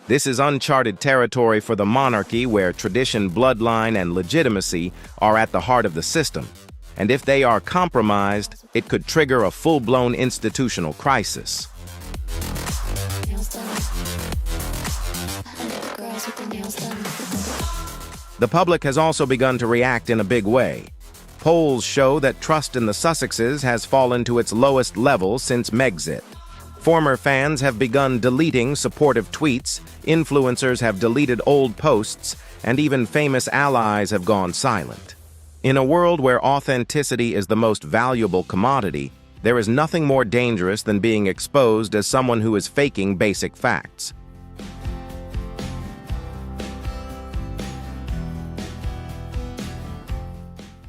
This is uncharted territory for the monarchy, where tradition, bloodline, and legitimacy are at the heart of the system. And if they are compromised, it could trigger a full-blown institutional crisis. The public has also begun to react in a big way. Polls show that trust in the Sussexes has fallen to its lowest level since Megxit. Former fans have begun deleting supportive tweets, influencers have deleted old posts, and even famous allies have gone silent. In a world where authenticity is the most valuable commodity, there is nothing more dangerous than being exposed as someone who is faking basic facts.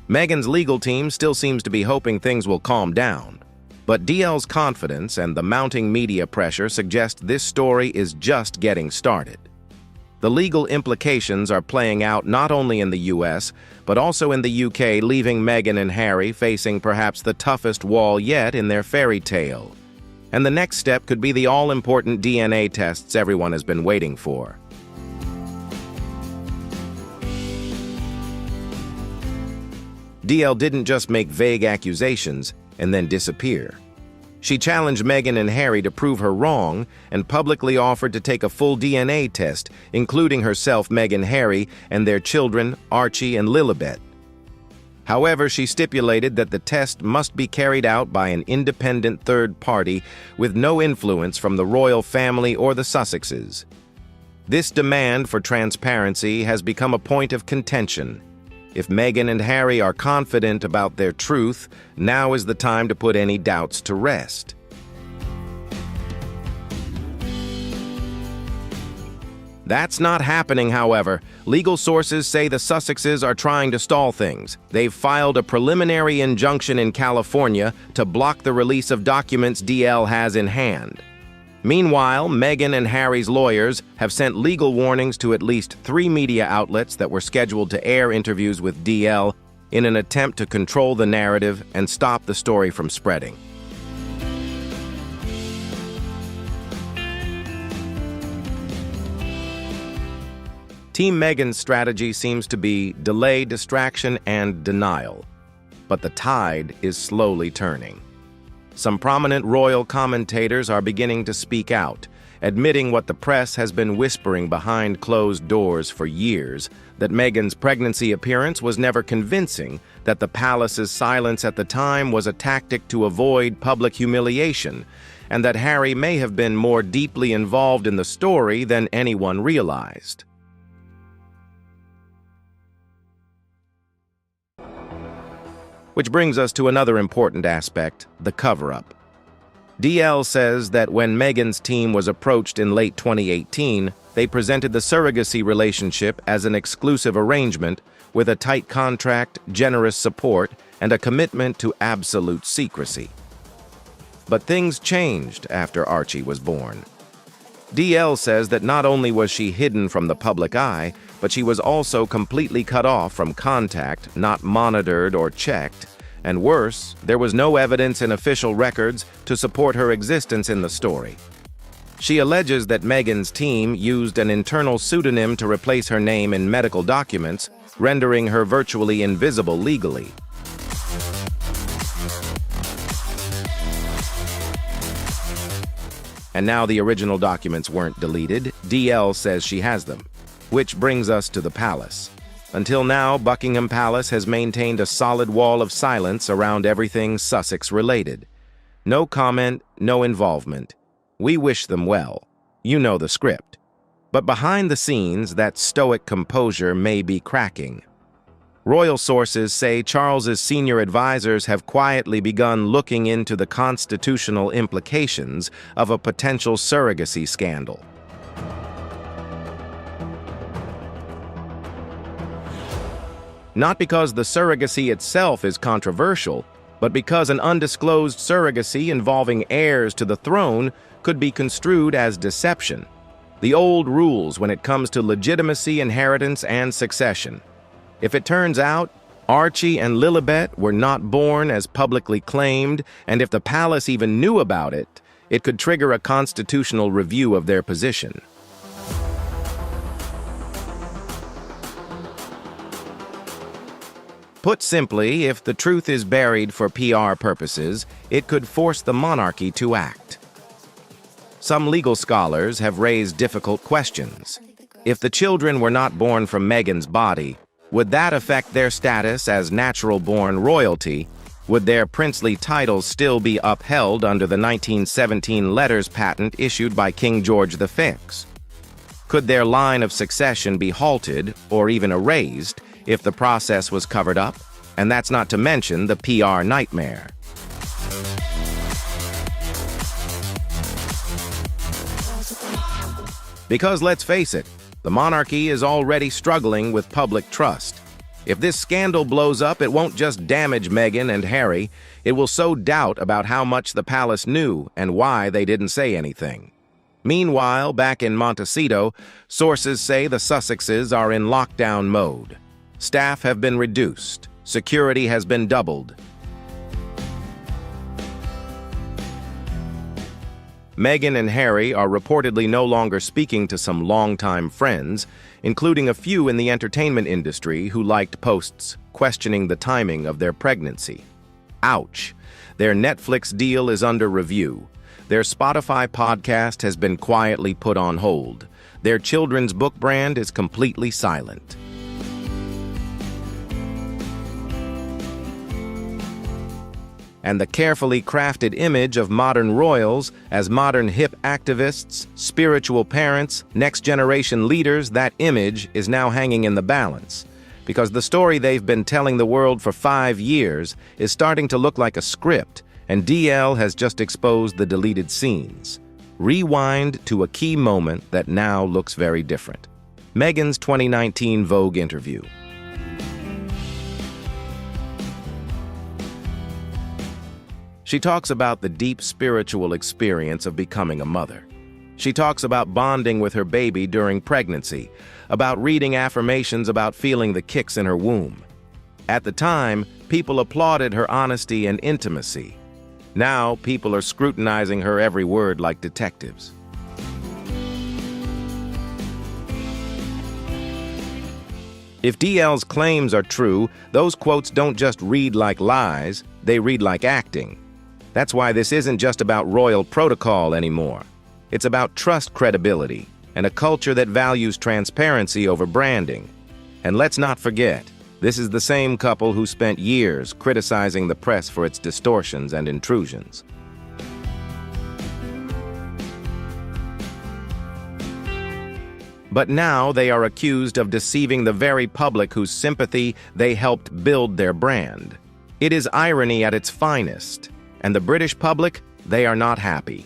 Meghan's legal team still seems to be hoping things will calm down, but DL's confidence and the mounting media pressure suggest this story is just getting started. The legal implications are playing out not only in the US, but also in the UK, leaving Meghan and Harry facing perhaps the toughest wall yet in their fairy tale. And the next step could be the all-important DNA tests everyone has been waiting for. DL didn't just make vague accusations and then disappear. She challenged Meghan and Harry to prove her wrong and publicly offered to take a full DNA test, including herself, Meghan, Harry, and their children, Archie and Lilibet. However, she stipulated that the test must be carried out by an independent third party with no influence from the royal family or the Sussexes. This demand for transparency has become a point of contention. If Meghan and Harry are confident about their truth, now is the time to put any doubts to rest. That's not happening, however. Legal sources say the Sussexes are trying to stall things. They've filed a preliminary injunction in California to block the release of documents DL has in hand. Meanwhile, Meghan and Harry's lawyers have sent legal warnings to at least 3 media outlets that were scheduled to air interviews with DL in an attempt to control the narrative and stop the story from spreading. Team Meghan's strategy seems to be delay, distraction, and denial, but the tide is slowly turning. Some prominent royal commentators are beginning to speak out, admitting what the press has been whispering behind closed doors for years, that Meghan's pregnancy appearance was never convincing, that the palace's silence at the time was a tactic to avoid public humiliation, and that Harry may have been more deeply involved in the story than anyone realized. Which brings us to another important aspect, the cover-up. DL says that when Meghan's team was approached in late 2018, they presented the surrogacy relationship as an exclusive arrangement with a tight contract, generous support, and a commitment to absolute secrecy. But things changed after Archie was born. DL says that not only was she hidden from the public eye, but she was also completely cut off from contact, not monitored or checked, And worse, there was no evidence in official records to support her existence in the story. She alleges that Meghan's team used an internal pseudonym to replace her name in medical documents, rendering her virtually invisible legally. And now the original documents weren't deleted. DL says she has them. Which brings us to the palace. Until now, Buckingham Palace has maintained a solid wall of silence around everything Sussex related. No comment, no involvement. We wish them well. You know the script. But behind the scenes, that stoic composure may be cracking. Royal sources say Charles's senior advisors have quietly begun looking into the constitutional implications of a potential surrogacy scandal. Not because the surrogacy itself is controversial, but because an undisclosed surrogacy involving heirs to the throne could be construed as deception. The old rules when it comes to legitimacy, inheritance, and succession. If it turns out Archie and Lilibet were not born as publicly claimed, and if the palace even knew about it, it could trigger a constitutional review of their position. Put simply, if the truth is buried for PR purposes, it could force the monarchy to act. Some legal scholars have raised difficult questions. If the children were not born from Meghan's body, would that affect their status as natural-born royalty? Would their princely titles still be upheld under the 1917 letters patent issued by King George V? Could their line of succession be halted or even erased if the process was covered up? And that's not to mention the PR nightmare. Because let's face it, the monarchy is already struggling with public trust. If this scandal blows up, it won't just damage Meghan and Harry, it will sow doubt about how much the palace knew and why they didn't say anything. Meanwhile, back in Montecito, sources say the Sussexes are in lockdown mode. Staff have been reduced. Security has been doubled. Meghan and Harry are reportedly no longer speaking to some longtime friends, including a few in the entertainment industry who liked posts questioning the timing of their pregnancy. Ouch! Their Netflix deal is under review. Their Spotify podcast has been quietly put on hold. Their children's book brand is completely silent. And the carefully crafted image of modern royals as modern hip activists, spiritual parents, next-generation leaders, that image is now hanging in the balance. Because the story they've been telling the world for 5 years is starting to look like a script, and DL has just exposed the deleted scenes. Rewind to a key moment that now looks very different. Meghan's 2019 Vogue interview. She talks about the deep spiritual experience of becoming a mother. She talks about bonding with her baby during pregnancy, about reading affirmations about feeling the kicks in her womb. At the time, people applauded her honesty and intimacy. Now, people are scrutinizing her every word like detectives. If DL's claims are true, those quotes don't just read like lies, they read like acting. That's why this isn't just about royal protocol anymore. It's about trust credibility and a culture that values transparency over branding. And let's not forget, this is the same couple who spent years criticizing the press for its distortions and intrusions. But now they are accused of deceiving the very public whose sympathy they helped build their brand. It is irony at its finest. And the British public, they are not happy.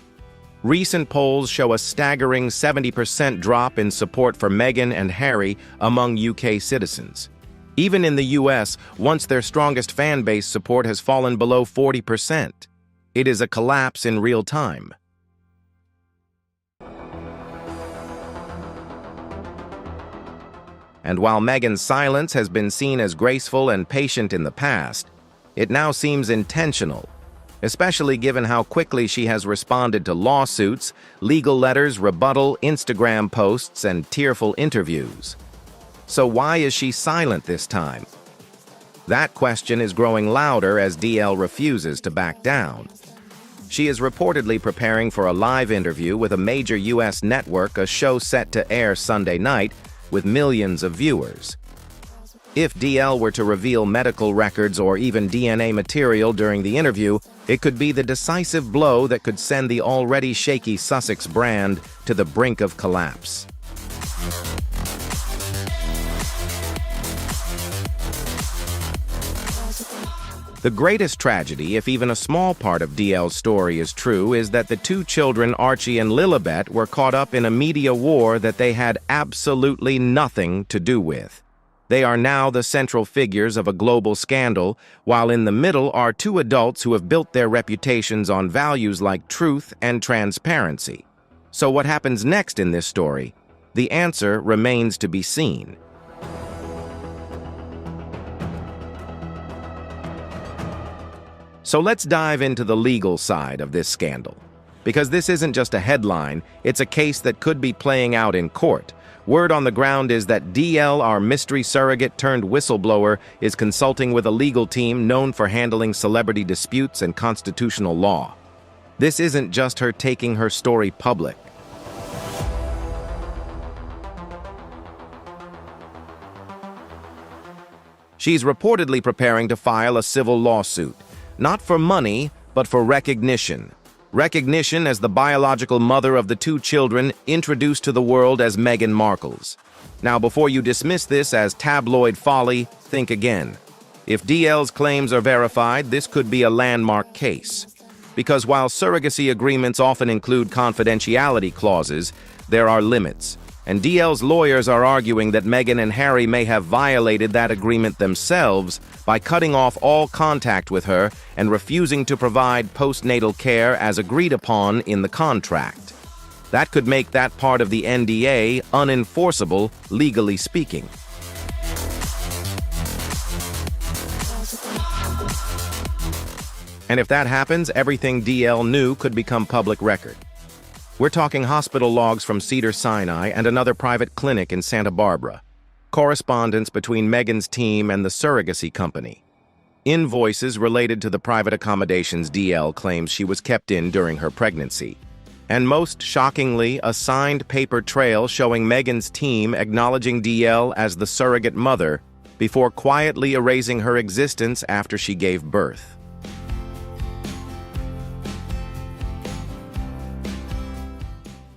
Recent polls show a staggering 70% drop in support for Meghan and Harry among UK citizens. Even in the US, once their strongest fan base support has fallen below 40%. It is a collapse in real time. And while Meghan's silence has been seen as graceful and patient in the past, It now seems intentional, especially given how quickly she has responded to lawsuits, legal letters, rebuttal, Instagram posts, and tearful interviews. So why is she silent this time? That question is growing louder as DL refuses to back down. She is reportedly preparing for a live interview with a major U.S. network, a show set to air Sunday night with millions of viewers. If DL were to reveal medical records or even DNA material during the interview, it could be the decisive blow that could send the already shaky Sussex brand to the brink of collapse. The greatest tragedy, if even a small part of DL's story is true, is that the two children, Archie and Lilibet, were caught up in a media war that they had absolutely nothing to do with. They are now the central figures of a global scandal, while in the middle are two adults who have built their reputations on values like truth and transparency. So what happens next in this story? The answer remains to be seen. So let's dive into the legal side of this scandal. Because this isn't just a headline, it's a case that could be playing out in court. Word on the ground is that DL, our mystery surrogate turned whistleblower, is consulting with a legal team known for handling celebrity disputes and constitutional law. This isn't just her taking her story public. She's reportedly preparing to file a civil lawsuit, not for money, but for recognition. Recognition as the biological mother of the two children introduced to the world as Meghan Markle's. Now, before you dismiss this as tabloid folly, think again. If DL's claims are verified, this could be a landmark case. Because while surrogacy agreements often include confidentiality clauses, there are limits. And DL's lawyers are arguing that Meghan and Harry may have violated that agreement themselves by cutting off all contact with her and refusing to provide postnatal care as agreed upon in the contract. That could make that part of the NDA unenforceable, legally speaking. And if that happens, everything DL knew could become public record. We're talking hospital logs from Cedars-Sinai and another private clinic in Santa Barbara, correspondence between Meghan's team and the surrogacy company, invoices related to the private accommodations DL claims she was kept in during her pregnancy, and most shockingly, a signed paper trail showing Meghan's team acknowledging DL as the surrogate mother before quietly erasing her existence after she gave birth.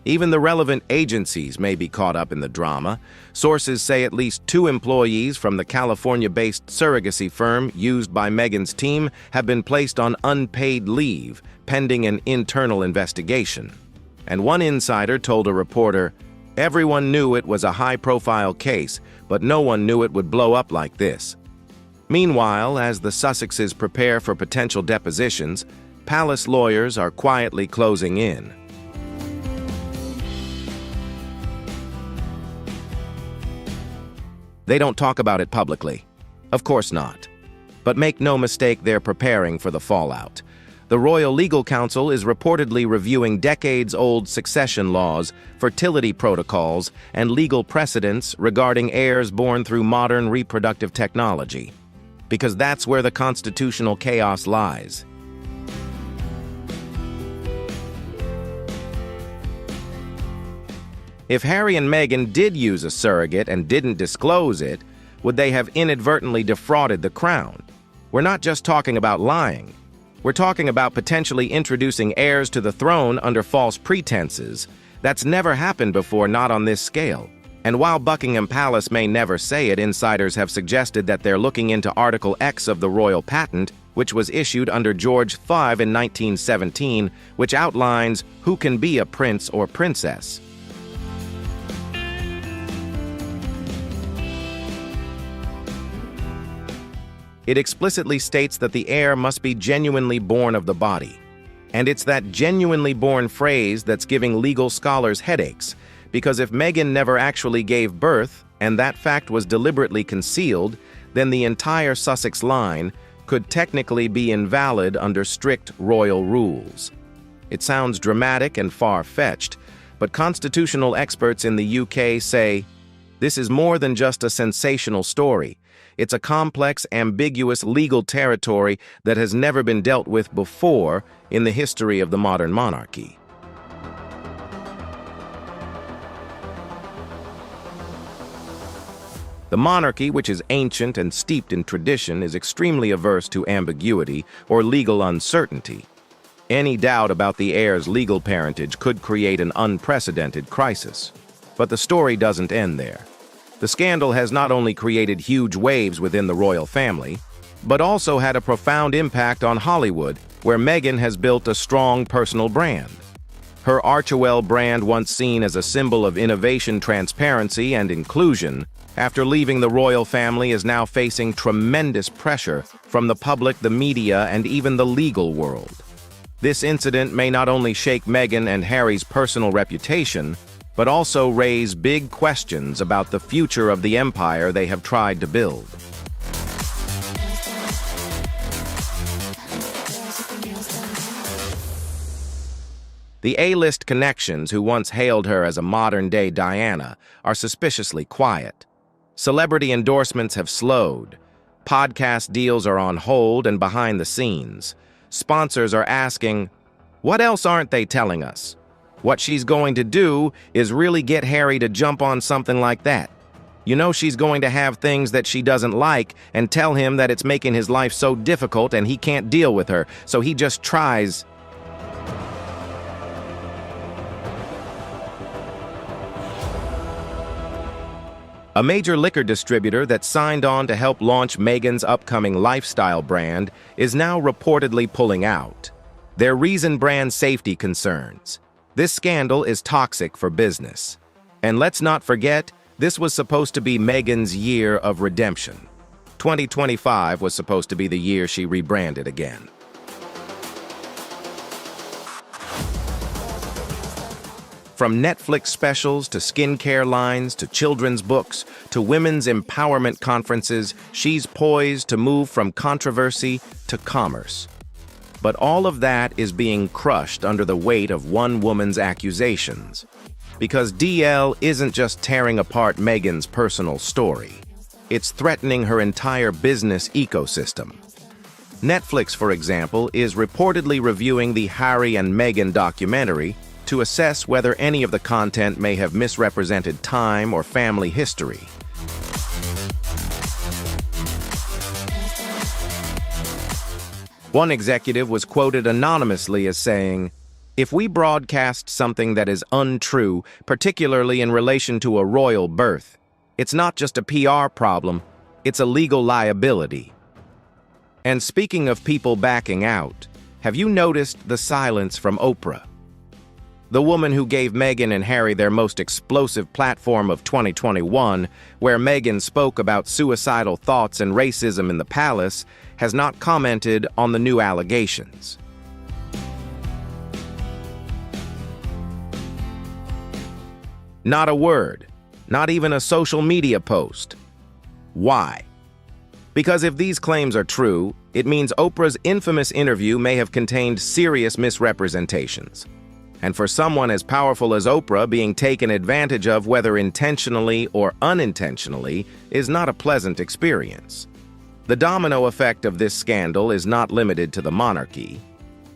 Even the relevant agencies may be caught up in the drama. Sources say at least 2 employees from the California-based surrogacy firm used by Meghan's team have been placed on unpaid leave, pending an internal investigation. And one insider told a reporter, "Everyone knew it was a high-profile case, but no one knew it would blow up like this." Meanwhile, as the Sussexes prepare for potential depositions, palace lawyers are quietly closing in. They don't talk about it publicly. Of course not. But make no mistake, they're preparing for the fallout. The Royal Legal Council is reportedly reviewing decades-old succession laws, fertility protocols, and legal precedents regarding heirs born through modern reproductive technology. Because that's where the constitutional chaos lies. If Harry and Meghan did use a surrogate and didn't disclose it, would they have inadvertently defrauded the crown? We're not just talking about lying. We're talking about potentially introducing heirs to the throne under false pretenses. That's never happened before, not on this scale. And while Buckingham Palace may never say it, insiders have suggested that they're looking into Article X of the royal patent, which was issued under George V in 1917, which outlines who can be a prince or princess. It explicitly states that the heir must be genuinely born of the body. And it's that genuinely born phrase that's giving legal scholars headaches, because if Meghan never actually gave birth, and that fact was deliberately concealed, then the entire Sussex line, could technically be invalid under strict royal rules. It sounds dramatic and far-fetched, but constitutional experts in the UK say, this is more than just a sensational story. It's a complex, ambiguous legal territory that has never been dealt with before in the history of the modern monarchy. The monarchy, which is ancient and steeped in tradition, is extremely averse to ambiguity or legal uncertainty. Any doubt about the heir's legal parentage could create an unprecedented crisis. But the story doesn't end there. The scandal has not only created huge waves within the royal family, but also had a profound impact on Hollywood, where Meghan has built a strong personal brand. Her Archewell brand, once seen as a symbol of innovation, transparency, and inclusion, after leaving the royal family is now facing tremendous pressure from the public, the media, and even the legal world. This incident may not only shake Meghan and Harry's personal reputation, but also raise big questions about the future of the empire they have tried to build. The A-list connections who once hailed her as a modern-day Diana are suspiciously quiet. Celebrity endorsements have slowed. Podcast deals are on hold and behind the scenes. Sponsors are asking, what else aren't they telling us? What she's going to do is really get Harry to jump on something like that. You know she's going to have things that she doesn't like and tell him that it's making his life so difficult and he can't deal with her, so he just tries. A major liquor distributor that signed on to help launch Meghan's upcoming lifestyle brand is now reportedly pulling out. Their reason brand safety concerns. This scandal is toxic for business. And let's not forget, this was supposed to be Meghan's year of redemption. 2025 was supposed to be the year she rebranded again. From Netflix specials to skincare lines to children's books to women's empowerment conferences, she's poised to move from controversy to commerce. But all of that is being crushed under the weight of one woman's accusations. Because DL isn't just tearing apart Meghan's personal story. It's threatening her entire business ecosystem. Netflix, for example, is reportedly reviewing the Harry and Meghan documentary to assess whether any of the content may have misrepresented time or family history. One executive was quoted anonymously as saying, "If we broadcast something that is untrue, particularly in relation to a royal birth, it's not just a PR problem, it's a legal liability." And speaking of people backing out, have you noticed the silence from Oprah? The woman who gave Meghan and Harry their most explosive platform of 2021, where Meghan spoke about suicidal thoughts and racism in the palace, has not commented on the new allegations. Not a word, not even a social media post. Why? Because if these claims are true, it means Oprah's infamous interview may have contained serious misrepresentations. And for someone as powerful as Oprah, being taken advantage of, whether intentionally or unintentionally, is not a pleasant experience. The domino effect of this scandal is not limited to the monarchy.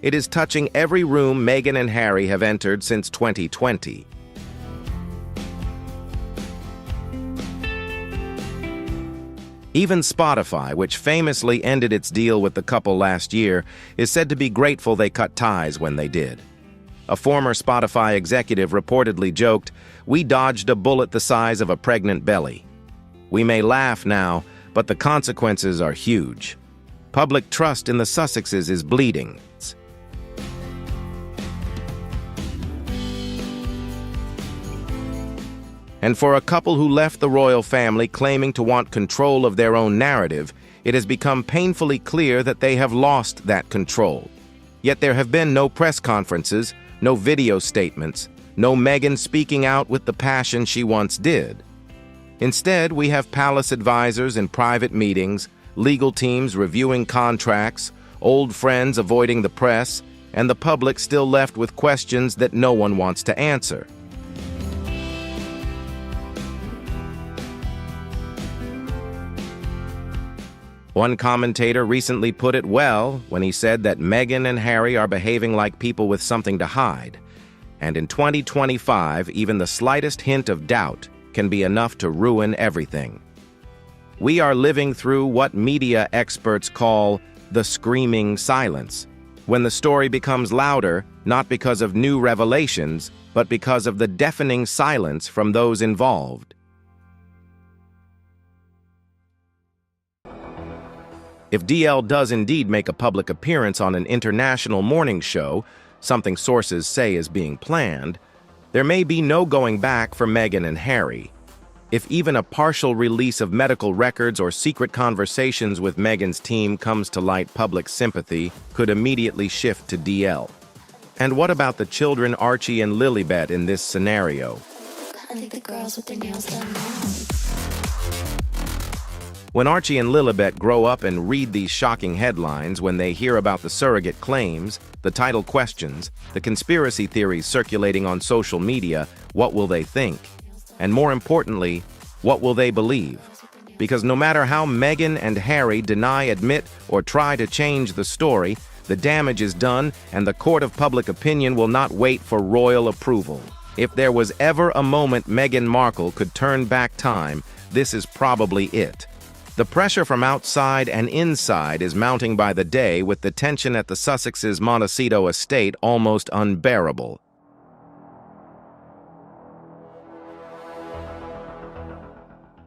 It is touching every room Meghan and Harry have entered since 2020. Even Spotify, which famously ended its deal with the couple last year, is said to be grateful they cut ties when they did. A former Spotify executive reportedly joked, "We dodged a bullet the size of a pregnant belly." We may laugh now, but the consequences are huge. Public trust in the Sussexes is bleeding. And for a couple who left the royal family claiming to want control of their own narrative, it has become painfully clear that they have lost that control. Yet there have been no press conferences, no video statements, no Meghan speaking out with the passion she once did. Instead, we have palace advisors in private meetings, legal teams reviewing contracts, old friends avoiding the press, and the public still left with questions that no one wants to answer. One commentator recently put it well when he said that Meghan and Harry are behaving like people with something to hide. And in 2025, even the slightest hint of doubt can be enough to ruin everything. We are living through what media experts call the screaming silence, when the story becomes louder, not because of new revelations, but because of the deafening silence from those involved. If DL does indeed make a public appearance on an international morning show, something sources say is being planned, there may be no going back for Meghan and Harry. If even a partial release of medical records or secret conversations with Meghan's team comes to light, public sympathy could immediately shift to DL. And what about the children Archie and Lilibet in this scenario? I think the girls with their nails done now. When Archie and Lilibet grow up and read these shocking headlines, when they hear about the surrogate claims, the title questions, the conspiracy theories circulating on social media, what will they think? And more importantly, what will they believe? Because no matter how Meghan and Harry deny, admit, or try to change the story, the damage is done, and the court of public opinion will not wait for royal approval. If there was ever a moment Meghan Markle could turn back time, this is probably it. The pressure from outside and inside is mounting by the day, with the tension at the Sussex's Montecito estate almost unbearable.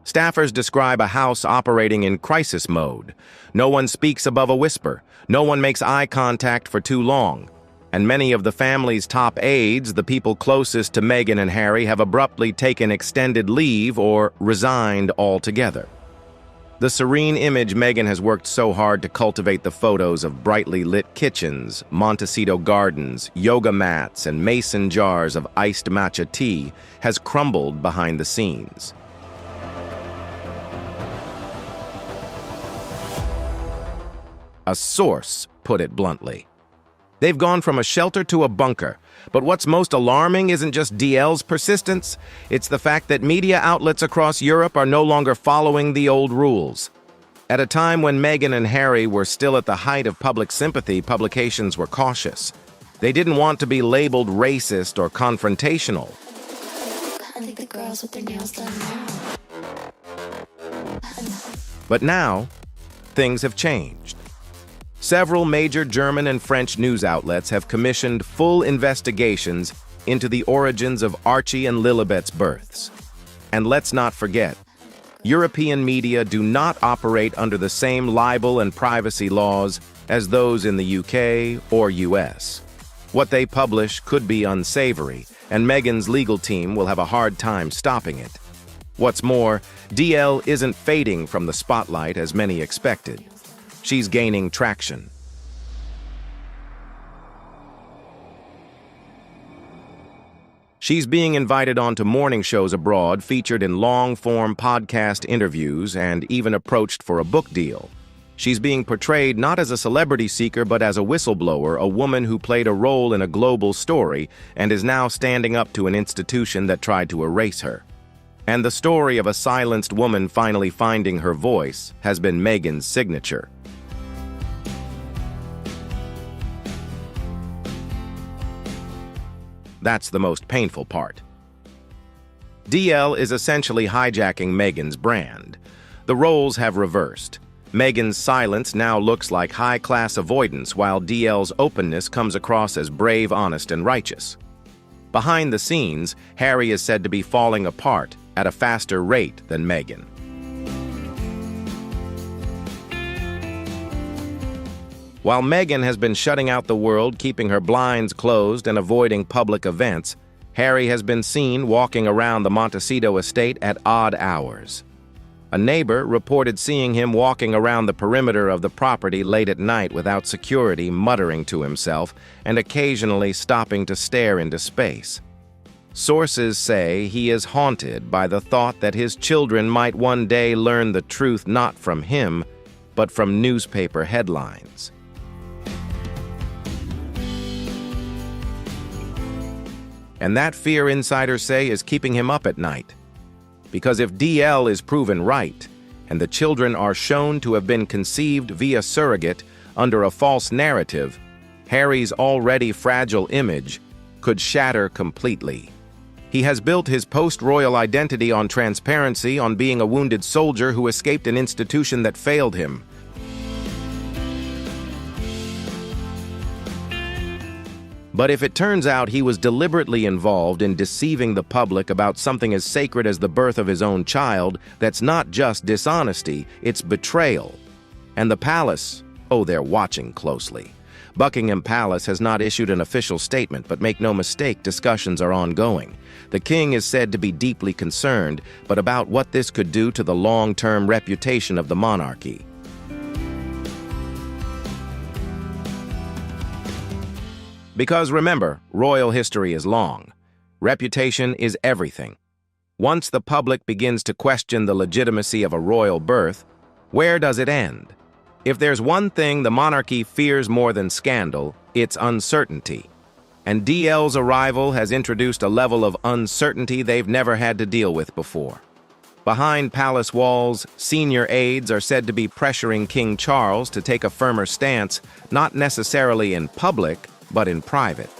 Staffers describe a house operating in crisis mode. No one speaks above a whisper. No one makes eye contact for too long. And many of the family's top aides, the people closest to Meghan and Harry, have abruptly taken extended leave or resigned altogether. The serene image Meghan has worked so hard to cultivate, the photos of brightly lit kitchens, Montecito gardens, yoga mats, and mason jars of iced matcha tea, has crumbled behind the scenes. A source put it bluntly. They've gone from a shelter to a bunker. But what's most alarming isn't just DL's persistence, it's the fact that media outlets across Europe are no longer following the old rules. At a time when Meghan and Harry were still at the height of public sympathy, publications were cautious. They didn't want to be labeled racist or confrontational. I think the girls with their nails done now. But now, things have changed. Several major German and French news outlets have commissioned full investigations into the origins of Archie and Lilibet's births. And let's not forget, European media do not operate under the same libel and privacy laws as those in the UK or US. What they publish could be unsavory, and Meghan's legal team will have a hard time stopping it. What's more, DL isn't fading from the spotlight as many expected. She's gaining traction. She's being invited onto morning shows abroad, featured in long-form podcast interviews, and even approached for a book deal. She's being portrayed not as a celebrity seeker, but as a whistleblower, a woman who played a role in a global story and is now standing up to an institution that tried to erase her. And the story of a silenced woman finally finding her voice has been Meghan's signature. That's the most painful part. DL is essentially hijacking Meghan's brand. The roles have reversed. Meghan's silence now looks like high-class avoidance, while DL's openness comes across as brave, honest, and righteous. Behind the scenes, Harry is said to be falling apart at a faster rate than Meghan. While Meghan has been shutting out the world, keeping her blinds closed and avoiding public events, Harry has been seen walking around the Montecito estate at odd hours. A neighbor reported seeing him walking around the perimeter of the property late at night without security, muttering to himself and occasionally stopping to stare into space. Sources say he is haunted by the thought that his children might one day learn the truth not from him, but from newspaper headlines. And that fear, insiders say, is keeping him up at night. Because if DL is proven right, and the children are shown to have been conceived via surrogate under a false narrative, Harry's already fragile image could shatter completely. He has built his post-royal identity on transparency, on being a wounded soldier who escaped an institution that failed him. But if it turns out he was deliberately involved in deceiving the public about something as sacred as the birth of his own child, that's not just dishonesty, it's betrayal. And the palace, oh, they're watching closely. Buckingham Palace has not issued an official statement, but make no mistake, discussions are ongoing. The king is said to be deeply concerned, but about what this could do to the long-term reputation of the monarchy. Because remember, royal history is long. Reputation is everything. Once the public begins to question the legitimacy of a royal birth, where does it end? If there's one thing the monarchy fears more than scandal, it's uncertainty. And DL's arrival has introduced a level of uncertainty they've never had to deal with before. Behind palace walls, senior aides are said to be pressuring King Charles to take a firmer stance, not necessarily in public, but in private.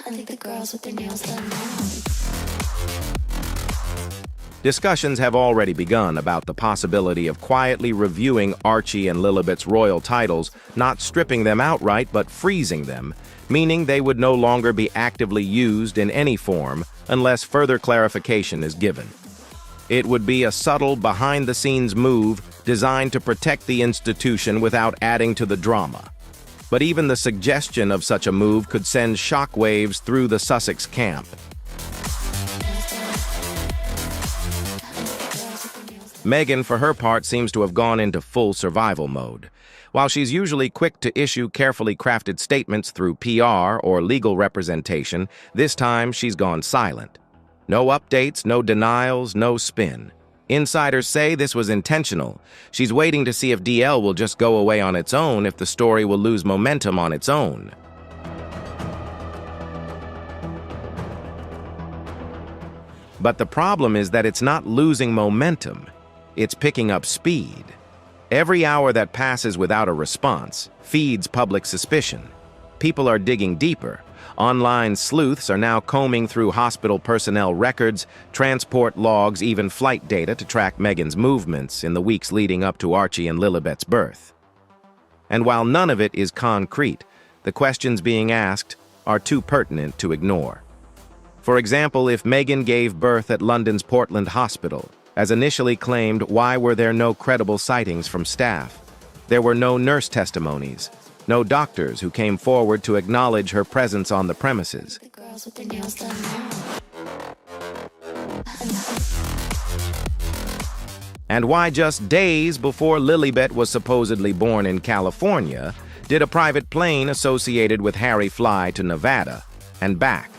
I think the girls with their nails done now. Discussions have already begun about the possibility of quietly reviewing Archie and Lilibet's royal titles, not stripping them outright but freezing them, meaning they would no longer be actively used in any form unless further clarification is given. It would be a subtle, behind-the-scenes move designed to protect the institution without adding to the drama. But even the suggestion of such a move could send shockwaves through the Sussex camp. Meghan, for her part, seems to have gone into full survival mode. While she's usually quick to issue carefully crafted statements through PR or legal representation, this time she's gone silent. No updates, no denials, no spin. Insiders say this was intentional. She's waiting to see if DL will just go away on its own, if the story will lose momentum on its own. But the problem is that it's not losing momentum. It's picking up speed. Every hour that passes without a response feeds public suspicion. People are digging deeper. Online sleuths are now combing through hospital personnel records, transport logs, even flight data to track Meghan's movements in the weeks leading up to Archie and Lilibet's birth. And while none of it is concrete, the questions being asked are too pertinent to ignore. For example, if Meghan gave birth at London's Portland Hospital, as initially claimed, why were there no credible sightings from staff? There were no nurse testimonies. No doctors who came forward to acknowledge her presence on the premises. The girls with their nails done now. And why just days before Lilibet was supposedly born in California, did a private plane associated with Harry fly to Nevada and back,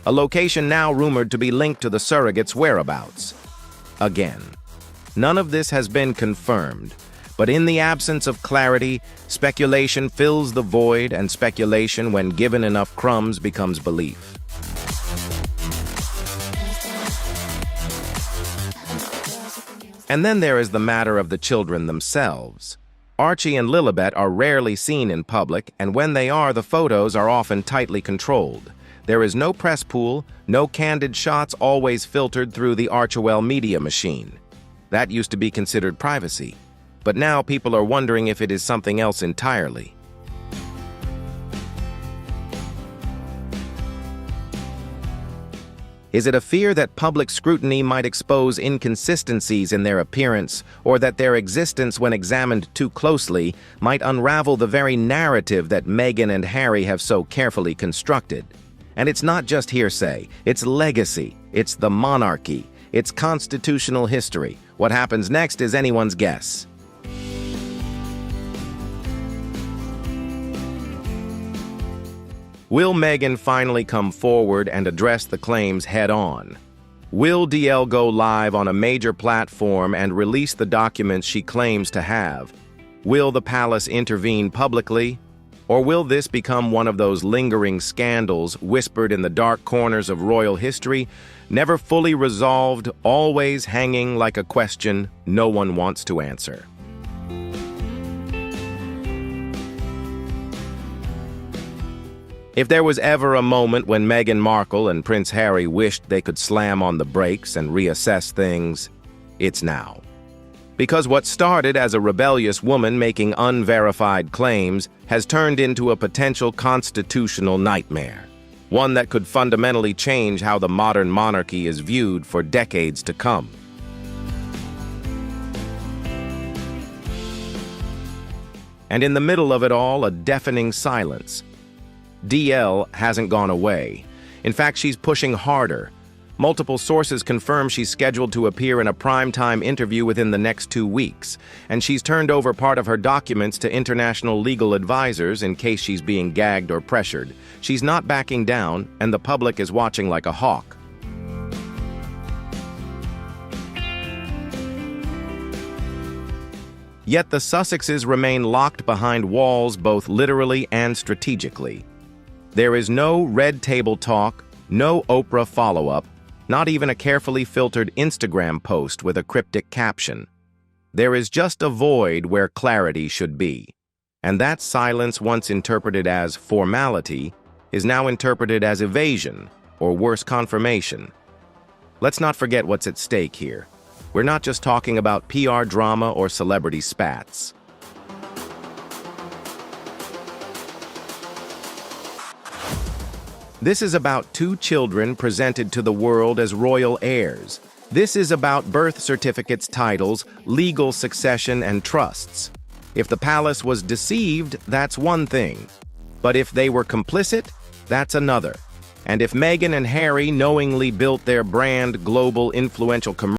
a location now rumored to be linked to the surrogate's whereabouts? Again, none of this has been confirmed. But in the absence of clarity, speculation fills the void, and speculation, when given enough crumbs, becomes belief. And then there is the matter of the children themselves. Archie and Lilibet are rarely seen in public, and when they are, the photos are often tightly controlled. There is no press pool, no candid shots always filtered through the Archewell media machine. That used to be considered privacy. But now people are wondering if it is something else entirely. Is it a fear that public scrutiny might expose inconsistencies in their appearance, or that their existence, when examined too closely, might unravel the very narrative that Meghan and Harry have so carefully constructed? And it's not just hearsay, it's legacy, it's the monarchy, it's constitutional history. What happens next is anyone's guess. Will Meghan finally come forward and address the claims head-on? Will DL go live on a major platform and release the documents she claims to have? Will the palace intervene publicly? Or will this become one of those lingering scandals whispered in the dark corners of royal history, never fully resolved, always hanging like a question no one wants to answer? If there was ever a moment when Meghan Markle and Prince Harry wished they could slam on the brakes and reassess things, it's now. Because what started as a rebellious woman making unverified claims has turned into a potential constitutional nightmare, one that could fundamentally change how the modern monarchy is viewed for decades to come. And in the middle of it all, a deafening silence. DL hasn't gone away. In fact, she's pushing harder. Multiple sources confirm she's scheduled to appear in a primetime interview within the next 2 weeks, and she's turned over part of her documents to international legal advisors in case she's being gagged or pressured. She's not backing down, and the public is watching like a hawk. Yet the Sussexes remain locked behind walls both literally and strategically. There is no red table talk, no Oprah follow-up, not even a carefully filtered Instagram post with a cryptic caption. There is just a void where clarity should be. And that silence, once interpreted as formality, is now interpreted as evasion, or worse, confirmation. Let's not forget what's at stake here. We're not just talking about PR drama or celebrity spats. This is about 2 children presented to the world as royal heirs. This is about birth certificates, titles, legal succession, and trusts. If the palace was deceived, that's one thing. But if they were complicit, that's another. And if Meghan and Harry knowingly built their brand global influential commercial